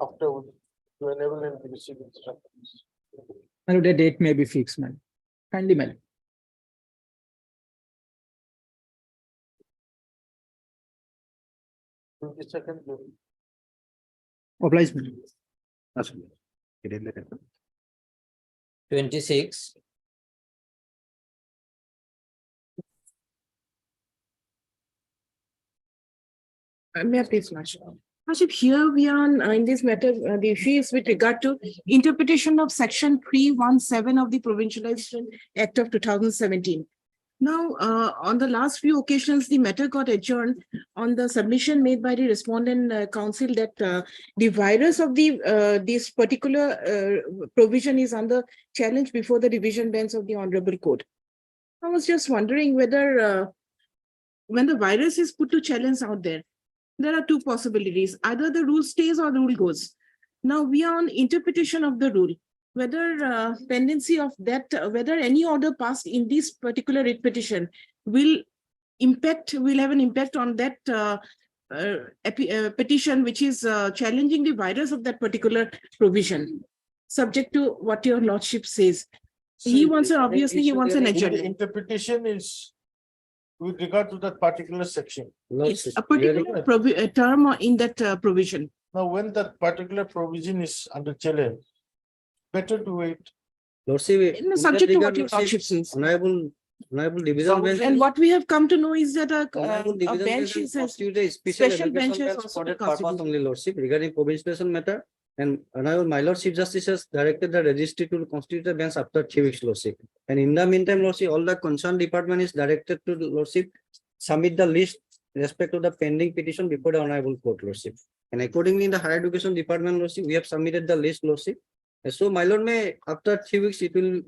S1: After to enable him to receive instructions.
S3: My lord, the date may be fixed, man. Kindly, my lord.
S1: Second.
S3: Obliged, my lord.
S9: That's all. He didn't let it.
S6: 26.
S14: May I please, Lordship? Lordship, here we are in this matter, the issue is with regard to interpretation of section 317 of the Provincialization Act of 2017. Now, on the last few occasions, the matter got adjourned on the submission made by the respondent council that the virus of the this particular provision is under challenge before the division bench of the Honorable Court. I was just wondering whether when the virus is put to challenge out there, there are two possibilities. Either the rule stays or the rule goes. Now we are on interpretation of the rule. Whether pendency of that, whether any order passed in this particular writ petition will have an impact on that petition, which is challenging the virus of that particular provision, subject to what your lordship says. He wants, obviously, he wants an adjournment.
S1: Interpretation is with regard to that particular section.
S14: It's a particular term in that provision.
S1: Now, when that particular provision is under challenge, better to wait.
S6: Lordship,
S14: Subject to what your lordship says.
S6: Honorable division bench.
S14: And what we have come to know is that
S6: Honorable
S14: a
S6: division
S14: bench
S6: bench
S14: is
S6: constitute a
S14: special
S6: education
S14: bench has
S6: bench
S14: also
S6: for
S14: been
S6: that purpose
S14: constituted.
S6: only, Lordship, regarding provincialization matter. And Honorable my Lord Chief Justice has directed the registry to constitute a bench after 3 weeks, Lordship. And in the meantime, Lordship, all the concerned department is directed to the Lordship submit the list respect to the pending petition before the Honorable Court, Lordship. And accordingly, in the Higher Education Department, Lordship, we have submitted the list, Lordship. And so, my Lord, may after 3 weeks, it will.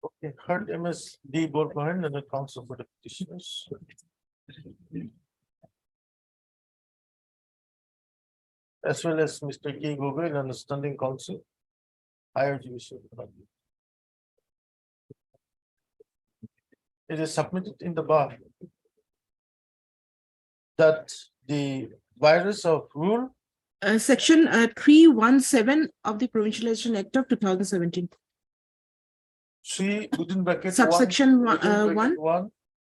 S1: Okay, heard MSD Borgohan and the council for the petitioners. As well as Mr. K. Gogoi and the standing council. Higher judicial. It is submitted in the bar that the virus of rule
S14: Section 317 of the Provincialization Act of 2017.
S1: Three within bracket.
S14: Subsection
S1: within bracket
S14: one.
S1: One,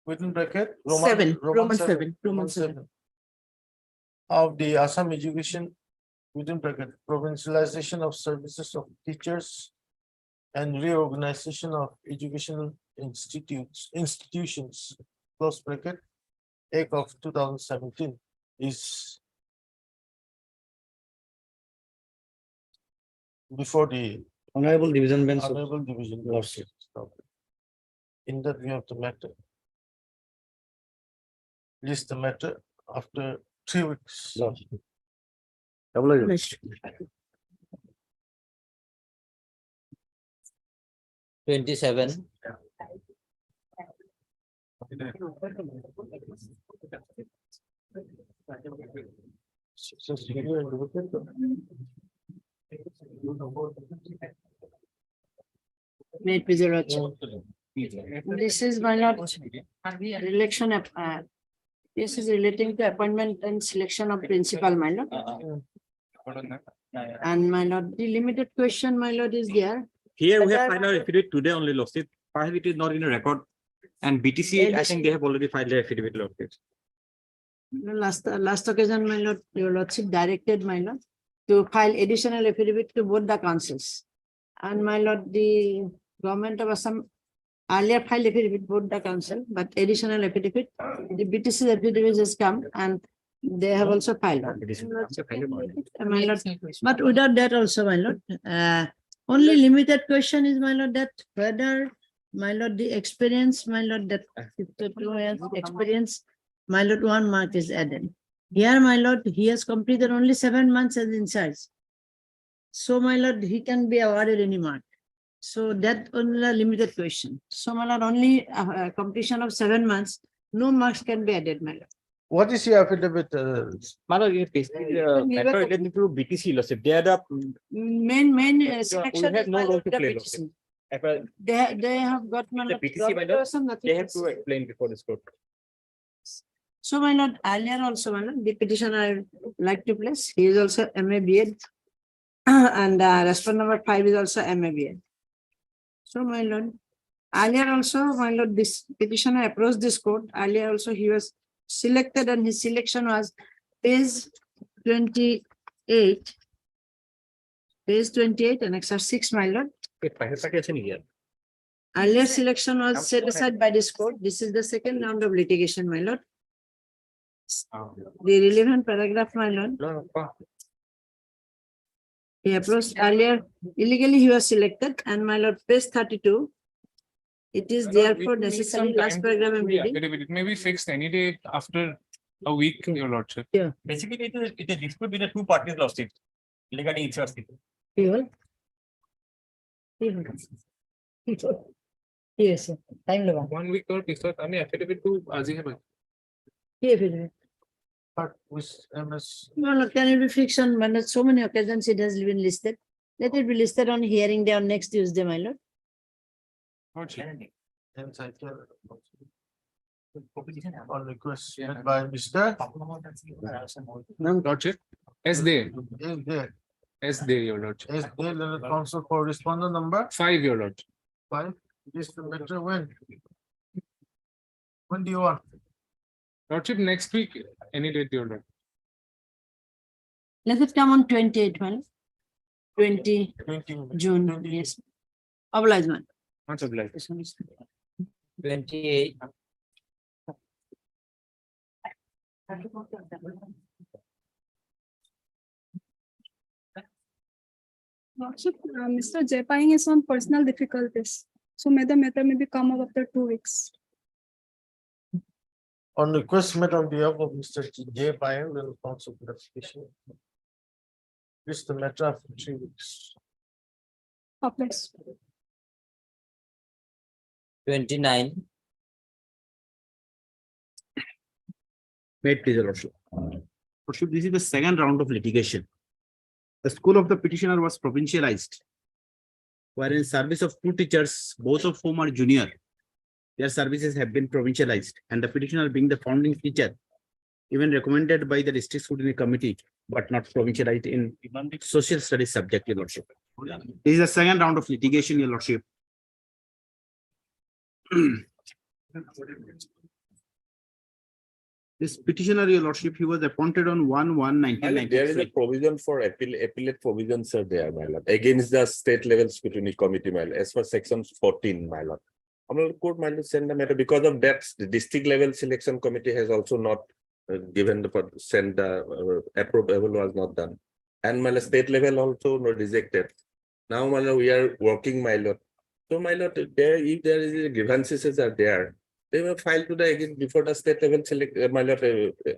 S1: within bracket.
S14: Roman 7.
S1: Of the Assam Education within bracket, provincialization of services of teachers and reorganization of educational institutions, close bracket, Act of 2017 is before the
S6: Honorable Division Bench. of
S1: Honorable Division.
S6: Lordship.
S1: In that we have the matter. List the matter after 3 weeks.
S6: Lordship. Obliged.
S14: Next.
S11: 27.
S14: May it please your lordship. This is my lord, election of, this is relating to appointment and selection of principal, my lord. And my lord, the limited question, my lord, is there.
S11: Here we have
S14: Whether-
S11: filed our affidavit today only, Lordship. Perhaps it is not in a record. And BTC, I think they have already filed their affidavit, Lordship.
S14: Last occasion, my lord, your lordship directed, my lord, to file additional affidavit to both the councils. And my lord, the government of Assam earlier filed affidavit both the council, but additional affidavit, the BTC affidavit has come and they have also filed. My lord, but without that also, my lord, only limited question is, my lord, that whether, my lord, the experience, my lord, that 52 years experience, my lord, 1 mark is added. Here, my lord, he has completed only 7 months as in charge. So, my lord, he can be awarded any mark. So that only a limited question. So, my lord, only completion of 7 months, no marks can be added, my lord.
S1: What is your affidavit?
S11: Madam, it is matter related to BTC, Lordship. They are the.
S14: Main selection.
S11: We have
S14: is
S11: no
S14: my
S11: role
S14: lord,
S11: to
S14: the
S11: play,
S14: BTC.
S11: Lordship.
S14: They have got, my
S11: The
S14: lord,
S11: BTC, my lord,
S14: person, nothing
S11: they have
S14: else.
S11: to explain before this court.
S14: So, my lord, earlier also, my lord, the petitioner I would like to place, he is also MA BEd. And respondent number 5 is also MA BEd. So, my lord, earlier also, my lord, this petitioner approached this court. Earlier also, he was selected and his selection was page 28. Page 28 and extra 6, my lord. Earlier selection was set aside by this court. This is the second round of litigation, my lord. The relevant paragraph, my lord. He approached earlier, illegally he was selected, and my lord, page 32. It is therefore necessary, last paragraph I'm reading.
S5: It may be fixed any day after a week, your lordship.
S14: Yeah.
S11: Basically, it is a dispute between the two parties, Lordship, regarding each other.
S14: Here. Yes, sir. Time level.
S5: 1 week or before, I mean, affidavit to Azihaba.
S14: Here.
S1: But with MS.
S14: No, no, can it be fixed on, when so many occasions it has been listed? Let it be listed on hearing day on next Tuesday, my lord.
S1: Hence I can. On request made by Mr.
S5: Lordship, as they,
S1: Is there,
S5: your lordship.
S1: is there the council for respondent number
S5: 5, your lordship.
S1: 5? This the matter when? When do you want?
S5: Lordship, next week, any date, your lord.
S14: Let it come on 28, well, 20
S1: 20.
S14: June, yes. Obligement.
S5: Much obliged.
S11: 28.
S10: Lordship, Mr. Jayapayeng is on personal difficulties. So may the matter may be come up after 2 weeks.
S1: On request made on behalf of Mr. J. Payal, the council clarification. This the matter of 3 weeks.
S10: Obliged.
S11: 29.
S2: Made please, your lordship. Lordship, this is the second round of litigation. The school of the petitioner was provincialized, wherein service of 2 teachers, both of whom are junior, their services have been provincialized, and the petitioner being the founding teacher, even recommended by the district scrutiny committee, but not provincialized in social studies subject, Your Lordship. This is the second round of litigation, Your Lordship. This petitioner, Your Lordship, he was appointed on 1/1/1993.
S19: There is a provision for appellate provisions are there, my lord, against the state level scrutiny committee, my lord, as per section 14, my lord. Court might send the matter because of that. The district level selection committee has also not given the send the approval was not done, and my lord, state level also not rejected. Now, my lord, we are working, my lord. So, my lord, there if there is grievances are there, they will file to the again before the state level select, my lord,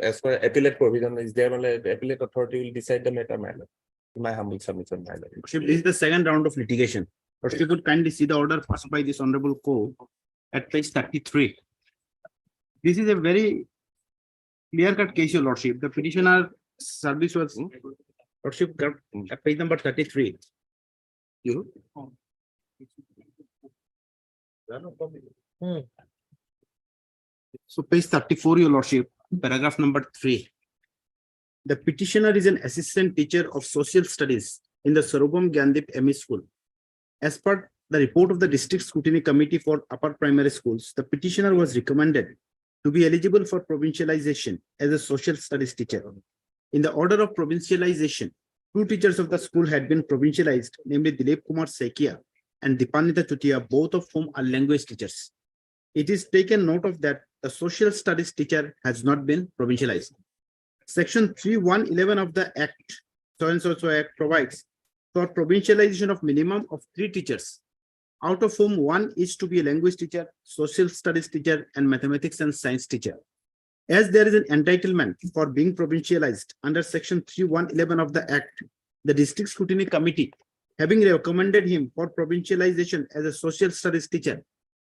S19: as per appellate provision is there, my lord, appellate authority will decide the matter, my lord. My humble submission, my lord.
S2: Lordship, this is the second round of litigation. Lordship, you could kindly see the order passed by this honorable court at page 33. This is a very clear-cut case, Your Lordship. The petitioner service was, Lordship, at page number 33. You? So page 34, Your Lordship, paragraph number 3. The petitioner is an assistant teacher of social studies in the Sarobham Gyandip ME School. As per the report of the District Scrutiny Committee for Upper Primary Schools, the petitioner was recommended to be eligible for provincialization as a social studies teacher. In the order of provincialization, 2 teachers of the school had been provincialized, namely Dilip Kumar Saikia and Dipanita Chutia, both of whom are language teachers. It is taken note of that the social studies teacher has not been provincialized. Section 3(1)(11) of the Act, so and so Act provides for provincialization of minimum of 3 teachers, out of whom 1 is to be a language teacher, social studies teacher, and mathematics and science teacher. As there is an entitlement for being provincialized under section 3(1)(11) of the Act, the District Scrutiny Committee, having recommended him for provincialization as a social studies teacher,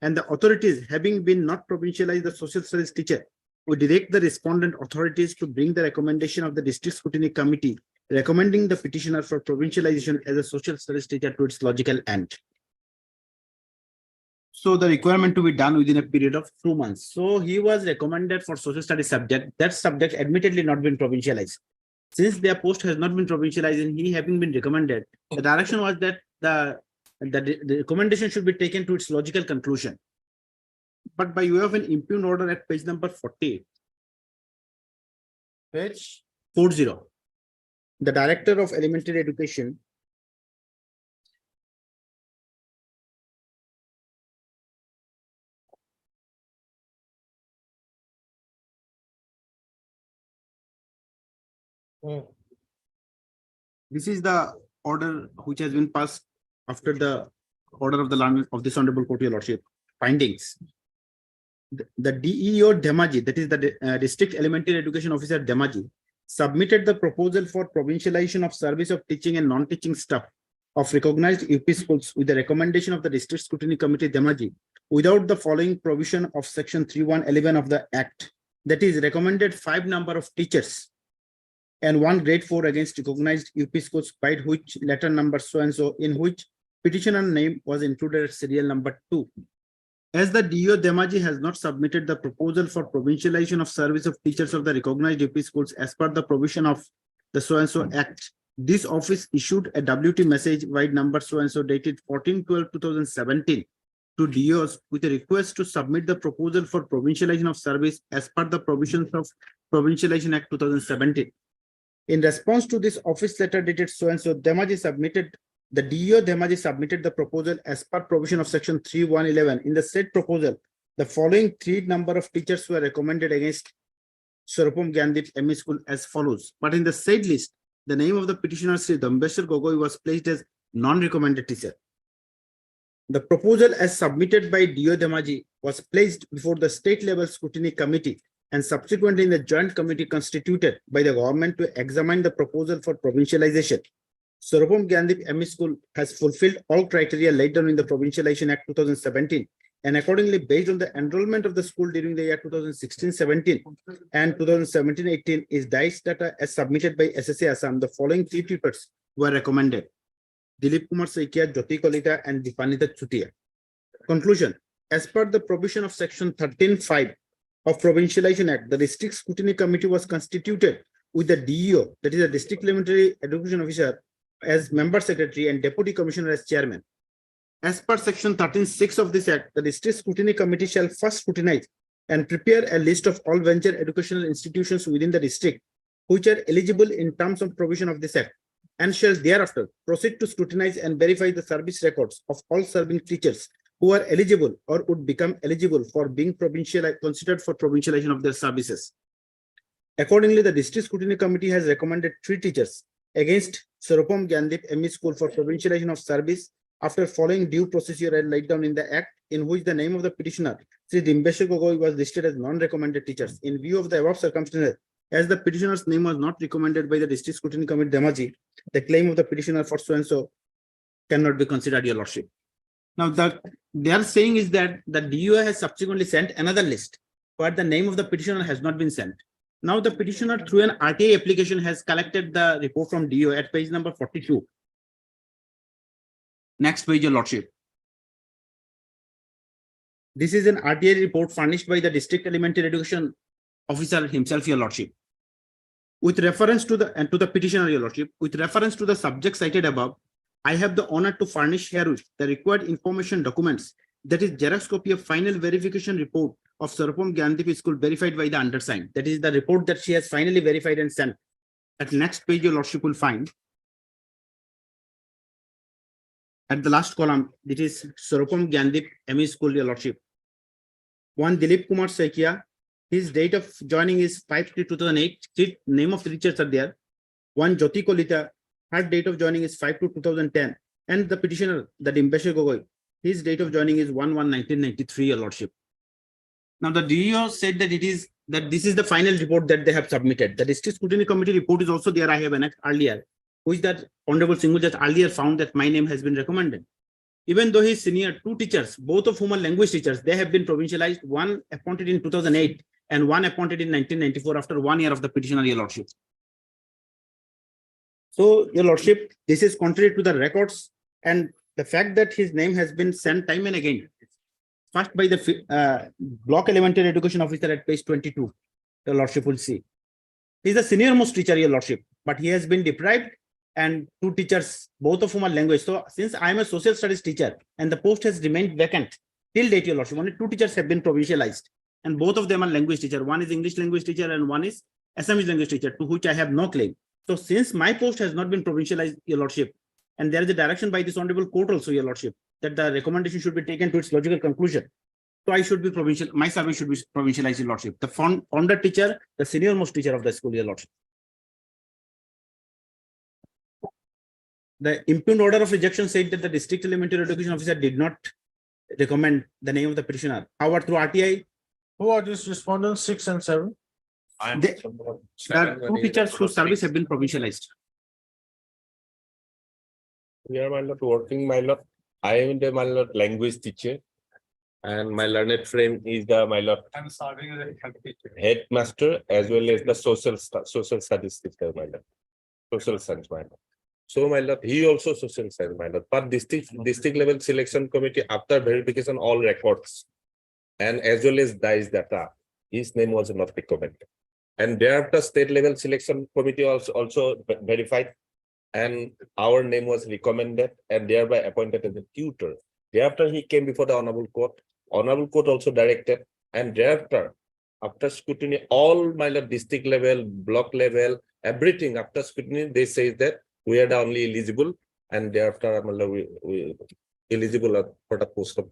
S2: and the authorities having been not provincialized the social studies teacher, we direct the respondent authorities to bring the recommendation of the District Scrutiny Committee recommending the petitioner for provincialization as a social studies teacher to its logical end. So the requirement to be done within a period of 2 months. So he was recommended for social studies subject. That subject admittedly not been provincialized. Since their post has not been provincialized and he having been recommended, the direction was that the recommendation should be taken to its logical conclusion. But by way of an impugned order at page number 40, page 40, the Director of Elementary Education this is the order which has been passed after the order of the land of this honorable court, Your Lordship. Findings. The DEO Demaji, that is the District Elementary Education Officer Demaji, submitted the proposal for provincialization of service of teaching and non-teaching staff of recognized UP schools with the recommendation of the District Scrutiny Committee Demaji without the following provision of section 3(1)(11) of the Act. That is, recommended 5 number of teachers and 1 grade 4 against recognized UP schools by which letter number so and so, in which petitioner name was included as serial number 2. As the DEO Demaji has not submitted the proposal for provincialization of service of teachers of the recognized UP schools as per the provision of the so and so Act, this office issued a WT message wide number so and so dated 14/12/2017 to DEOs with a request to submit the proposal for provincialization of service as per the provisions of Provincialization Act 2017. In response to this office letter dated so and so, the DEO Demaji submitted the proposal as per provision of section 3(1)(11). In the said proposal, the following 3 number of teachers were recommended against Sarobham Gyandip ME School as follows. But in the said list, the name of the petitioner Sri Dambeshwar Gogoi was placed as non-recommended teacher. The proposal as submitted by DEO Demaji was placed before the state level scrutiny committee and subsequently in the joint committee constituted by the government to examine the proposal for provincialization. Sarobham Gyandip ME School has fulfilled all criteria laid down in the Provincialization Act 2017, and accordingly, based on the enrollment of the school during the year 2016-17 and 2017-18, is DICE data as submitted by SSA Assam. The following 3 tutors were recommended: Dilip Kumar Saikia, Jyoti Kolita, and Dipanita Chutia. Conclusion: as per the provision of section 13(5) of Provincialization Act, the District Scrutiny Committee was constituted
S3: with the DEO, that is the District Elementary Education Officer, as member secretary and deputy commissioner as chairman. As per section 13(6) of this act, the district scrutiny committee shall first scrutinize and prepare a list of all venture educational institutions within the district which are eligible in terms of provision of this act, and shall thereafter proceed to scrutinize and verify the service records of all serving teachers who are eligible or would become eligible for being considered for provincialization of their services. Accordingly, the district scrutiny committee has recommended 3 teachers against Sarupam Gyandip ME School for provincialization of service after following due procedure and laid down in the act, in which the name of the petitioner, Sri Dimbesha Gogoi, was listed as non-recommended teachers. In view of the above circumstances, as the petitioner's name was not recommended by the district scrutiny committee Damaji, the claim of the petitioner for so and so cannot be considered, your lordship. Now, they are saying is that the DEO has subsequently sent another list, but the name of the petitioner has not been sent. Now, the petitioner through an RTA application has collected the report from DEO at page number 42. Next page, your lordship. This is an RTA report furnished by the District Elementary Education Officer himself, your lordship. With reference to the petitioner, your lordship, with reference to the subject cited above, I have the honor to furnish herewith the required information documents, that is Xerox copy of final verification report of Sarupam Gyandip School verified by the undersigned. That is the report that she has finally verified and sent. At the next page, your lordship will find at the last column, it is Sarupam Gyandip ME School, your lordship. One Dilip Kumar Saikia, his date of joining is 5/2/2008. Name of the teachers are there. One Jyoti Kolita, her date of joining is 5/2/2010. And the petitioner, the Dimbesha Gogoi, his date of joining is 1/1/1993, your lordship. Now the DEO said that this is the final report that they have submitted. The district scrutiny committee report is also there. I have annexed earlier, which that Honorable Singhul just earlier found that my name has been recommended. Even though his senior 2 teachers, both of whom are language teachers, they have been provincialized, one appointed in 2008 and one appointed in 1994 after 1 year of the petitioner, your lordship. So, your lordship, this is contrary to the records and the fact that his name has been sent time and again. First by the Block Elementary Education Officer at page 22, your lordship will see. He is the senior most teacher, your lordship, but he has been deprived, and 2 teachers, both of whom are language. So since I am a social studies teacher and the post has remained vacant till date, your lordship, only 2 teachers have been provincialized and both of them are language teacher. One is English language teacher and one is Assamese language teacher, to which I have no claim. So since my post has not been provincialized, your lordship, and there is a direction by this honorable court also, your lordship, that the recommendation should be taken to its logical conclusion. So I should be provincial, my service should be provincialized, your lordship. The founder teacher, the senior most teacher of the school, your lordship. The impugned order of rejection said that the district elementary education officer did not recommend the name of the petitioner. However, through RTI,
S1: Who are these respondents, 6 and 7?
S3: there are 2 teachers whose service have been provincialized.
S19: We are, my lord, working, my lord. I am the, my lord, language teacher. And my learned friend is the, my lord,
S16: I'm serving as a health teacher.
S19: headmaster as well as the social studies teacher, my lord. Social science, my lord. So, my lord, he also social science, my lord. But district level selection committee, after verification all records and as well as DICE data, his name was not recommended. And thereafter state level selection committee also verified, and our name was recommended and thereby appointed as a tutor. Thereafter he came before the honorable court. Honorable court also directed, and thereafter, after scrutiny, all my lord, district level, block level, everything after scrutiny, they say that we are the only eligible, and thereafter we eligible for the post of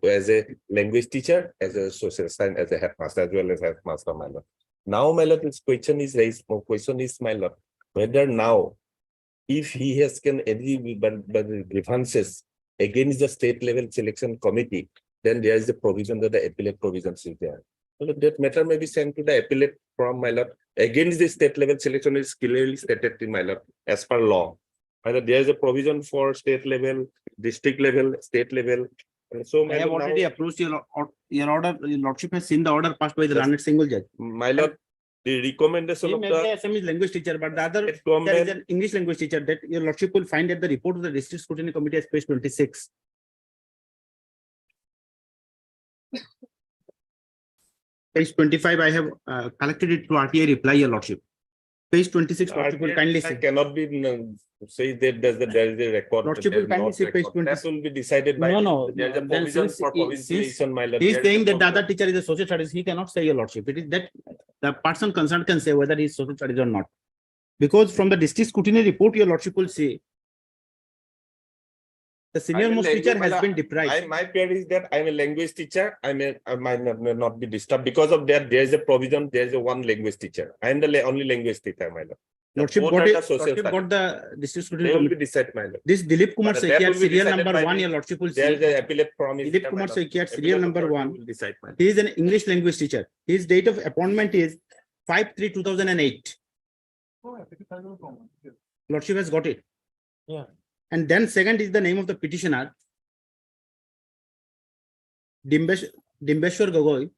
S19: as a language teacher, as a social science, as a headmaster, as well as headmaster, my lord. Now, my lord, this question is raised. Question is, my lord, whether now, if he has any grievances against the state level selection committee, then there is a provision that the appellate provisions is there. So that matter may be sent to the appellate from, my lord. Against the state level selection is clearly stated in, my lord, as per law. My lord, there is a provision for state level, district level, state level. And so,
S3: I have already approached your order. Your lordship has seen the order passed by the learned single judge.
S19: My lord, the recommendation of the
S3: Assamese language teacher, but the other teacher is an English language teacher that your lordship will find at the report of the district scrutiny committee as page 26. Page 25, I have collected it to RTI reply, your lordship.
S2: Page 26,
S19: I
S2: Lordship will kindly say.
S19: cannot be say that there is a record.
S2: Lordship will
S19: there's
S2: kindly
S19: not
S2: say page
S19: record. That
S2: 26.
S19: will be decided by.
S2: No,
S19: There's a
S2: then
S19: provision
S2: since
S19: for provincialization, my lord.
S2: He is
S19: There is a
S2: saying that the
S19: provision.
S2: other teacher is a social studies, he cannot say, your lordship. It is that the person concerned can say whether he is social studies or not. Because from the district scrutiny report, your lordship will say the senior most teacher has been deprived.
S19: My fear is that I'm a language teacher. I might not be disturbed because of that. There is a provision. There is a one language teacher. I am the only language teacher, my lord.
S2: Lordship
S19: Both
S2: got
S19: are
S2: it,
S19: the social
S2: lordship
S19: studies.
S2: got the district scrutiny
S19: They will be
S2: committee.
S19: decided, my lord.
S2: This Dilip Kumar
S19: But that
S2: Saikia,
S19: will be
S2: serial
S19: decided
S2: number
S19: by
S2: 1,
S19: the-
S2: your lordship will
S19: There is
S2: say.
S19: a appellate promise.
S2: Dilip Kumar Saikia, serial
S19: Appellate
S2: number
S19: authority
S2: 1.
S19: will decide, my lord.
S2: He is an English language teacher. His date of appointment is 5/3/2008. Lordship has got it.
S1: Yeah.
S2: And then second is the name of the petitioner. Dimbeshwar Gogoi.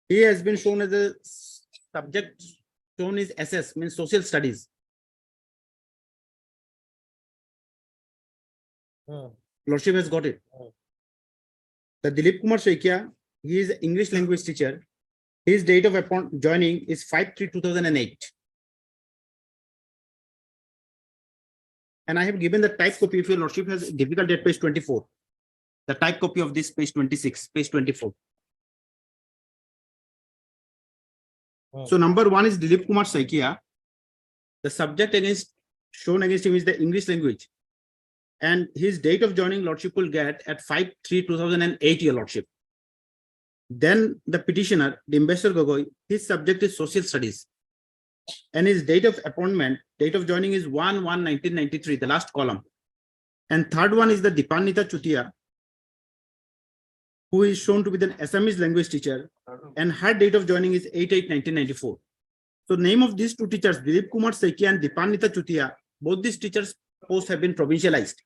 S2: He has been shown as a subject, shown is SS, means social studies. Lordship has got it. The Dilip Kumar Saikia, he is an English language teacher. His date of joining is 5/3/2008. And I have given the type copy if your lordship has difficult at page 24. The type copy of this page 26, page 24. So number 1 is Dilip Kumar Saikia. The subject shown against him is the English language. And his date of joining lordship will get at 5/3/2008, your lordship. Then the petitioner, Dimbeshwar Gogoi, his subject is social studies. And his date of appointment, date of joining is 1/1/1993, the last column. And third one is the Dipanita Chutia, who is shown to be the Assamese language teacher, and her date of joining is 8/8/1994. So name of these two teachers, Dilip Kumar Saikia and Dipanita Chutia, both these teachers' posts have been provincialized.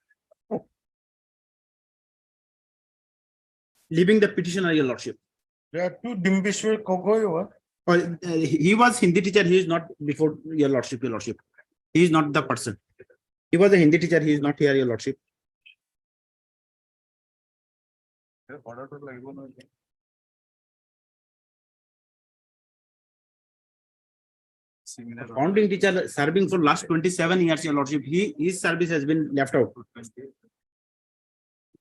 S2: Leaving the petitioner, your lordship.
S1: There are two Dimbeshwar Gogoi.
S2: He was Hindi teacher, he is not before your lordship, your lordship. He is not the person. He was a Hindi teacher, he is not here, your lordship. Founding teacher serving for last 27 years, your lordship. His service has been left out.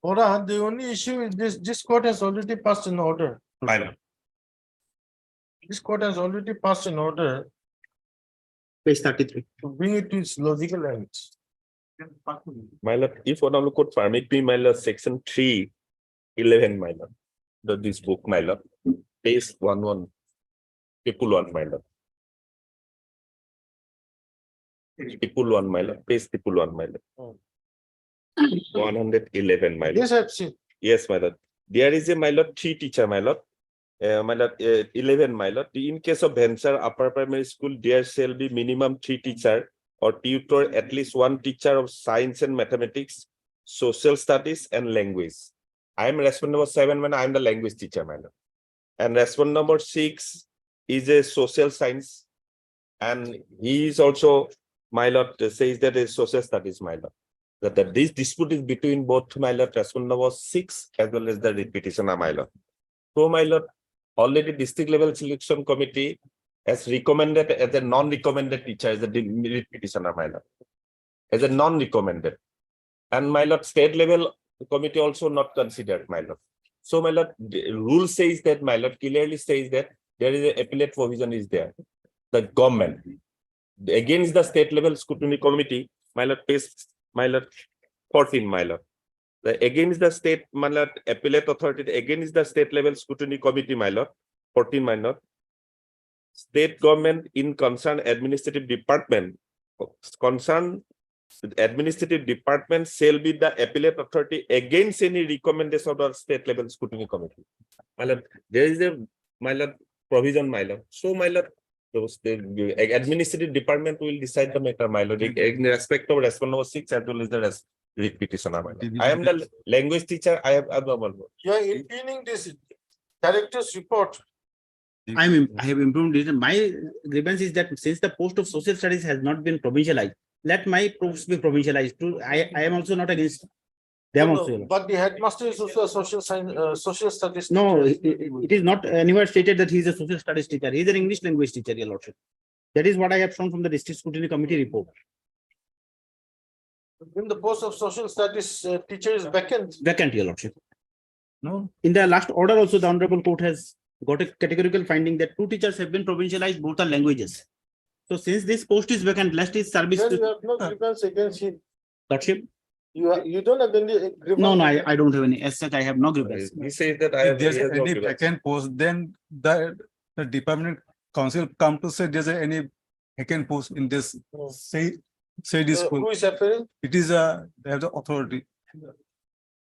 S1: Ora, the only issue is this court has already passed an order.
S19: My lord.
S1: This court has already passed an order
S2: Page 33.
S1: to bring it to its logical ends.
S19: My lord, if honorable court permit me, my lord, section 3:11, my lord. This book, my lord, page 11, people 1, my lord. People 1, my lord, page people 1, my lord. 111, my lord.
S1: Yes, I've seen.
S19: Yes, my lord. There is a, my lord, 3 teacher, my lord. My lord, 11, my lord. In case of venture upper primary school, there shall be minimum 3 teacher or tutor, at least 1 teacher of science and mathematics, social studies and language. I am respondent number 7 when I am the language teacher, my lord. And respondent number 6 is a social science. And he is also, my lord, says that is social studies, my lord. That this dispute is between both, my lord, respondent number 6 as well as the repetition, my lord. So, my lord, already district level selection committee has recommended as a non-recommended teacher as a petitioner, my lord, as a non-recommended. And my lord, state level committee also not considered, my lord. So, my lord, the rule says that, my lord, clearly says that there is an appellate provision is there. The government, against the state level scrutiny committee, my lord, page, my lord, 14, my lord. Against the state, my lord, appellate authority, against the state level scrutiny committee, my lord, 14, my lord. State government in concerned administrative department, concerned administrative department shall be the appellate authority against any recommendation of the state level scrutiny committee. My lord, there is a, my lord, provision, my lord. So, my lord, the administrative department will decide the matter, my lord, in respect of respondent number 6 as well as the petitioner, my lord. I am the language teacher. I have
S1: You are impugning this director's report.
S2: I have improved it. My grievance is that since the post of social studies has not been provincialized, let my post be provincialized too. I am also not against them
S1: No,
S2: also.
S1: no, but the headmaster is also a social science, social studies.
S2: No,
S1: teacher.
S2: it is not anywhere stated that he is a social studies teacher. He is an English language teacher, your lordship.
S6: That is what I have shown from the district scrutiny committee report.
S1: In the post of social studies teacher is vacant.
S6: Vacant, your lordship.
S1: No,
S6: In the last order also, the honorable court has got a categorical finding that 2 teachers have been provincialized, both are languages. So since this post is vacant, last is service
S1: then you
S6: to
S1: have no grievance against him.
S6: lordship.
S1: You don't have any grievance.
S6: No, I don't have any. As such, I have no grievance.
S19: He says that I have.
S16: If there's
S19: he has no
S16: any
S19: grievance.
S16: vacant post, then the department council come to say there's any vacant post in this, say this
S1: Who
S16: school.
S1: is appearing?
S16: It is they have the authority.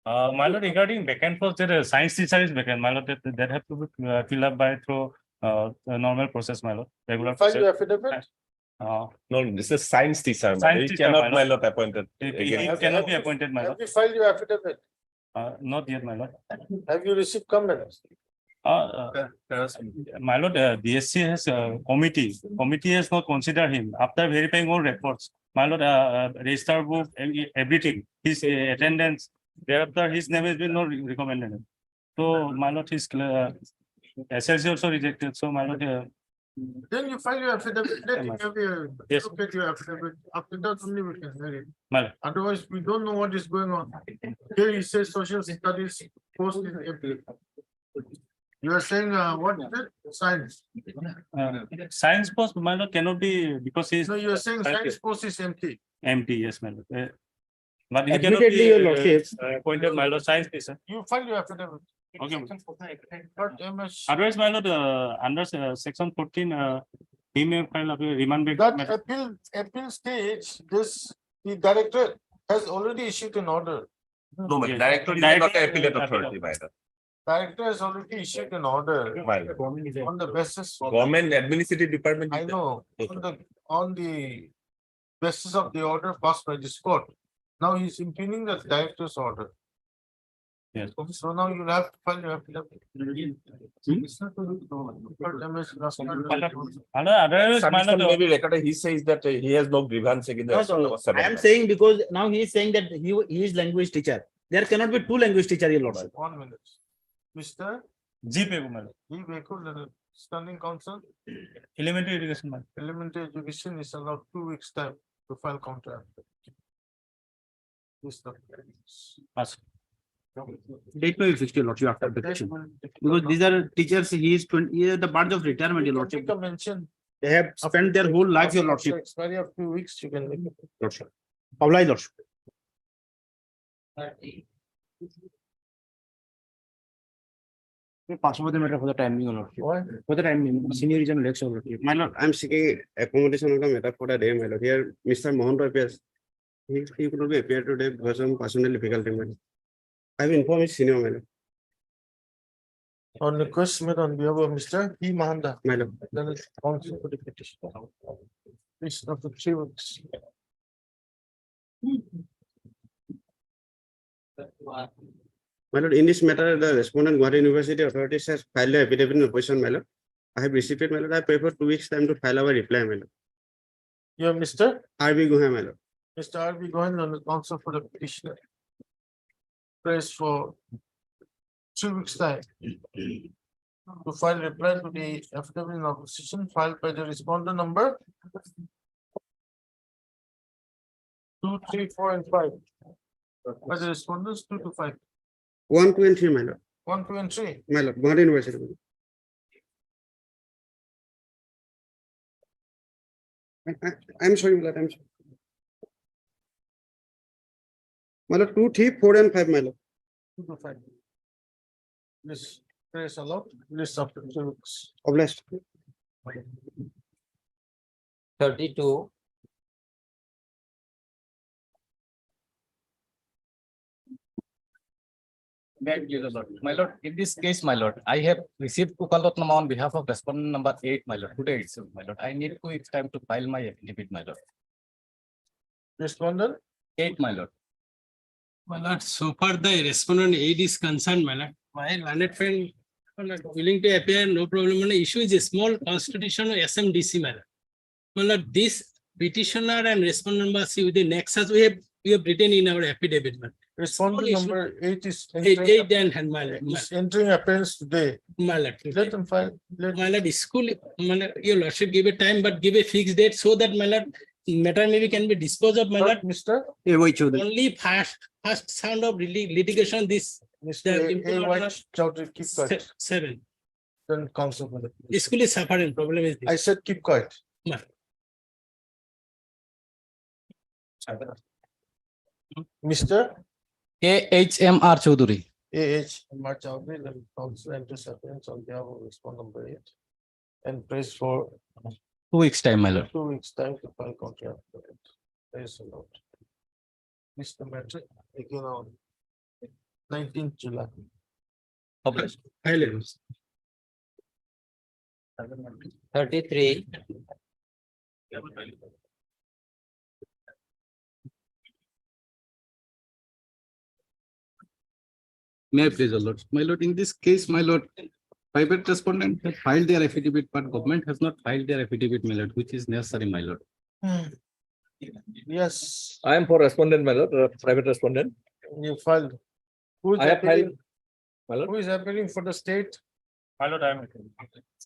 S12: My lord, regarding vacant post, there is science teacher is vacant, my lord, that have to be filled up by through a normal process, my lord, regular
S1: File your
S12: process.
S1: affidavit.
S19: No, this is science teacher.
S12: Science
S19: He
S12: teacher,
S19: cannot,
S12: my
S19: my lord, appointed.
S12: He
S19: again.
S12: cannot be appointed, my
S1: Have
S12: lord.
S1: you filed your affidavit?
S12: Not yet, my lord.
S1: Have you received comments?
S12: My lord, DSC has a committee. Committee has not considered him. After verifying all records, my lord, register book, everything, his attendance, thereafter his name has been not recommended. So, my lord, his SLC also rejected. So, my lord,
S1: Then you file your affidavit. Let
S12: Yeah,
S1: him have your,
S12: Yes.
S1: look at your affidavit. After that only we can hear it.
S12: my lord.
S1: Otherwise, we don't know what is going on. Here he says social studies post in April. You are saying, what is it? Science.
S12: Science post, my lord, cannot be because he is
S1: No, you are saying science post is empty.
S12: empty, yes, my lord. But he cannot
S6: Admittedly, your lordship.
S12: be appointed, my lord, science teacher.
S1: You file your affidavit.
S12: Okay.
S1: But MS.
S12: Otherwise, my lord, under section 14, he may file a remand back.
S1: That
S12: matter.
S1: appeal stage, the director has already issued an order.
S19: No, my
S12: Yes.
S19: director is not
S12: Director,
S19: an appellate
S12: uh,
S19: authority, my lord.
S1: Director has already issued an order
S19: My lord.
S1: on the basis.
S19: Government administrative department.
S1: I know, on the basis of the order passed by this court. Now he's impugning the director's order.
S12: Yes.
S1: So now you'll have to file your affidavit. But MS Raskar-
S12: Otherwise, my
S19: Submission may
S12: lord,
S19: be recorded. He says that he has no grievance against the.
S6: No, so
S19: number seven,
S6: I am
S19: my
S6: saying because now he is saying that he is language teacher. There cannot be 2 language teacher, your lordship.
S1: 1 minute. Mr.
S12: G pay, my lord.
S1: E. Bekul, Standing Council,
S12: Elementary education, my lord.
S1: Elementary Education is allowed 2 weeks time to file counter. Mr.
S12: Ask.
S6: Date may be fixed, your lordship, after application. Because these are teachers, he is 20, he is the birth of retirement, your lordship.
S1: Make a mention.
S6: They have spent their whole life, your
S1: After
S6: lordship.
S1: expiry of 2 weeks, you can make it.
S6: Lordship. Oblige, lordship. Pass over the matter for the timing, your lordship.
S1: Why?
S6: For the timing, senior regional election, your lordship.
S7: My lord, I'm seeking accommodation of the matter for the day, my lord. Here, Mr. Mohan Roy appears. He could not be appeared today because of personal difficulty, my lord. I have informed his senior, my lord.
S1: On request made on behalf of Mr. E. Mahanda,
S7: My lord.
S1: then it's counsel for the petition. Please, after 3 weeks.
S7: My lord, in this matter, the respondent Guwahati University authorities has filed a affidavit in opposition, my lord. I have received it, my lord. I pay for 2 weeks time to file our reply, my lord.
S1: You have Mr.
S7: R.B. Guha, my lord.
S1: Mr. R.B. Govind on the counsel for the petitioner. Prays for 3 weeks time. To file reply to the affidavit in opposition filed by the respondent number. 2, 3, 4, and 5. By the respondents 2 to 5.
S7: 1, 2, and 3, my lord.
S1: 1, 2, and 3.
S7: My lord, Guwahati University. my lord. I'm sorry, my lord, I'm sorry. My lord, 2, 3, 4, and 5, my lord.
S1: 2 to 5. This prays allowed, list after 3 weeks.
S7: Obliged.
S11: 32. My lord, in this case, my lord, I have received Kukalotnama on behalf of respondent number 8, my lord, today itself, my lord. I need 2 weeks time to file my affidavit, my lord.
S1: Respondent,
S11: 8, my lord.
S12: My lord, so far the respondent aid is concerned, my lord. My learned friend willing to appear, no problem. The issue is a small constitutional SMDC, my lord. My lord, this petitioner and respondent must see with the nexus we have written in our affidavit, man.
S1: Respondent
S15: School
S1: number 8 is
S15: Eight
S1: entering,
S15: and my lord,
S1: is entering appearance today.
S15: my lord.
S1: Let them file. Let
S15: My lord, school, my lord, your lordship give a time, but give a fixed date so that my lord, matter maybe can be disposed of, my lord.
S1: Mr.
S15: Only first sound of litigation, this.
S1: Mr. A.Y. Chowdhury, keep quiet.
S15: 7.
S1: Then counsel for the.
S15: School is suffering, problem is
S1: I
S15: this.
S1: said keep quiet.
S15: My-
S1: Mr.
S11: AHMR Chaudhuri.
S1: A.H. M.R. Chowdhury, then counsel enters appearance on behalf of respondent number 8. And prays for
S11: 2 weeks time, my lord.
S1: 2 weeks time to file contract. Praise the Lord. Mr. Matter again on 19th July.
S11: Obliged.
S6: 33.
S2: May I please, your lord? My lord, in this case, my lord, private respondent have filed their affidavit, but government has not filed their affidavit, my lord, which is necessary, my lord.
S1: Yes,
S16: I am for respondent, my lord, private respondent.
S1: you filed. Who is
S16: I have
S1: appealing?
S16: filed, my lord.
S1: Who is appealing for the state?
S12: My lord, I am.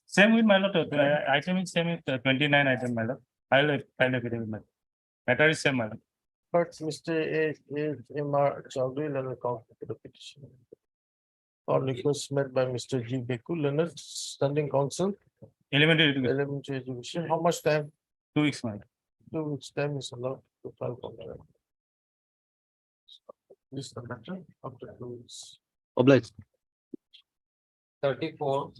S12: Same with my lord, item is same with 29 item, my lord. I'll file affidavit, my lord. Matter is same, my lord.
S1: First, Mr. A.M.R. Chowdhury, Leonard counsel for the petition. On request made by Mr. G. Beku, Leonard, standing counsel,
S12: Elementary education,
S1: elementary education. How much time?
S12: 2 weeks, my lord.
S1: 2 weeks time is allowed to file contract. This is the matter after 2 weeks.
S2: Obliged.
S6: 34.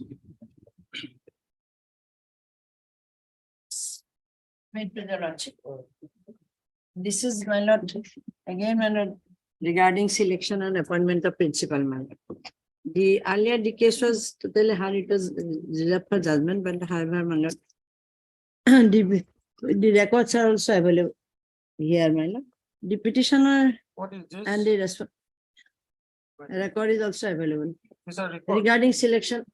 S14: Wait, Mr. Lordship. This is my lord, again, my lord, regarding selection and appointment of principal, my lord. The earlier the case was totally hard, it was reserved for judgment, but however, my lord, the records are also available here, my lord. The petitioner
S1: What is this?
S14: and the record is also available.
S1: These are reports.
S14: Regarding selection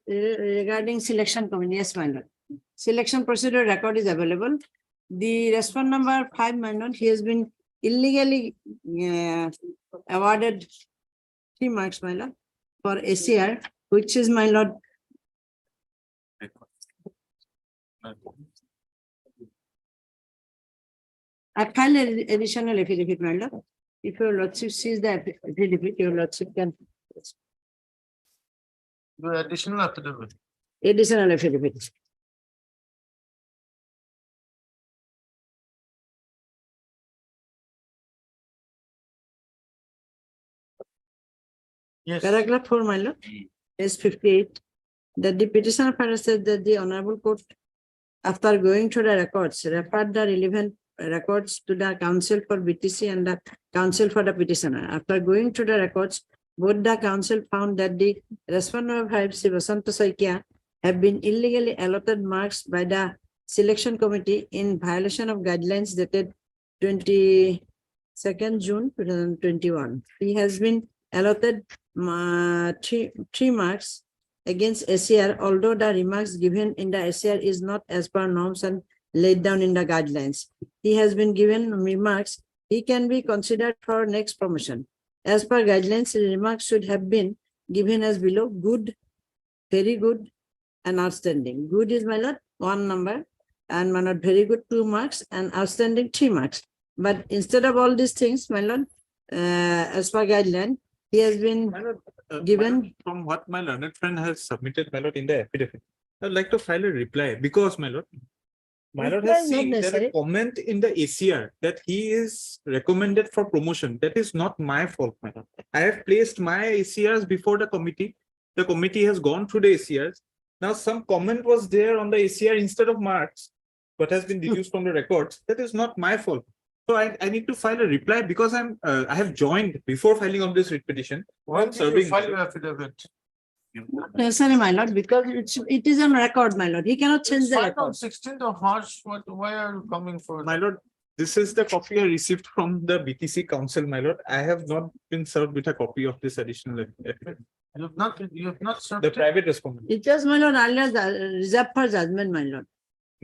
S14: committee, yes, my lord. Selection procedure record is available. The respondent number 5, my lord, he has been illegally awarded 3 marks, my lord, for ACR, which is, my lord, I filed an additional affidavit, my lord. If your lordship sees the affidavit, your lordship can
S1: The additional affidavit.
S14: additional affidavit.
S1: Yes.
S14: Paragraph 4, my lord, is 58. That the petitioner further said that the honorable court, after going through the records, referred the relevant records to the counsel for BTC and the counsel for the petitioner. After going through the records, both the counsel found that the respondent of 5 Sivasanta Saikia have been illegally allotted marks by the selection committee in violation of guidelines dated 22nd June 2021. He has been allotted three marks against ACR, although the remarks given in the ACR is not as per norms and laid down in the guidelines. He has been given remarks. He can be considered for next promotion. As per guidelines, the remarks should have been given as below: good, very good, and outstanding. Good is, my lord, 1 number, and my lord, very good 2 marks, and outstanding 3 marks. But instead of all these things, my lord, as per guideline, he has been given.
S3: From what my learned friend has submitted, my lord, in the affidavit, I would like to file a reply because, my lord,
S14: Reply
S3: has
S14: is not
S3: seen that a
S14: necessary.
S3: comment in the ACR that he is recommended for promotion. That is not my fault, my lord. I have placed my ACRs before the committee. The committee has gone through the ACRs. Now, some comment was there on the ACR instead of marks, but has been deduced from the records. That is not my fault. So I need to file a reply because I have joined before filing of this writ petition.
S1: When did you
S3: serving.
S1: file your affidavit?
S14: Necessary, my lord, because it is on record, my lord. He cannot change the
S1: Filed on
S14: record.
S1: 16th of March. Why are you coming for?
S3: My lord, this is the copy I received from the BTC council, my lord. I have not been served with a copy of this additional affidavit.
S1: You have not served
S3: The
S1: it?
S3: private respondent.
S14: It was, my lord, earlier reserved for judgment, my lord.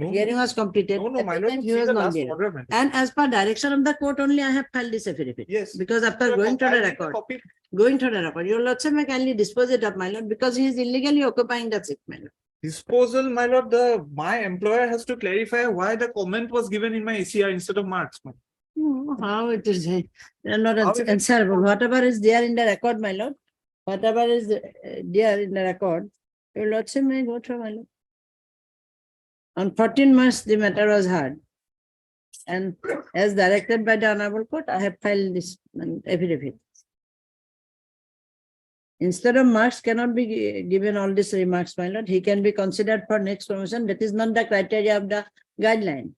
S14: Hearing was completed.
S3: No,
S14: At
S3: my
S14: the
S3: lord,
S14: time he
S3: see
S14: was
S3: the
S14: not
S3: last
S14: there.
S3: order, madam.
S14: And as per direction of the court only, I have filed this affidavit.
S3: Yes.
S14: Because after
S3: Sir,
S14: going to
S3: I'll
S14: the
S3: need a
S14: record,
S3: copy.
S14: your lordship may kindly dispose it of, my lord, because he is illegally occupying the seat, my lord.
S3: Disposal, my lord, my employer has to clarify why the comment was given in my ACR instead of marks. Madam.
S14: How it is, they are not
S3: How is it
S14: answerable. Whatever is there in the record, my lord, whatever is there in the record, your lordship may go through, my lord. On 14 March, the matter was heard. And as directed by the honorable court, I have filed this affidavit. Instead of marks cannot be given all these remarks, my lord. He can be considered for next promotion. That is not the criteria of the guideline.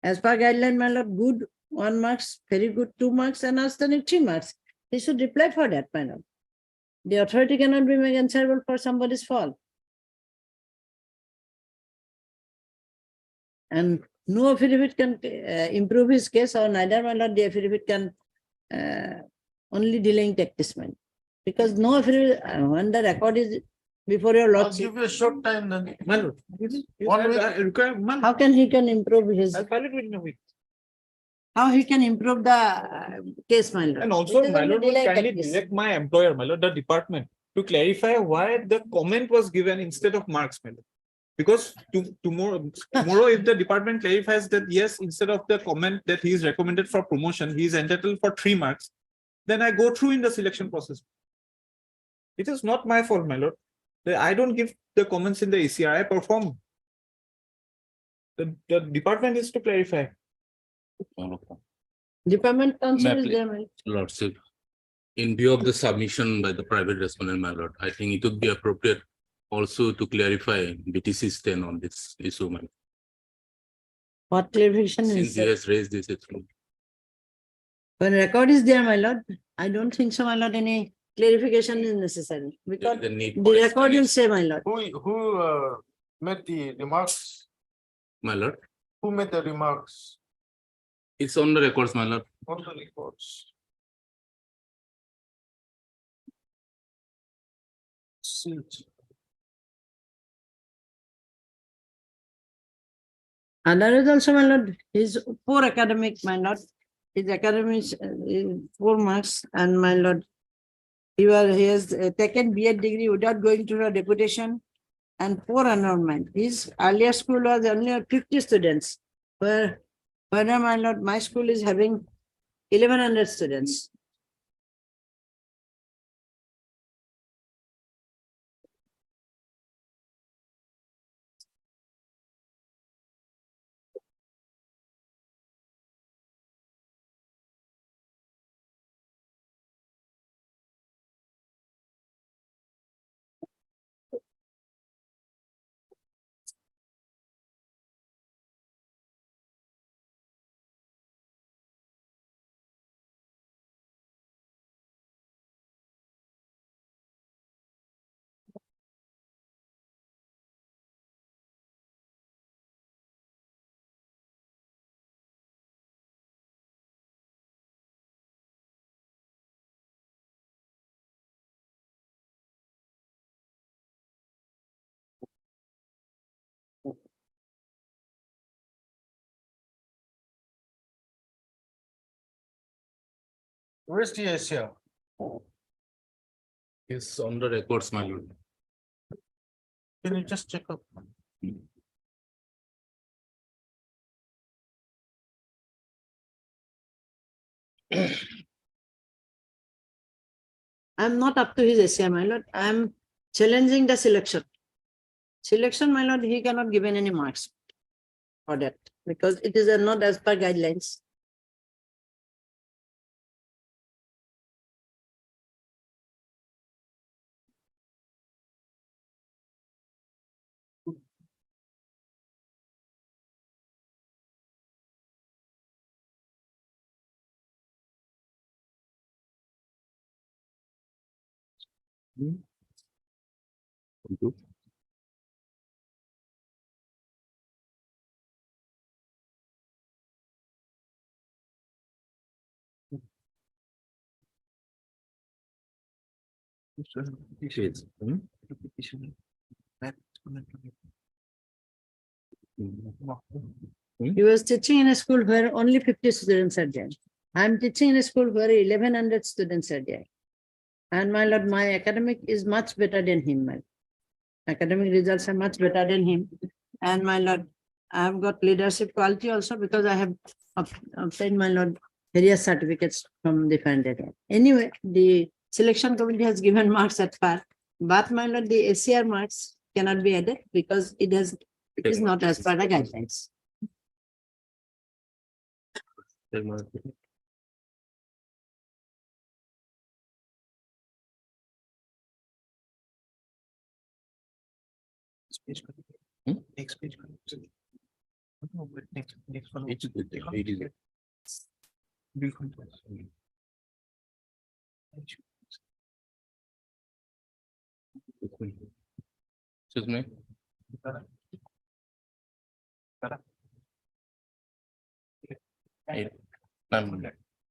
S14: As per guideline, my lord, good 1 marks, very good 2 marks, and outstanding 3 marks. He should reply for that, my lord. The authority cannot be made answerable for somebody's fault. And no affidavit can improve his case, or neither, my lord, the affidavit can only delaying tactics, man. Because no affidavit, when the record is before your
S1: I'll
S14: lordship,
S1: give you a short time then.
S3: My lord.
S1: 1 week.
S14: how can he can improve his,
S3: I'll file it within a week.
S14: how he can improve the case, my lord?
S3: And also,
S14: It is
S3: my
S14: only
S3: lord, will
S14: delaying
S3: kindly
S14: tactics.
S3: direct my employer, my lord, the department, to clarify why the comment was given instead of marks, my lord. Because tomorrow, if the department clarifies that yes, instead of the comment that he is recommended for promotion, he is entitled for 3 marks, then I go through in the selection process. It is not my fault, my lord. I don't give the comments in the ACR, I perform. The department is to clarify.
S14: Department counsel is
S2: Ma'am,
S14: there, my lord.
S2: Lordship, in view of the submission by the private respondent, my lord, I think it would be appropriate also to clarify BTC's stand on this issue, ma'am.
S14: What clarification
S2: Since
S14: is
S2: he
S14: there?
S2: has raised this issue.
S14: When record is there, my lord, I don't think so, my lord, any clarification is necessary. Because
S2: the need
S14: the
S2: for
S14: record will
S2: explanation.
S14: say, my lord.
S1: Who made the remarks?
S2: My lord,
S1: Who made the remarks
S2: it's on the records, my lord.
S1: on the reports? Sealed.
S14: And there is also, my lord, his poor academic, my lord. His academics, 4 marks, and my lord, he has taken B.Ed degree without going through a deputation and poor enrollment. His earlier school was only 50 students, where my lord, my school is having 1100 students.
S1: Where's the ACR?
S2: It's on the records, my lord.
S1: Can you just check up?
S14: I'm not up to his essay, my lord. I'm challenging the selection. Selection, my lord, he cannot give any marks for that because it is not as per guidelines. He was teaching in a school where only 50 students are there. I am teaching in a school where 1100 students are there. And my lord, my academic is much better than him. My academic results are much better than him. And my lord, I have got leadership quality also because I have obtained, my lord, various certificates from different area. Anyway, the selection committee has given marks at par, but my lord, the ACR marks cannot be added because it is not as per the guidelines.
S3: Next page. No, but next one. Bill controls.
S18: Excuse me.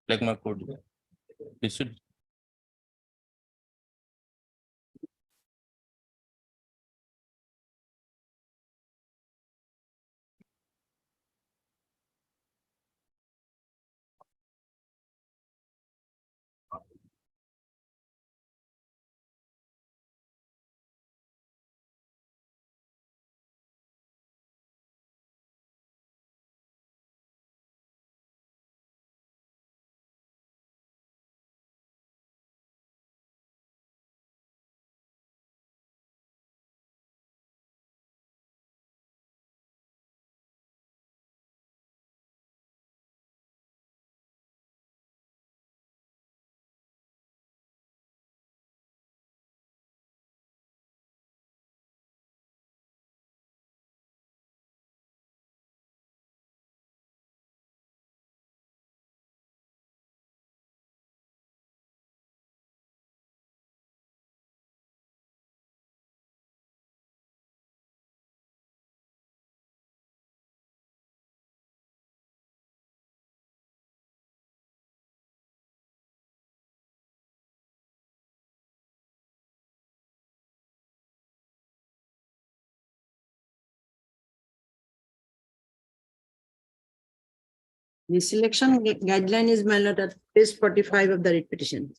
S18: Like my code. This should.
S14: The selection guideline is, my lord, at page 45 of the writ petition.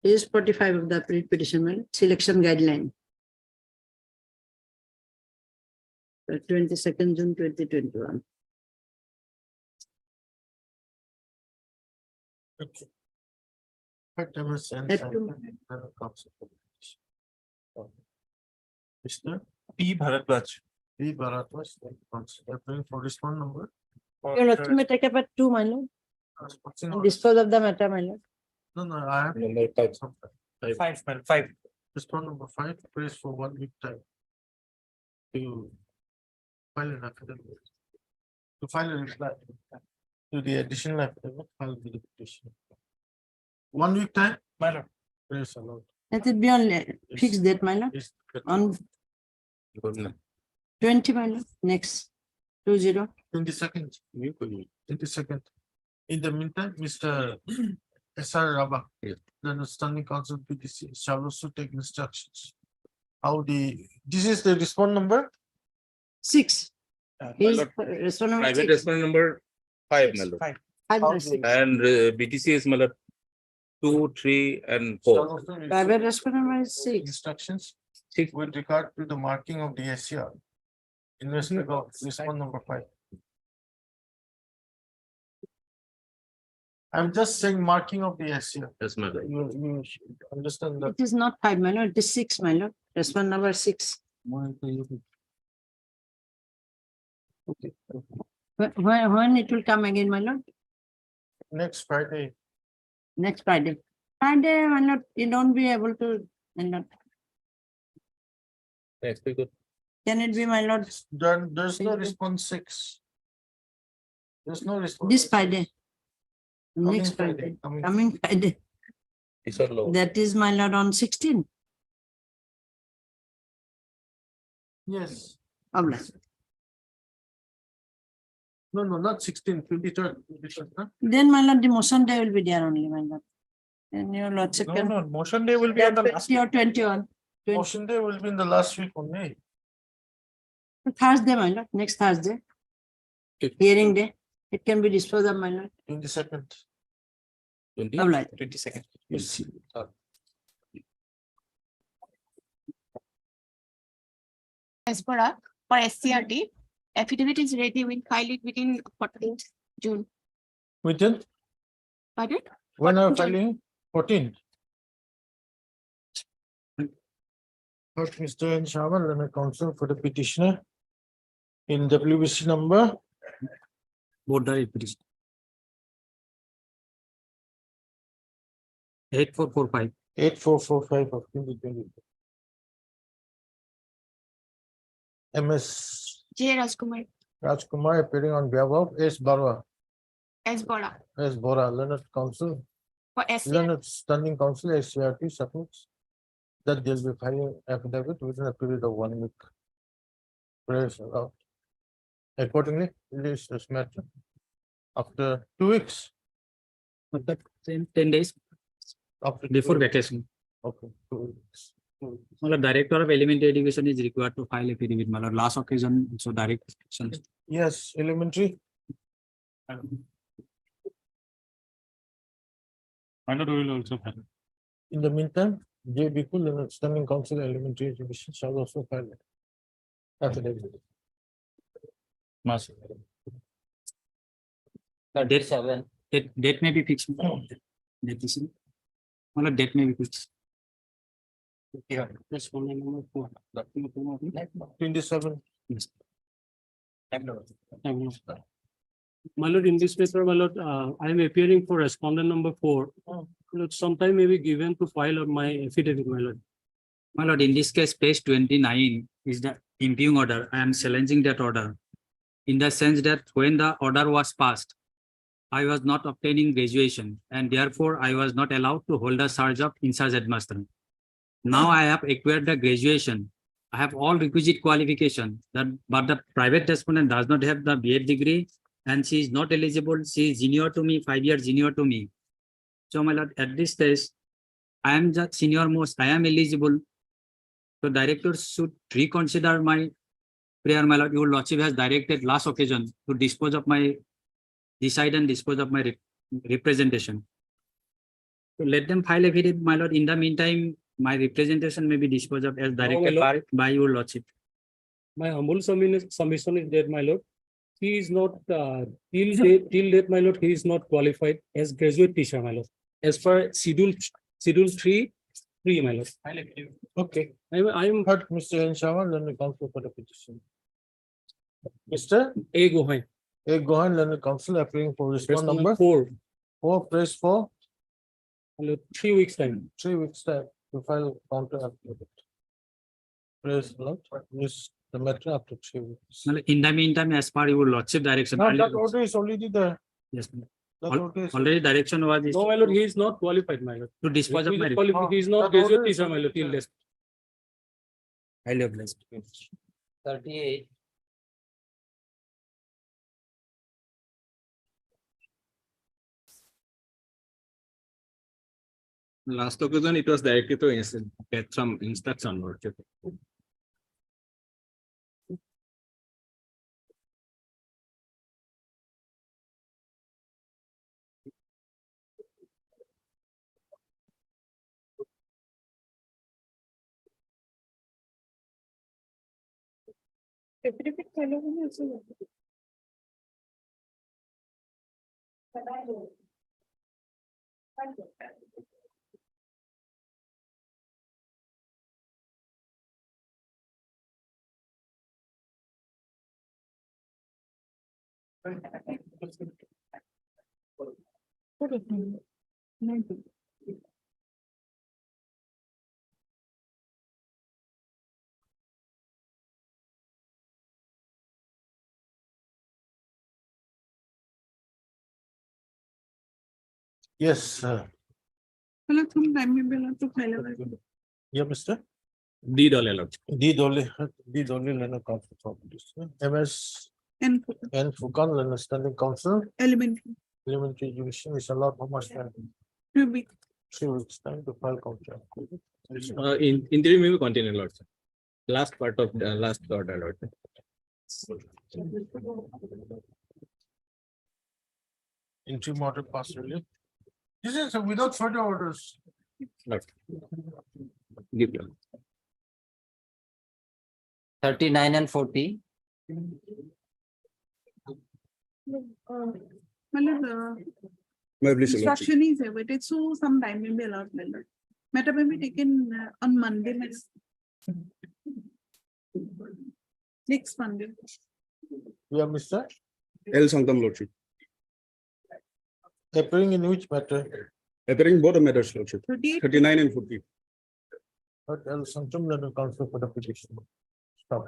S14: Page 45 of the writ petition, my lord, selection guideline. 22nd June 2021.
S1: Okay. Heard MS and
S14: That
S1: sign
S14: too.
S1: by the council for petition. Mr.
S5: P Bharatwaj.
S1: P. Bharatwaj, council, applying for respond number.
S14: Your lordship may take up at 2, my lord,
S1: What's in
S14: and
S1: order?
S14: dispose of the matter, my lord.
S1: No, I have.
S19: Number five.
S5: Five.
S1: Respond number 5, prays for 1 week time. To file an affidavit. To file a reply. To the additional affidavit, file the petition. 1 week time?
S5: My lord.
S1: Praise allowed.
S14: Let it be on fixed date, my lord,
S1: Is
S14: on 20, my lord, next 20.
S1: 22nd. 22nd. In the meantime, Mr. S.R. Rabak, the standing council PTC shall also take instructions. How this is the respond number?
S14: 6. Is respond number
S18: Private
S14: 6.
S18: respondent number 5, my lord.
S14: Five
S1: How
S14: number
S1: the-
S14: 6.
S18: And BTC is my lord 2, 3, and 4.
S1: shall also receive
S14: Private respond number is 6.
S1: Instructions
S18: 6.
S1: with regard to the marking of the SCR. In respect of respond number 5. I'm just saying marking of the SCR.
S18: Yes, my lord.
S1: You should understand that.
S14: It is not 5, my lord, it is 6, my lord, respond number 6.
S1: Okay.
S14: When it will come again, my lord?
S1: Next Friday,
S14: Next Friday. Friday, my lord, you don't be able to, my lord.
S18: Next week.
S14: Can it be, my lord,
S1: there's no response 6. There's no response.
S14: this Friday?
S1: Coming
S14: Next
S1: Friday,
S14: Friday, coming Friday.
S18: These are low.
S14: That is, my lord, on 16.
S1: Yes.
S14: Obla.
S1: No, not 16, 23rd. Huh?
S14: Then, my lord, the motion day will be there only, my lord. And your lordship
S5: No,
S14: can.
S5: no, motion day will be on the last.
S14: 20 or 21.
S1: Motion day will be in the last week only.
S14: Thursday, my lord, next Thursday.
S16: Okay.
S14: Hearing day, it can be disposed of, my lord.
S1: 22nd.
S14: Obliged.
S16: 22nd.
S1: Yes.
S8: As per our, for SCRT, affidavit is ready, we'll file it within 14th June.
S1: Within,
S8: Pardon?
S1: when are
S8: 14th June.
S1: filing? 14th. First, Mr. N. Shawal, and a counsel for the petitioner in WBC number
S11: Board the petition. 8445.
S1: 8445 of 2020. MS
S8: J. Rajkumar,
S1: Rajkumar appearing on behalf of S. Barwa,
S8: S. Bora,
S1: S. Bora, Leonard Council,
S8: for SCRT.
S1: Leonard Standing Council, SCRT submits that they'll be filing affidavit within a period of 1 week. Prayers allowed. Accordingly, release this matter after 2 weeks.
S11: But that same 10 days
S1: After
S11: before
S1: 2 weeks.
S11: vacation.
S1: Okay, 2 weeks.
S11: Well, Director of Elementary Education is required to file affidavit. My lord, last occasion, so direct. actions.
S1: Yes, elementary.
S12: My lord, we will also file.
S1: In the meantime, J. Bikul, Leonard Standing Council, Elementary Education shall also file affidavit.
S11: Date 7. Date may be fixed. Date is. My lord, date may be fixed. That's one number 4.
S1: 27.
S11: Yes.
S12: My lord, in this matter, my lord, I am appearing for respondent number 4. Lord, sometime may be given to file on my affidavit, my lord.
S11: My lord, in this case, page 29 is the impugned order. I am challenging that order. In the sense that when the order was passed, I was not obtaining graduation and therefore I was not allowed to hold the charge of in-charge headmaster. Now I have acquired the graduation. I have all requisite qualification but the private respondent does not have the B.Ed degree and she is not eligible. She is junior to me, 5 years junior to me. So my lord, at this stage, I am the senior most, I am eligible. So directors should reconsider my prayer, my lord. Your lordship has directed last occasion to dispose of my, decide and dispose of my representation. So let them file affidavit, my lord. In the meantime, my representation may be disposed of as directed by your lordship.
S12: My humble submission is that, my lord. He is not, till date, my lord, he is not qualified as graduate teacher, my lord. As per schedule 3, my lord.
S1: Okay.
S12: I am
S1: Heard Mr. N. Shawal, Leonard Council for the petition. Mr.
S12: A. Gohain.
S1: A. Gohan, Leonard Council appearing for respond number
S12: 4.
S1: 4, press 4,
S12: 3 weeks time.
S1: 3 weeks time to file counter affidavit. Praise the Lord, this the matter after 3 weeks.
S11: In the meantime, as per your lordship direction.
S1: No, that order is already there.
S11: Yes,
S1: That
S11: Al-
S1: order is-
S11: already direction was
S12: No, my lord, he is not qualified, my lord.
S11: to dispose of my.
S12: He is not
S1: that order
S12: graduate
S1: is
S12: teacher, my lord, till this.
S11: Highly obliged.
S6: 38.
S18: Last occasion, it was directed to get some instruction. Lordship.
S1: Yes, sir. Yeah, Mr.
S18: Deed all allowed.
S1: D. Dolly, Leonard Council for petition. MS N. Fukan, Leonard Standing Council,
S8: Elementary.
S1: Elementary Education is allowed how much time?
S8: 2 weeks.
S1: 3 weeks time to file counter.
S18: In interim, we will continue, Lordship. Last part of the last order, Lordship.
S1: Interim order passed earlier. This is without further orders.
S2: Give them.
S6: 39 and 40.
S9: May please, Your Lordship.
S10: Instruction is awaited, so some time may be allowed, my lord. Matter may be taken on Monday, next Monday.
S1: You have Mr.
S9: L Sankam Lordship.
S1: Appearing in which matter?
S9: Appearing both the matters, Lordship.
S10: 38.
S9: 39 and 40.
S1: L. Sanctum, then the counsel for the petition. Stop.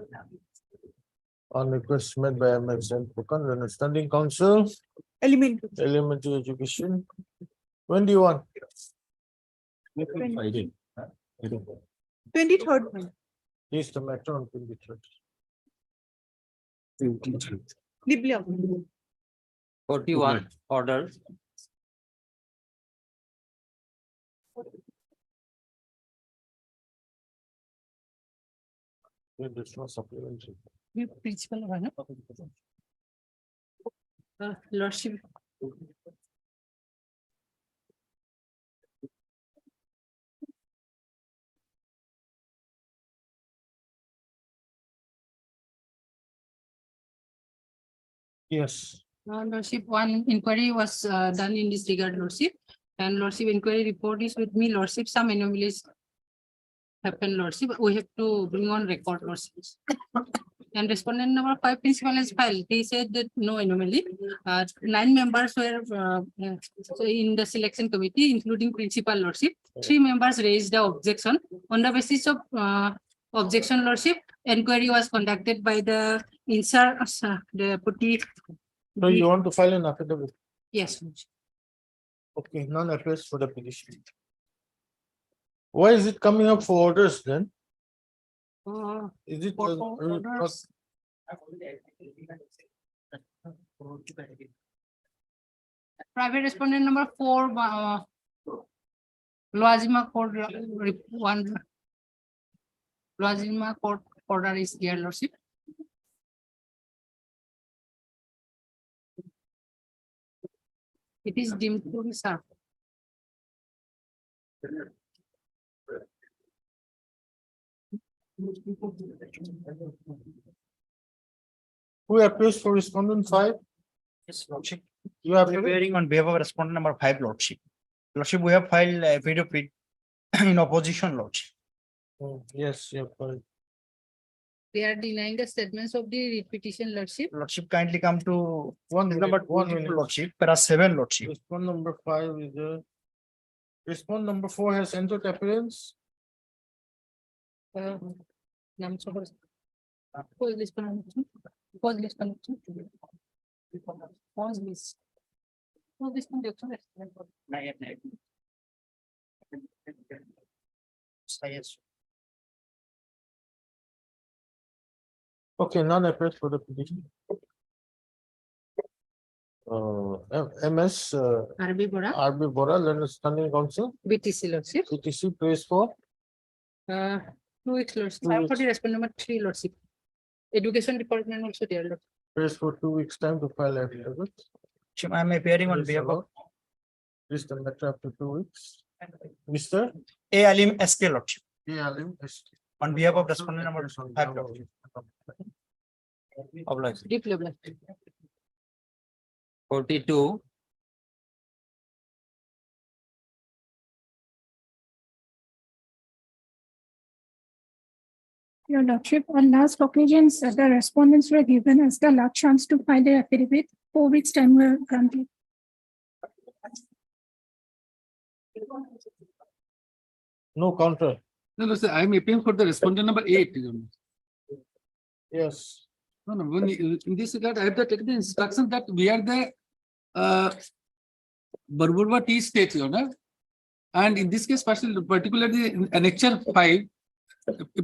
S1: On request made by MS and Pukan, then the standing council, elementary education. When do you want?
S10: 23rd.
S1: Is the matter on 23rd.
S10: Bibliography.
S6: 41 order.
S1: There's no supplementary.
S10: Principal.
S14: Lordship,
S1: Yes.
S10: Lordship, one inquiry was done in this regard, Lordship. And Lordship, inquiry report is with me, Lordship. Some anomalies happen, Lordship. We have to bring on record, Lordship. And respondent number 5 principal has filed. He said that no anomaly. 9 members were in the selection committee, including principal, Lordship. 3 members raised the objection. On the basis of objection, Lordship, inquiry was conducted by the deputy.
S1: So you want to file an affidavit?
S10: Yes, Lordship.
S1: Okay, none appears for the petition. Why is it coming up for orders then? Is it?
S10: Orders. Private respondent number 4, Loazima Court 1. Loazima Court order is here, Lordship. It is deemed to be served.
S1: Who appears for respondent 5?
S13: Yes, Lordship.
S1: You have.
S13: Appearing on behalf of respondent number 5, Lordship. Lordship, we have filed a affidavit in opposition, Lordship.
S1: Yes, you have filed.
S10: They are denying the statements of the petition, Lordship.
S13: Lordship, kindly come to
S1: One
S13: number
S1: minute, 1
S13: 2,
S1: minute.
S13: Lordship, para 7, Lordship.
S1: Respond number 5 is there. Respond number 4 has entered appearance.
S10: Pause this connection. Pause this connection. Pause this. Pause this connection.
S13: Yes.
S1: Okay, none appears for the petition. MS
S10: RB Bora,
S1: RB Bora, Learned Standing Council,
S10: BTC, Lordship.
S1: CTC prays for
S10: 2 weeks, Lordship.
S1: 2
S10: I'm for the
S1: weeks.
S10: respondent number 3, Lordship. Education department also there, Lordship.
S1: prays for 2 weeks time to file affidavit.
S13: I am appearing on
S1: Praise the
S13: behalf of
S1: Lord. Please the matter after 2 weeks. Mr.
S13: A. Alim SK, Lordship.
S1: A. Alim,
S13: On behalf of respondent number 5, Lordship. Obliged.
S10: Deeply obliged.
S6: 42.
S10: Your Lordship, on last occasions, the respondents were given as the last chance to file their affidavit. 4 weeks time were granted.
S1: no counter.
S15: No, no, sir, I am appealing for the respondent number 8. Your Honor.
S1: Yes.
S15: No, no, in this regard, I have taken the instruction that we are the Barburba Tea State, Your Honor. And in this case, particularly in annexure 5,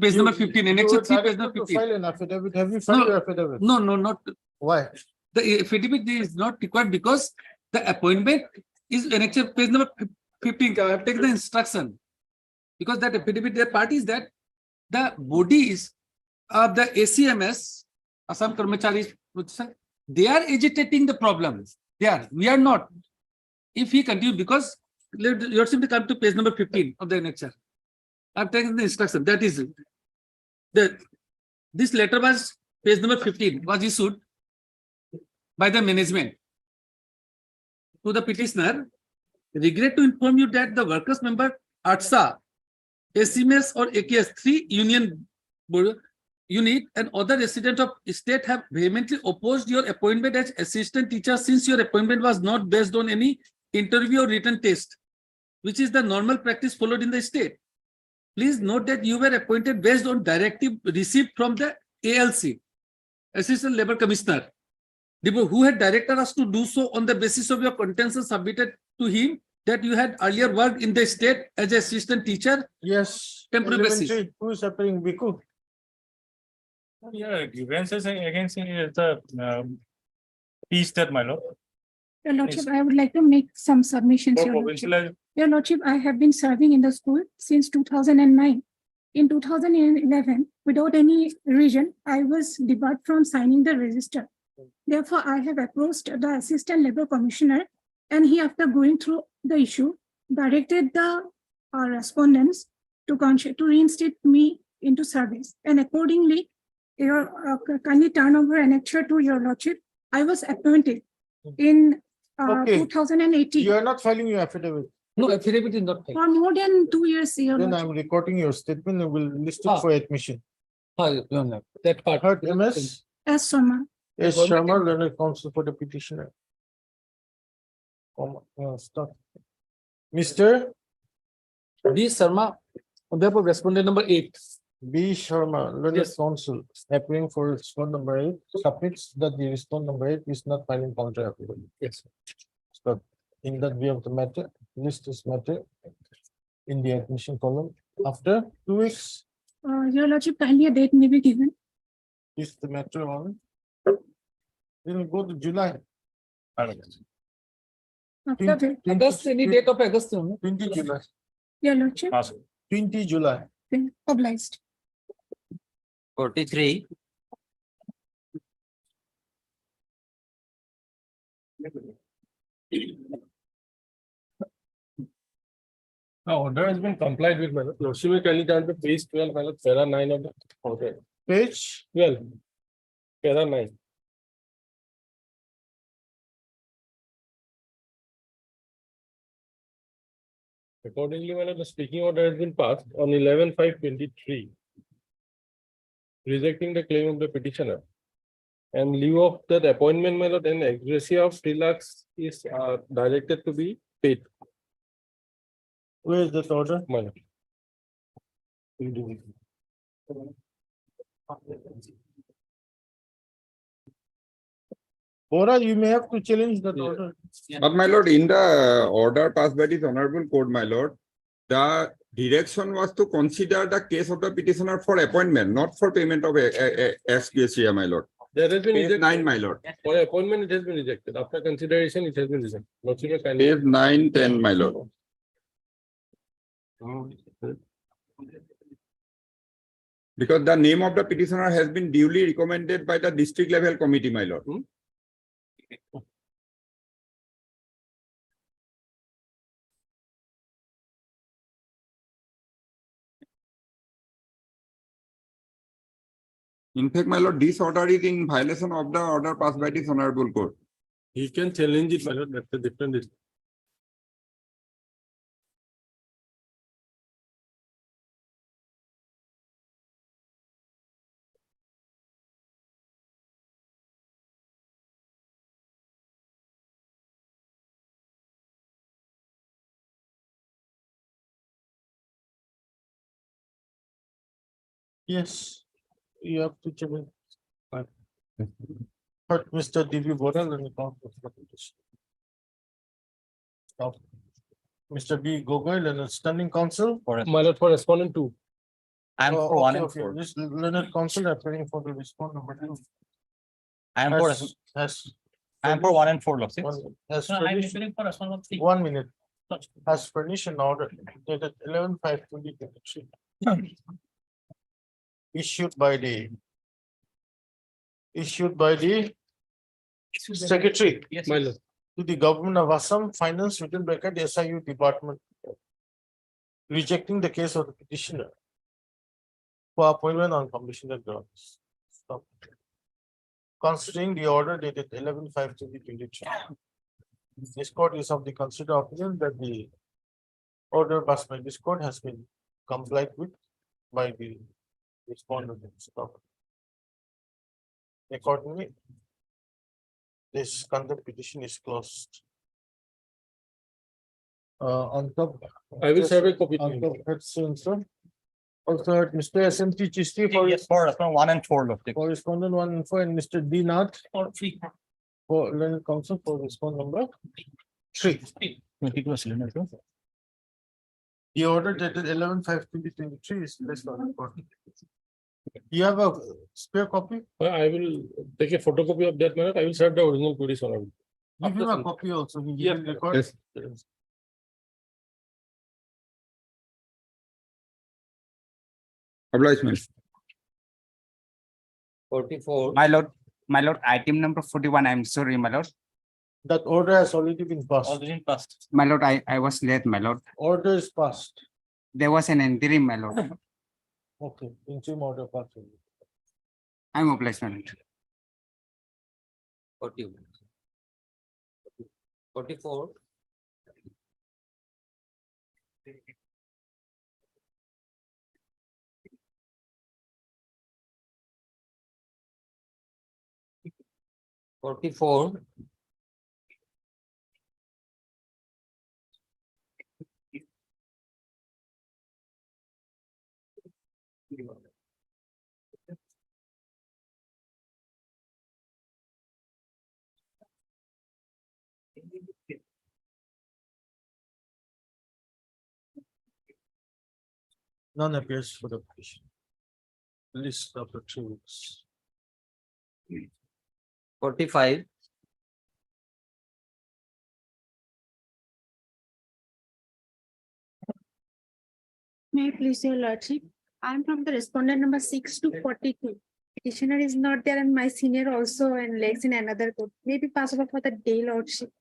S15: page number 15,
S1: You
S15: annexure
S1: were
S15: 3, page
S1: directed
S15: number
S1: to
S15: 15.
S1: file an affidavit. Have you filed your affidavit?
S15: No, no, not.
S1: Why?
S15: The affidavit is not required because the appointment is annexure page number 15. I have taken the instruction. Because that affidavit, their part is that the bodies of the ACMS
S3: Assam Karmacharis, they are agitating the problems. They are, we are not. If he continues, because you're simply come to page number 15 of the annexure. I'm taking the instruction, that is this letter was, page number 15 was issued by the management to the petitioner. Regret to inform you that the workers member ATSA, SMS or AKS 3 union unit and other resident of state have vehemently opposed your appointment as assistant teacher since your appointment was not based on any interview or written test, which is the normal practice followed in the state. Please note that you were appointed based on directive received from the ALC, Assistant Labor Commissioner, who had directed us to do so on the basis of your contention submitted to him that you had earlier worked in the state as an assistant teacher.
S1: Yes.
S3: Temporary basis.
S1: Elementary, who is appearing, Biku?
S12: Yeah, grievances against the piece that, my lord.
S8: Your Lordship, I would like to make some submissions.
S12: For
S8: Your Lordship.
S12: provincial,
S8: Your Lordship, I have been serving in the school since 2009. In 2011, without any reason, I was debarred from signing the register. Therefore, I have approached the Assistant Labor Commissioner, and he, after going through the issue, directed the respondents to reinstate me into service. And accordingly, your kindly turn over annexure to your Lordship. I was appointed in
S1: Okay.
S8: 2018
S1: You are not filing your affidavit.
S3: No, affidavit is not.
S8: for more than 2 years. Your
S1: Then
S8: Lordship.
S1: I'm recording your statement and will list
S3: Ah.
S1: it for admission.
S3: That part.
S1: Heard MS?
S8: As Sharma.
S1: Yes,
S3: Government-
S1: Sharma, learned counsel for the petitioner. Stop. Mr.
S3: B. Sharma, on behalf of respondent number 8.
S1: B. Sharma, learned
S3: Yes.
S1: counsel, appearing for respondent number 8, submits that the respondent number 8 is not filing counter affidavit.
S3: Yes.
S1: So in that view of the matter, list this matter in the admission column. After 2 weeks,
S8: Your Lordship, kindly a date may be given.
S1: is the matter on. Then we go to July.
S8: After that,
S3: August, any date of August. No?
S1: 20 July,
S8: Your Lordship,
S1: 20 July.
S8: then obliged.
S11: 43.
S12: order has been complied with, my lord. Lordship, may kindly turn to page 12, my lord, para 9 of the order.
S1: Page
S12: 12. Para 9. Accordingly, my lord, the speaking order has been passed on 11/5/23, rejecting the claim of the petitioner. And leave of that appointment, my lord, and ex gratia of 3 lakhs is directed to be paid,
S1: Where is that order?
S12: my lord.
S1: Bora, you may have to challenge that
S12: Yeah.
S1: order.
S19: But my lord, in the order passed by this honorable court, my lord, the direction was to consider the case of the petitioner for appointment, not for payment of SQSA, my lord.
S12: There has been
S19: Page
S12: rejected.
S19: 9, my lord.
S12: For appointment, it has been rejected. After consideration, it has been rejected. Lordship, may kindly.
S19: Page 9, 10, my lord. Because the name of the petitioner has been duly recommended by the district level committee, my lord. In fact, my lord, this order is in violation of the order passed by this honorable court.
S12: He can challenge it, my lord, that's a different issue.
S1: Yes, you have to challenge. But Mr. D.V. Bora, let me count the petition. Stop. Mr. B. Gogoi, Leonard Standing Council.
S12: My lord, for respondent 2.
S1: I'm for 1 and 4. This Leonard Council appearing for the respondent number 2.
S11: I am
S1: Has.
S11: I am for 1 and 4, Lordship.
S1: Has
S11: No, I am
S1: furnished,
S11: appealing for respondent 3.
S1: 1 minute. Has furnished an order dated 11/5/2023. Issued by the issued by the Secretary
S11: Yes.
S1: to the Government of Assam Finance within bracket SIU Department, rejecting the case of the petitioner for appointment on completion grounds. Stop. Considering the order dated 11/5/2023. This court is of the considered opinion that the order passed by this court has been complied with by the respondent. Stop. Accordingly, this contempt petition is closed. On top.
S12: I will serve a copy to
S1: On
S12: you.
S1: top, that's soon, sir. Also, heard Mr. SMT Chisti for
S11: for 1 and 4, Lord.
S1: correspondent 1 and 4, and Mr. D Nath
S11: Or 3.
S1: for learned counsel for respondent number 3. The order dated 11/5/2023 is placed on record. You have a spare copy?
S12: I will take a photocopy of that, my lord. I will serve the original to this one.
S1: Give him a copy also. He
S12: Yes,
S1: will record.
S12: yes.
S2: Obligement.
S11: 44.
S7: My lord, item number 41, I'm sorry, my lord.
S1: That order has already been passed.
S11: Already passed.
S7: My lord, I was late, my lord.
S1: Order is passed.
S7: There was an interim, my lord.
S1: Okay, interim order passed.
S7: I'm obliged, my lord.
S11: 44.
S1: None appears for the petition. List of the 2 weeks.
S11: 45.
S8: May I please your lordship? I am from the respondent number 6 to 42. Petitioner is not there and my senior also and legs in another court. May be possible for the day lordship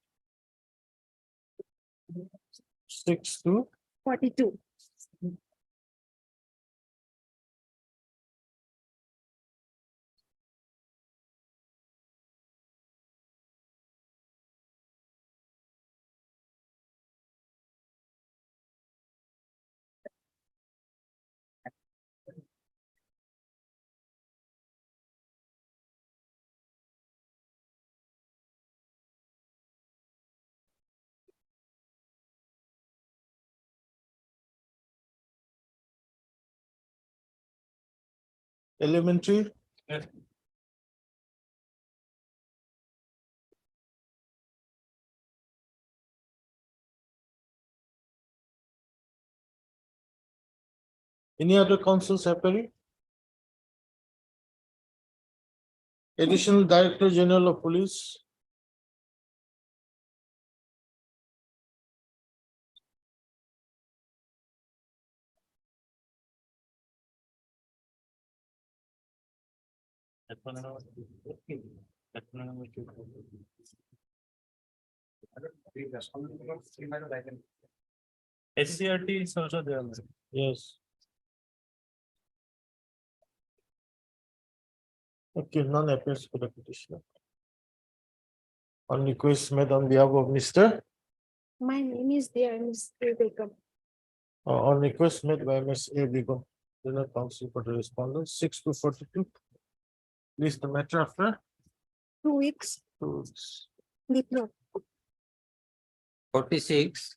S1: 6 to
S8: 42.
S1: elementary. Any other councils appearing? Additional Director General of Police.
S11: SCRT is also there.
S1: Yes. Okay, none appears for the petitioner. On request made on behalf of Mr.
S8: My name is there, Ms. Beckham.
S1: On request made by Ms. A. Begum, General Counsel for the respondents, 6 to 42. Please the matter after
S8: 2 weeks.
S1: 2 weeks.
S8: Diplo.
S11: 46.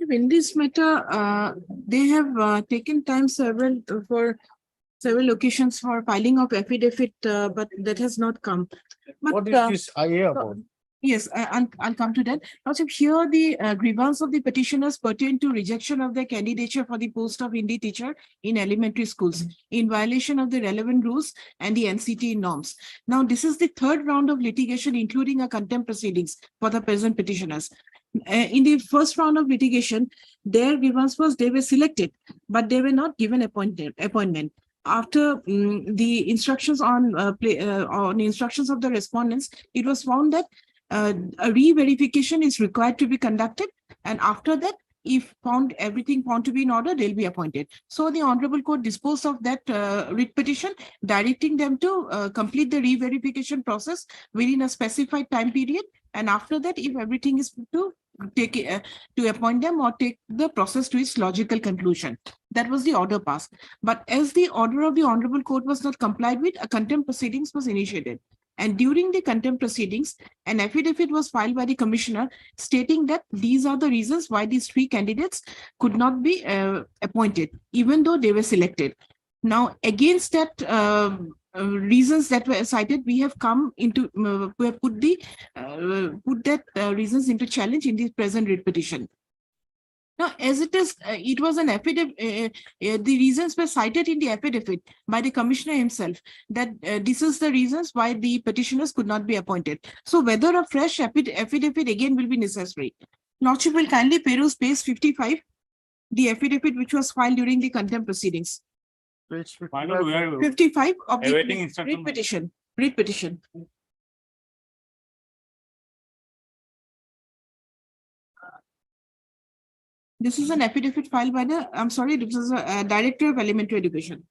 S10: In this matter, they have taken time for several occasions for filing of affidavit, but that has not come. But,
S1: What is this IA about?
S10: Yes, I'll come to that. Also, here the grievance of the petitioners pertain to rejection of their candidature for the post of Hindi teacher in elementary schools in violation of the relevant rules and the NCT norms. Now, this is the third round of litigation, including a contempt proceedings for the present petitioners. In the first round of litigation, their grievance was they were selected, but they were not given appointment. after the instructions on instructions of the respondents, it was found that a re-verification is required to be conducted, and after that, if everything found to be in order, they'll be appointed. So the Honorable Court disposed of that writ petition, directing them to complete the re-verification process within a specified time period, and after that, if everything is to take to appoint them or take the process to its logical conclusion. That was the order passed. But as the order of the Honorable Court was not complied with, a contempt proceedings was initiated. And during the contempt proceedings, an affidavit was filed by the commissioner stating that these are the reasons why these three candidates could not be appointed, even though they were selected. Now, against that reasons that were cited, we have come into, we have put that reasons into challenge in the present writ petition. Now, as it is, it was an affidavit, the reasons were cited in the affidavit by the commissioner himself, that this is the reasons why the petitioners could not be appointed. So whether a fresh affidavit again will be necessary. Lordship will kindly peruse page 55, the affidavit which was filed during the contempt proceedings.
S1: Page
S10: 55 of the
S18: Awaiting instruction.
S10: writ petition. This is an affidavit filed by the, I'm sorry, this is a Director of Elementary Education,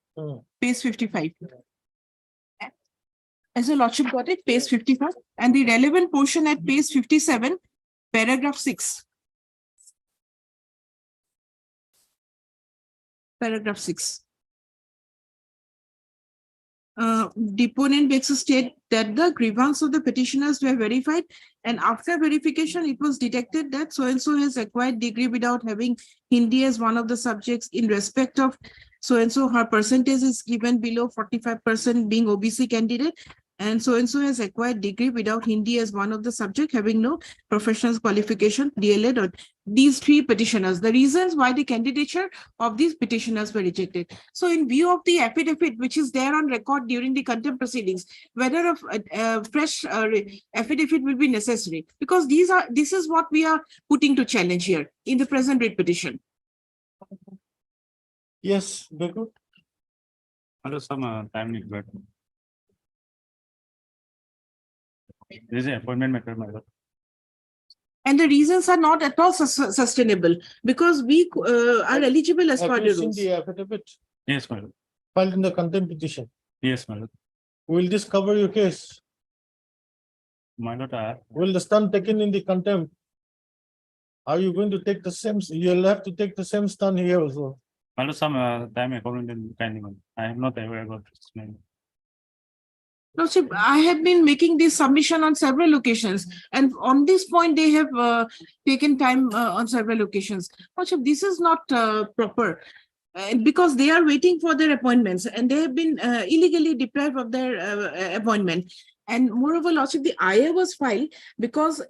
S10: page 55. As a Lordship got it, page 55, and the relevant portion at page 57, paragraph 6. Paragraph 6. Deponent begs to state that the grievance of the petitioners were verified, and after verification, it was detected that so-and-so has acquired degree without having Hindi as one of the subjects. In respect of so-and-so, her percentage is given below 45% being OBC candidate, and so-and-so has acquired degree without Hindi as one of the subject, having no professional qualification, DLED, or these three petitioners, the reasons why the candidature of these petitioners were rejected. So in view of the affidavit, which is there on record during the contempt proceedings, whether a fresh affidavit will be necessary, because this is what we are putting to challenge here in the present writ petition.
S1: Yes, very good.
S4: Under some time required. There is an appointment matter, my lord.
S10: And the reasons are not at all sustainable, because we are eligible as
S1: Have
S10: per
S1: you
S10: the
S1: seen
S10: rules.
S1: the affidavit
S4: Yes, my lord.
S1: filed in the contempt petition?
S4: Yes, my lord.
S1: Will this cover your case?
S4: My lord,
S1: Will the stand taken in the contempt? Are you going to take the same, you'll have to take the same stand here also?
S4: my lord, some time according to kindly, I am not aware about this. My lord.
S10: Lordship, I have been making this submission on several occasions, and on this point, they have taken time on several occasions. Lordship, this is not proper. Because they are waiting for their appointments, and they have been illegally deprived of their appointment. And moreover, Lordship, the IA was filed because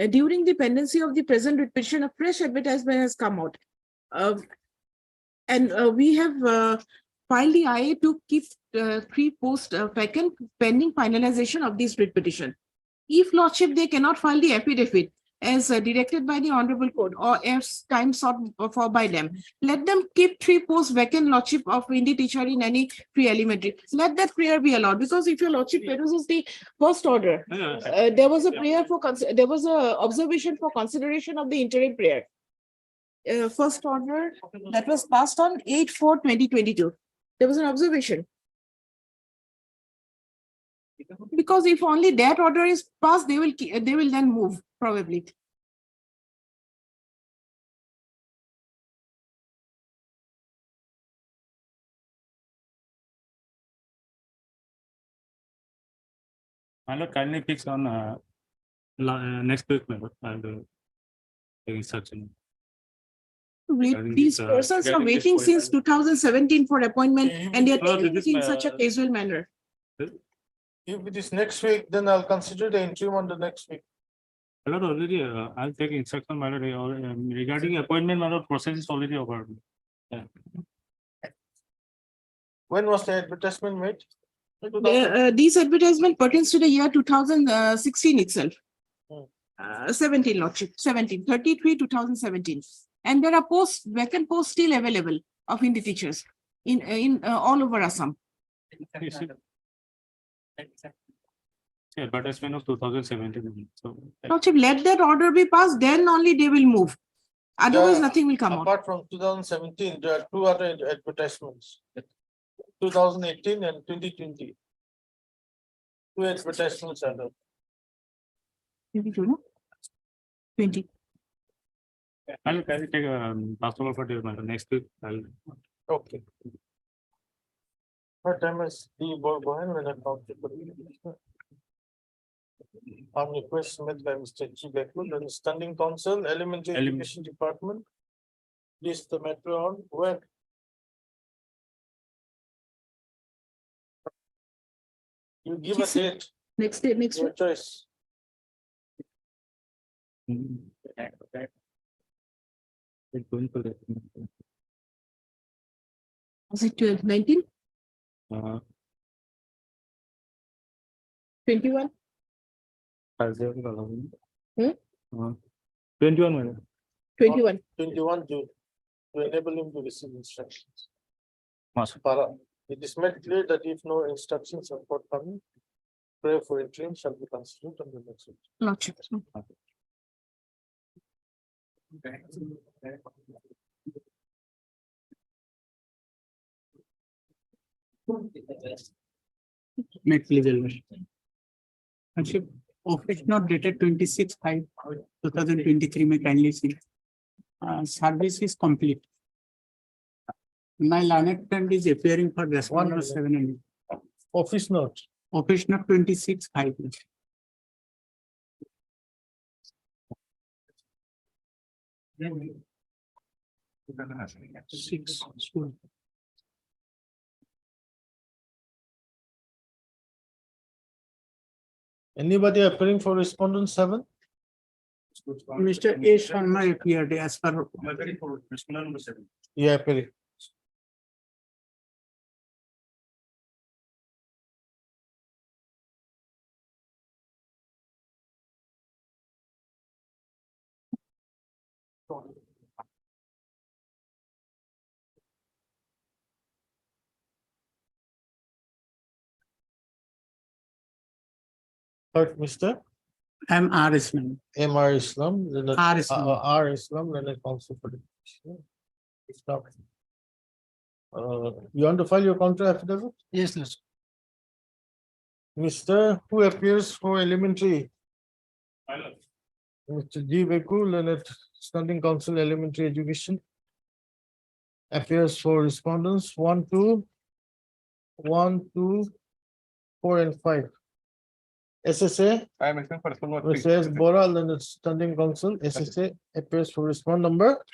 S10: during the pendency of the present writ petition, a fresh advertisement has come out. And we have filed the IA to keep 3 posts vacant pending finalization of this writ petition. If Lordship, they cannot file the affidavit as directed by the Honorable Court, or as time sought for by them, let them keep 3 posts vacant, Lordship, of Hindi teacher in any pre-elementary. Let that prayer be allowed, because if your Lordship peruses the first order, there was a prayer for, there was a observation for consideration of the interim prayer. First order that was passed on 8/4/2022. There was an observation. Because if only that order is passed, they will then move, probably.
S4: My lord, kindly fix on next week, my lord. I'll do instruction.
S10: These persons are waiting since 2017 for appointment, and they are taking it in such a casual manner.
S1: If it is next week, then I'll consider the interim on the next week.
S4: My lord, already, I'll take instruction, my lord, regarding appointment, my lord, process is already over. Yeah.
S1: When was the advertisement made?
S10: These advertisement pertains to the year 2016 itself. 17, Lordship, 33, 2017. And there are vacant posts still available of Hindi teachers.
S14: in all over Assam.
S5: Advertisement of 2017. So.
S14: Lordship, let that order be passed, then only they will move. Otherwise,
S1: Yeah,
S14: nothing will come out.
S1: Apart from 2017, there are two other advertisements. 2018 and 2020. Two advertisements are there.
S14: 22, no? 20.
S5: I'll take a passport for this matter next week.
S1: Okay. Her time is D. Borgohan and accountable. On request made by Mr. G. Bekul and Standing Council, Elementary Education Department. List the matter on where. You give a date,
S14: Next day, next
S1: your
S14: week.
S1: choice.
S14: Was it 12, 19, 21?
S5: 21 minutes.
S14: 21.
S1: 21 June. To enable him to receive instructions.
S5: Awesome.
S1: Para, it is made clear that if no instructions are forthcoming, prayer for interim shall be considered on the next week.
S14: Lordship.
S11: Next legal. Lordship, office not dated 26/5/2023 may kindly see. Service is complete. My learned friend is appearing for response number 7 and
S1: Office note.
S11: office note 26/5. Six. School.
S1: Anybody appearing for respondent 7?
S11: Mr. A. Sharma appeared as per.
S1: Yeah, appearing. Third, Mr.
S11: I'm R. Islam.
S1: M.R. Islam. Leonard-
S11: R. Islam.
S1: R. Islam, Leonard Council for the. Stop. You want to file your counter affidavit?
S11: Yes, Lordship.
S1: Mr. Who appears for elementary? Mr. G. Bekul, Leonard Standing Council Elementary Education. Appears for respondents 1, 2, 4, and 5. SSA,
S16: I am asking for response.
S1: Mr. S. Bora, Leonard Standing Council, SSA appears for respond number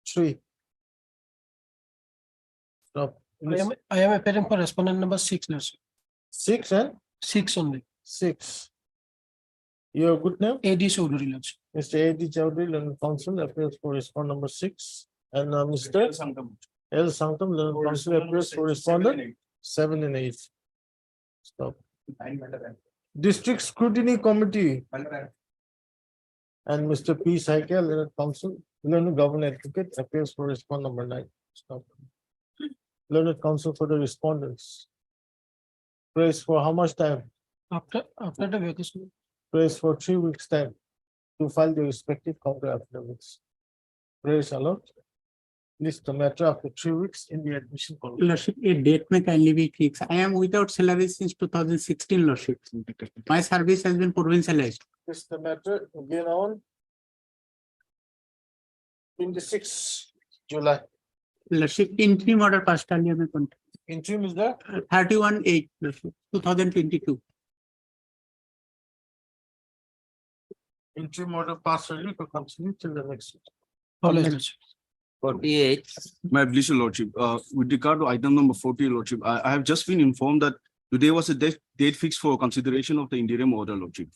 S1: 3. Stop.
S13: I am appearing for respondent number 6, Lordship.
S1: 6 and
S13: 6 only.
S1: 6. Your good name?
S13: AD Chaudhary, Lordship.
S1: Mr. A.D. Chowdhury, Leonard Council appears for respond number 6. And Mr. L. Sanctum, Leonard Council appears for respondent 7 and 8. Stop. District Scrutiny Committee and Mr. P. Saikia, Leonard Council, Leonard Governor Advocate appears for respond number 9. Stop. Leonard Council for the respondents. Praise for how much time?
S13: After the vacation.
S1: Praise for 3 weeks' time to file the respective counter affidavits. Praise allowed. List the matter after 3 weeks in the admission column.
S11: Lordship, a date may kindly be fixed. I am without salary since 2016, Lordship. My service has been provincialized.
S1: List the matter again on 26 July.
S11: Lordship, interim order passed earlier. May contact.
S1: Interim is there?
S11: 31/8, Lordship, 2022.
S1: Interim order passed early to continue till the next. week.
S11: 48.
S5: My pleasure, Lordship. With regard to item number 40, Lordship, I have just been informed that today was a date fixed for consideration of the interim order, Lordship.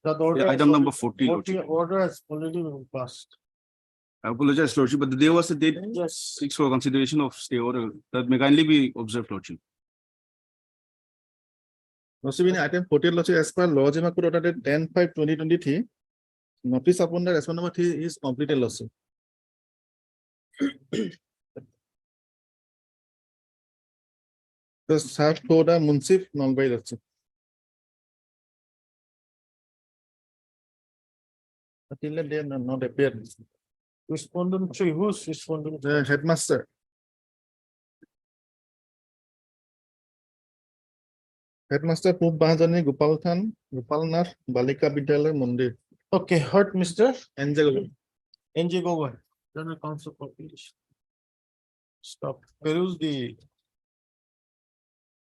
S1: That order.
S5: Item
S1: has
S5: number
S1: already-
S5: 40, Lordship.
S1: Order has already been passed.
S5: I apologize, Lordship, but there was a date
S1: Yes.
S5: fixed for consideration of stay order that may kindly be observed, Lordship.
S2: Lordship, in item 48, Lordship, as per law, Jima court order date 10/5/2023. Notice upon the response number 3 is completed, Lordship.
S1: Just have to the Munsif Nalbai Lordship. Until they are not appeared. Respondent three, who's respondent? The headmaster. Headmaster Poob Bahajani Gopal Khan, Gopal Nath, Balika Vidyalaya Mandir. Okay, heard Mr. Angel. Angel Gogoi, General Counsel for Petition. Stop. Peruse the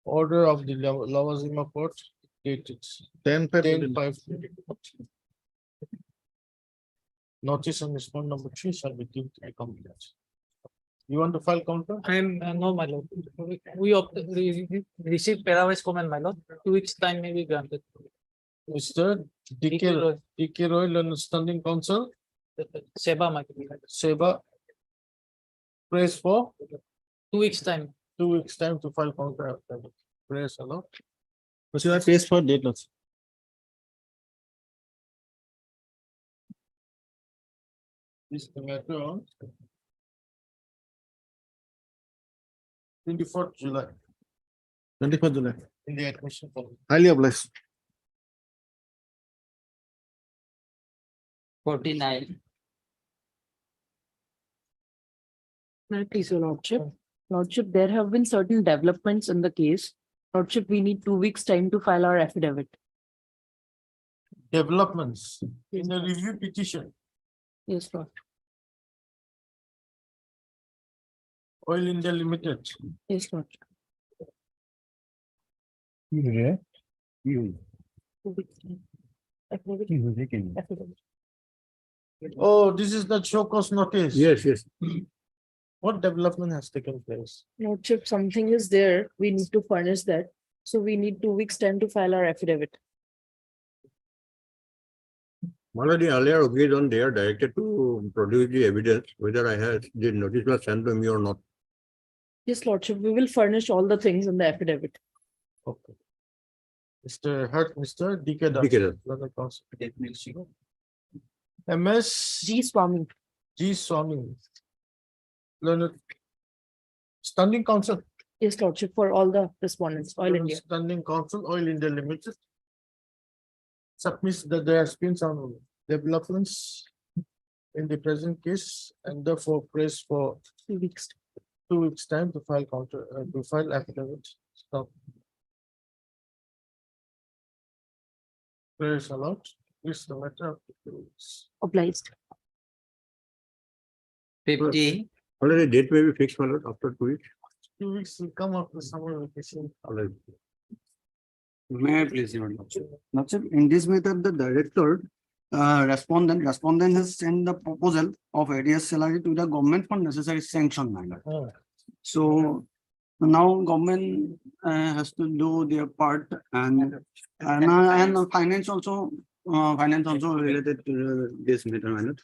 S1: order of the Lavazima Court dated 10/5. Notice and respond number 3 shall be deemed to be complete. You want to file counter?
S17: I am, no, my lord. We received parawise comment, my lord. 2 weeks time may be granted.
S1: Mr. DK Roy, Learned Standing Counsel,
S17: Seba, my
S1: Seba. Praise for
S17: 2 weeks time.
S1: 2 weeks time to file counter after. Praise a lot. Praise for date loss. This the matter on 24th July. 24th July. In the admission. Highly obliged.
S11: 49.
S14: Please, your lordship. Lordship, there have been certain developments in the case. Lordship, we need 2 weeks time to file our affidavit.
S1: Developments in the review petition.
S14: Yes, Lord.
S1: Oil India Limited.
S14: Yes, Lord. 2 weeks time. Affidavit.
S1: Oh, this is the show cause notice.
S2: Yes, yes.
S1: What development has taken place?
S14: Lordship, something is there. We need to furnish that. So we need 2 weeks time to file our affidavit.
S9: Already earlier agreed on, they are directed to produce the evidence, whether I had, the notice was sent to me or not.
S14: Yes, Lordship, we will furnish all the things in the affidavit.
S1: Okay. Mr. Hurt, Mr. DK.
S9: DK Das.
S1: Learned Counsel. MS
S14: G. Swami.
S1: G. Swami. Learned Standing Counsel.
S14: Yes, Lordship, for all the respondents, Oil India.
S1: Standing Counsel, Oil India Limited. Submits that there has been some developments in the present case and therefore prays for
S14: 2 weeks.
S1: 2 weeks time to file counter, to file affidavit. Stop. Prayers a lot. Is the matter of 2 weeks.
S14: Obliged.
S11: 50.
S9: Already date may be fixed, my lord, after 2 weeks.
S1: 2 weeks will come after summer vacation.
S9: Already.
S6: May I please, your lordship? Lordship, in this matter, the director, respondent has sent the proposal of arrears salary to the government for necessary sanction matter.
S1: Oh.
S6: So now government has to do their part and finance also related to this matter, my lord.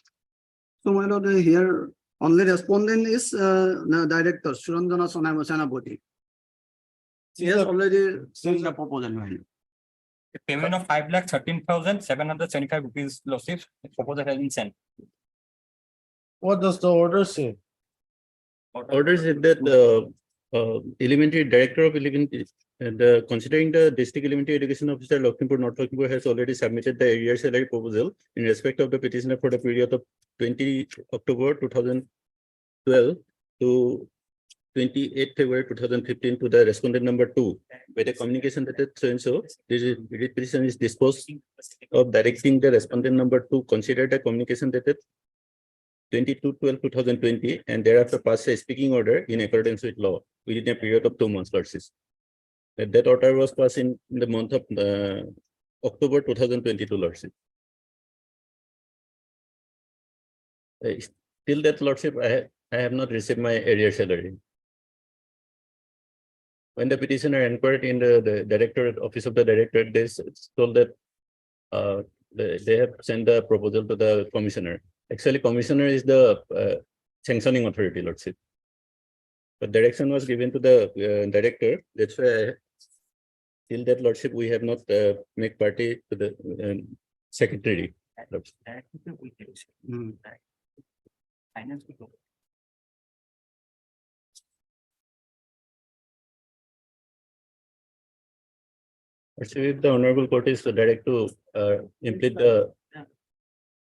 S6: So my lord, here only respondent is the director, Suranjana Senapati. She has already sent the proposal, my lord.
S11: A payment of 5,13,775 rupees, lordship, the proposal has been sent.
S1: What does the order say?
S2: Order said that elementary director of elementary, considering the district elementary education officer Lakhimpur North Lakhimpur has already submitted the arrears salary proposal in respect of the petitioner for the period of 20 October 2012 to 28 February 2015 to the respondent number 2 with a communication that so and so this petition is disposed of directing the respondent number 2 consider the communication dated 22/12/2020 and thereafter pass a speaking order in accordance with law within a period of 2 months, lordship. That order was passed in the month of October 2022, lordship. Till that, lordship, I have not received my arrears salary. When the petitioner inquired in the directorate office of the directorate, they told that they have sent the proposal to the commissioner. Actually, commissioner is the sanctioning authority, lordship. But direction was given to the director. That's why till that, lordship, we have not make party to the secretary. So if the honorable court is direct to implement the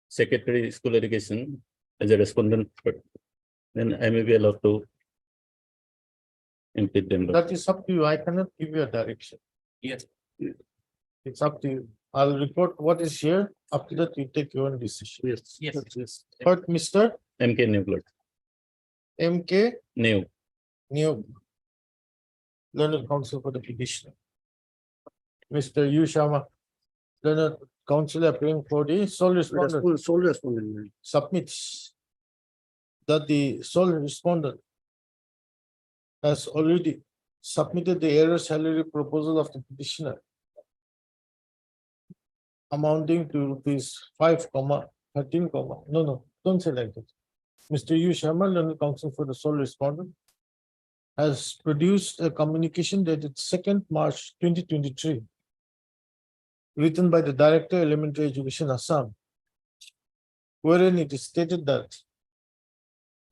S2: secretary school education as a respondent, then I may be allowed to implement them.
S1: That is up to you. I cannot give you a direction.
S18: Yes.
S1: It's up to you. I'll report what is here. After that, you take your own decision.
S2: Yes.
S18: Yes.
S1: Third, Mr.
S2: MK Newclerk.
S1: MK
S2: New.
S1: Neo. Learned counsel for the petitioner. Mr. U Sharma. Learned counsel appearing for the sole respondent
S6: Sole respondent.
S1: submits that the sole respondent has already submitted the error salary proposal of the petitioner amounting to rupees 5,13, no, don't say like that. Mr. U Sharma, learned counsel for the sole respondent, has produced a communication dated 2nd March 2023, written by the Director Elementary Education Assam, wherein it is stated that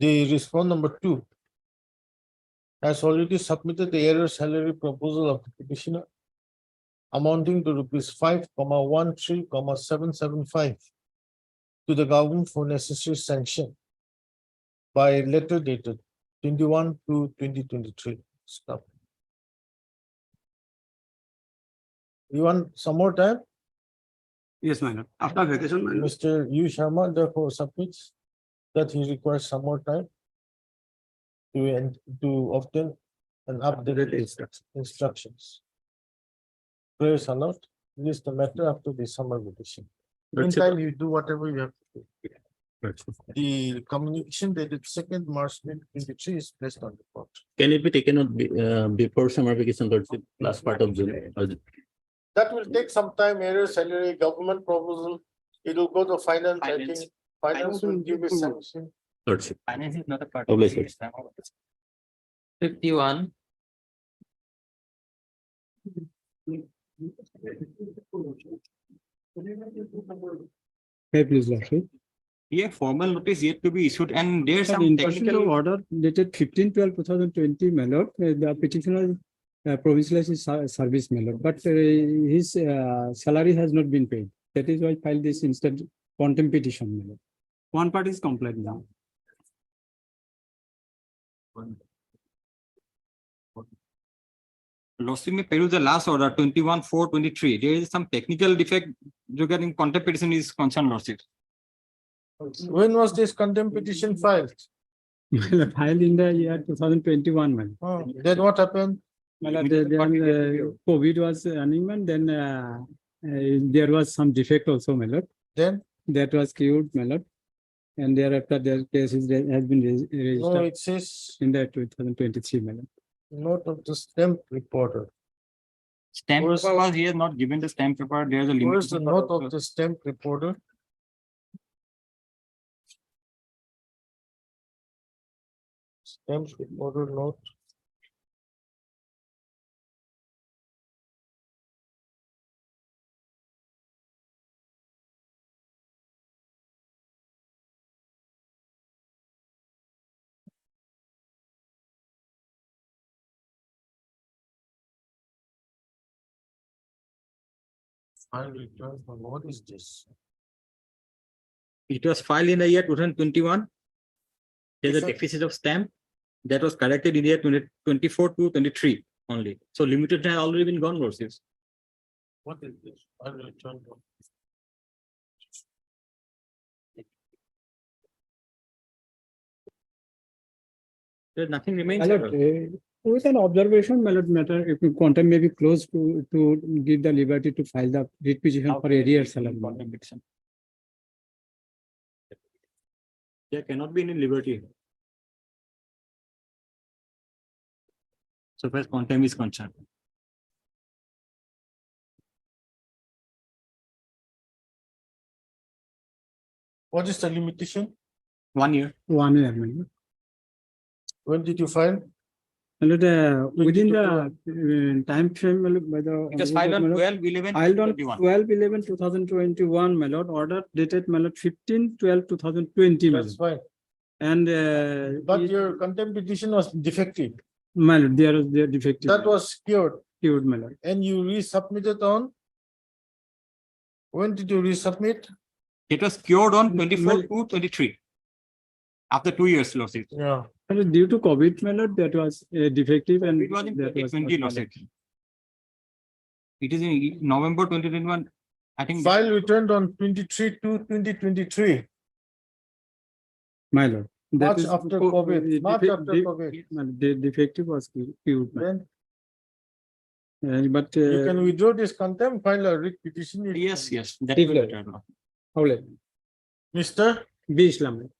S1: the respondent number 2 has already submitted the error salary proposal of the petitioner amounting to rupees 5,13,775 to the government for necessary sanction by letter dated 21/2/2023. Stop. You want some more time?
S6: Yes, my lord. After vacation, my lord.
S1: Mr. U Sharma therefore submits that he requires some more time to obtain an updated instructions. Prayers allowed. This is the matter after the summer vacation. Meantime, you do whatever you have to do. The communication dated 2nd March 2023 is placed on the court.
S2: Can it be taken out before summer vacation, Lordship, last part of June?
S1: That will take some time, error salary, government proposal. It will go to finance, I think. Finance will give a sanction.
S2: Lordship.
S18: Finance is not a part.
S2: Obliged,
S18: of this. 51.
S15: Hey, please, Lordship.
S11: Yeah, formal notice yet to be issued and there's some
S15: In
S11: technical.
S15: order dated 15/12/2020, my lord, the petitioner provincialized his service, my lord, but his salary has not been paid. That is why I filed this instant contempt petition, my lord. One part is compliant now.
S11: Lordship may peruse the last order 21/4/23. There is some technical defect regarding contempt petition is concerned, Lordship.
S1: When was this contempt petition filed?
S15: Filed in the year 2021, man.
S1: Then what happened?
S15: COVID was running, man, then there was some defect also, my lord.
S1: Then?
S15: That was cured, my lord. And thereafter, their case has been
S1: No,
S15: registered
S1: it says
S15: in the 2023, my lord.
S1: note of the stamp reporter.
S11: Stamp
S1: Where's-
S11: paper was he has not given the stamp paper. There's a limit.
S1: Where's the note of the stamp reporter? Stamp reporter note. File return from what is this?
S11: It was filed in the year 2021. There's a
S1: Yes, sir.
S11: deficit of stamp that was corrected in the year 2024-23 only. So limited has already been gone, Lordship.
S1: What is this? File return. from-
S11: There's nothing remains.
S15: My lord, with an observation, my lord, matter, if you contempt may be close to give the liberty to file the writ petition for arrears salary.
S11: Contempt petition. There cannot be any liberty. So far as contempt is concerned.
S1: What is the limitation?
S11: 1 year.
S15: 1 year, my lord.
S1: When did you file?
S15: My lord, within the time frame, my lord, by the.
S11: It was filed on
S15: my lord,
S11: 12/11.
S15: Filed on
S11: 21.
S15: 12/11/2021, my lord, order dated, my lord, 15/12/2020, my
S1: That's
S15: lord.
S1: fine.
S15: And
S1: But your contempt petition was defective.
S15: my lord, they are defective.
S1: That was cured.
S11: Queued, my lord.
S1: And you resubmitted on? When did you resubmit?
S11: It was cured on 24/2/23. After 2 years, lordship.
S1: Yeah.
S11: Due to COVID, my lord, that was defective and. It was in
S3: that was
S11: 2020,
S3: not
S11: lordship. It is in November 2021. I think.
S1: File returned on 23/2/2023.
S11: My lord.
S1: March after COVID, March after COVID.
S11: The defective was queued.
S1: Then
S11: But.
S1: you can withdraw this contempt, file a writ petition.
S11: Yes. That
S15: Deep
S11: will
S15: level.
S11: be better.
S1: Mr.
S15: B Islam.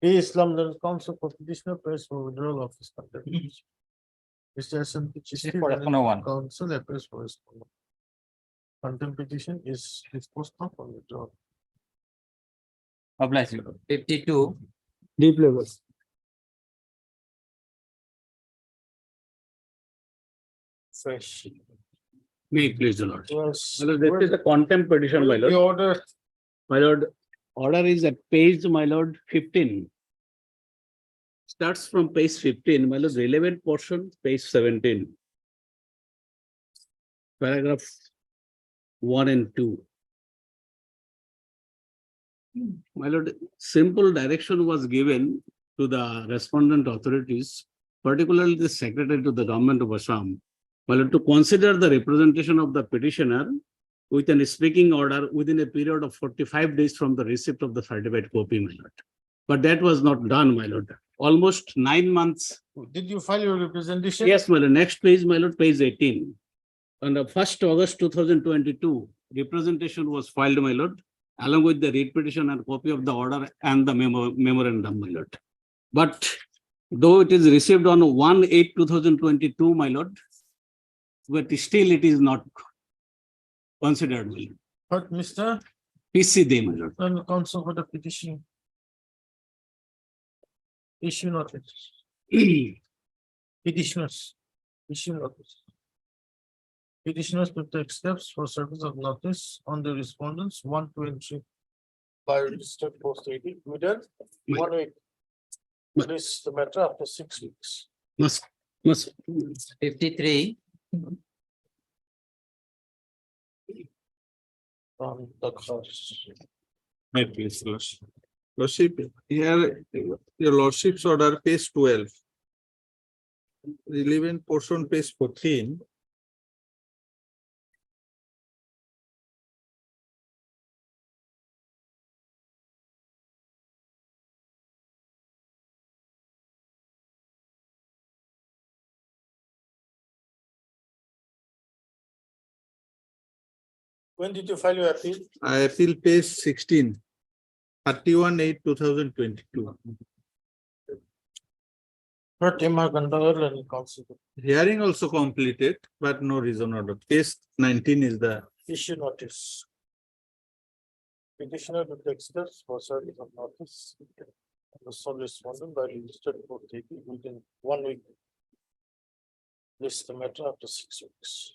S1: A. Islam, the counsel for petitioner press for withdrawal of his contempt. Mr. S&P Chisti,
S11: For F101.
S1: counsel appears for his contempt petition is disposed of for withdrawal.
S11: Oblige you.
S6: 52.
S15: Deep levels.
S1: Fresh.
S2: May it please the lord.
S1: Yes.
S2: My lord, this is a contempt petition, my
S1: The
S2: lord.
S1: order.
S2: My lord, order is at page, my lord, 15. Starts from page 15, my lord, relevant portion, page 17. Paragraph 1 and 2. My lord, simple direction was given to the respondent authorities, particularly the secretary to the government of Assam, my lord, to consider the representation of the petitioner with a speaking order within a period of 45 days from the receipt of the certified copy, my lord. But that was not done, my lord. Almost 9 months.
S1: Did you file your representation?
S2: Yes, my lord. Next page, my lord, page 18. On the 1st August 2022, representation was filed, my lord, along with the writ petition and copy of the order and the memorandum, my lord. But though it is received on 1/8/2022, my lord, but still it is not considered, my lord.
S1: But Mr.
S2: PC day, my lord.
S1: And counsel for the petition. Issue notice. Petitioners. Issue notice. Petitioners to take steps for service of notice on the respondents 1, 2, and 3 by registered post 80 within 1 week. Release the matter after 6 weeks.
S2: Must.
S6: 53.
S1: From the course.
S16: May it please, lordship. Lordship, here, your lordship's order, page 12. Relevant portion, page 14.
S1: When did you file your appeal?
S16: I appeal page 16. 31/8/2022.
S1: Not MR Gandawal and counsel.
S16: Hearing also completed, but no reason order. Page 19 is the
S1: Issue notice. Petitioner to take steps for service of notice. The sole respondent by registered post 80 within 1 week. List the matter after 6 weeks.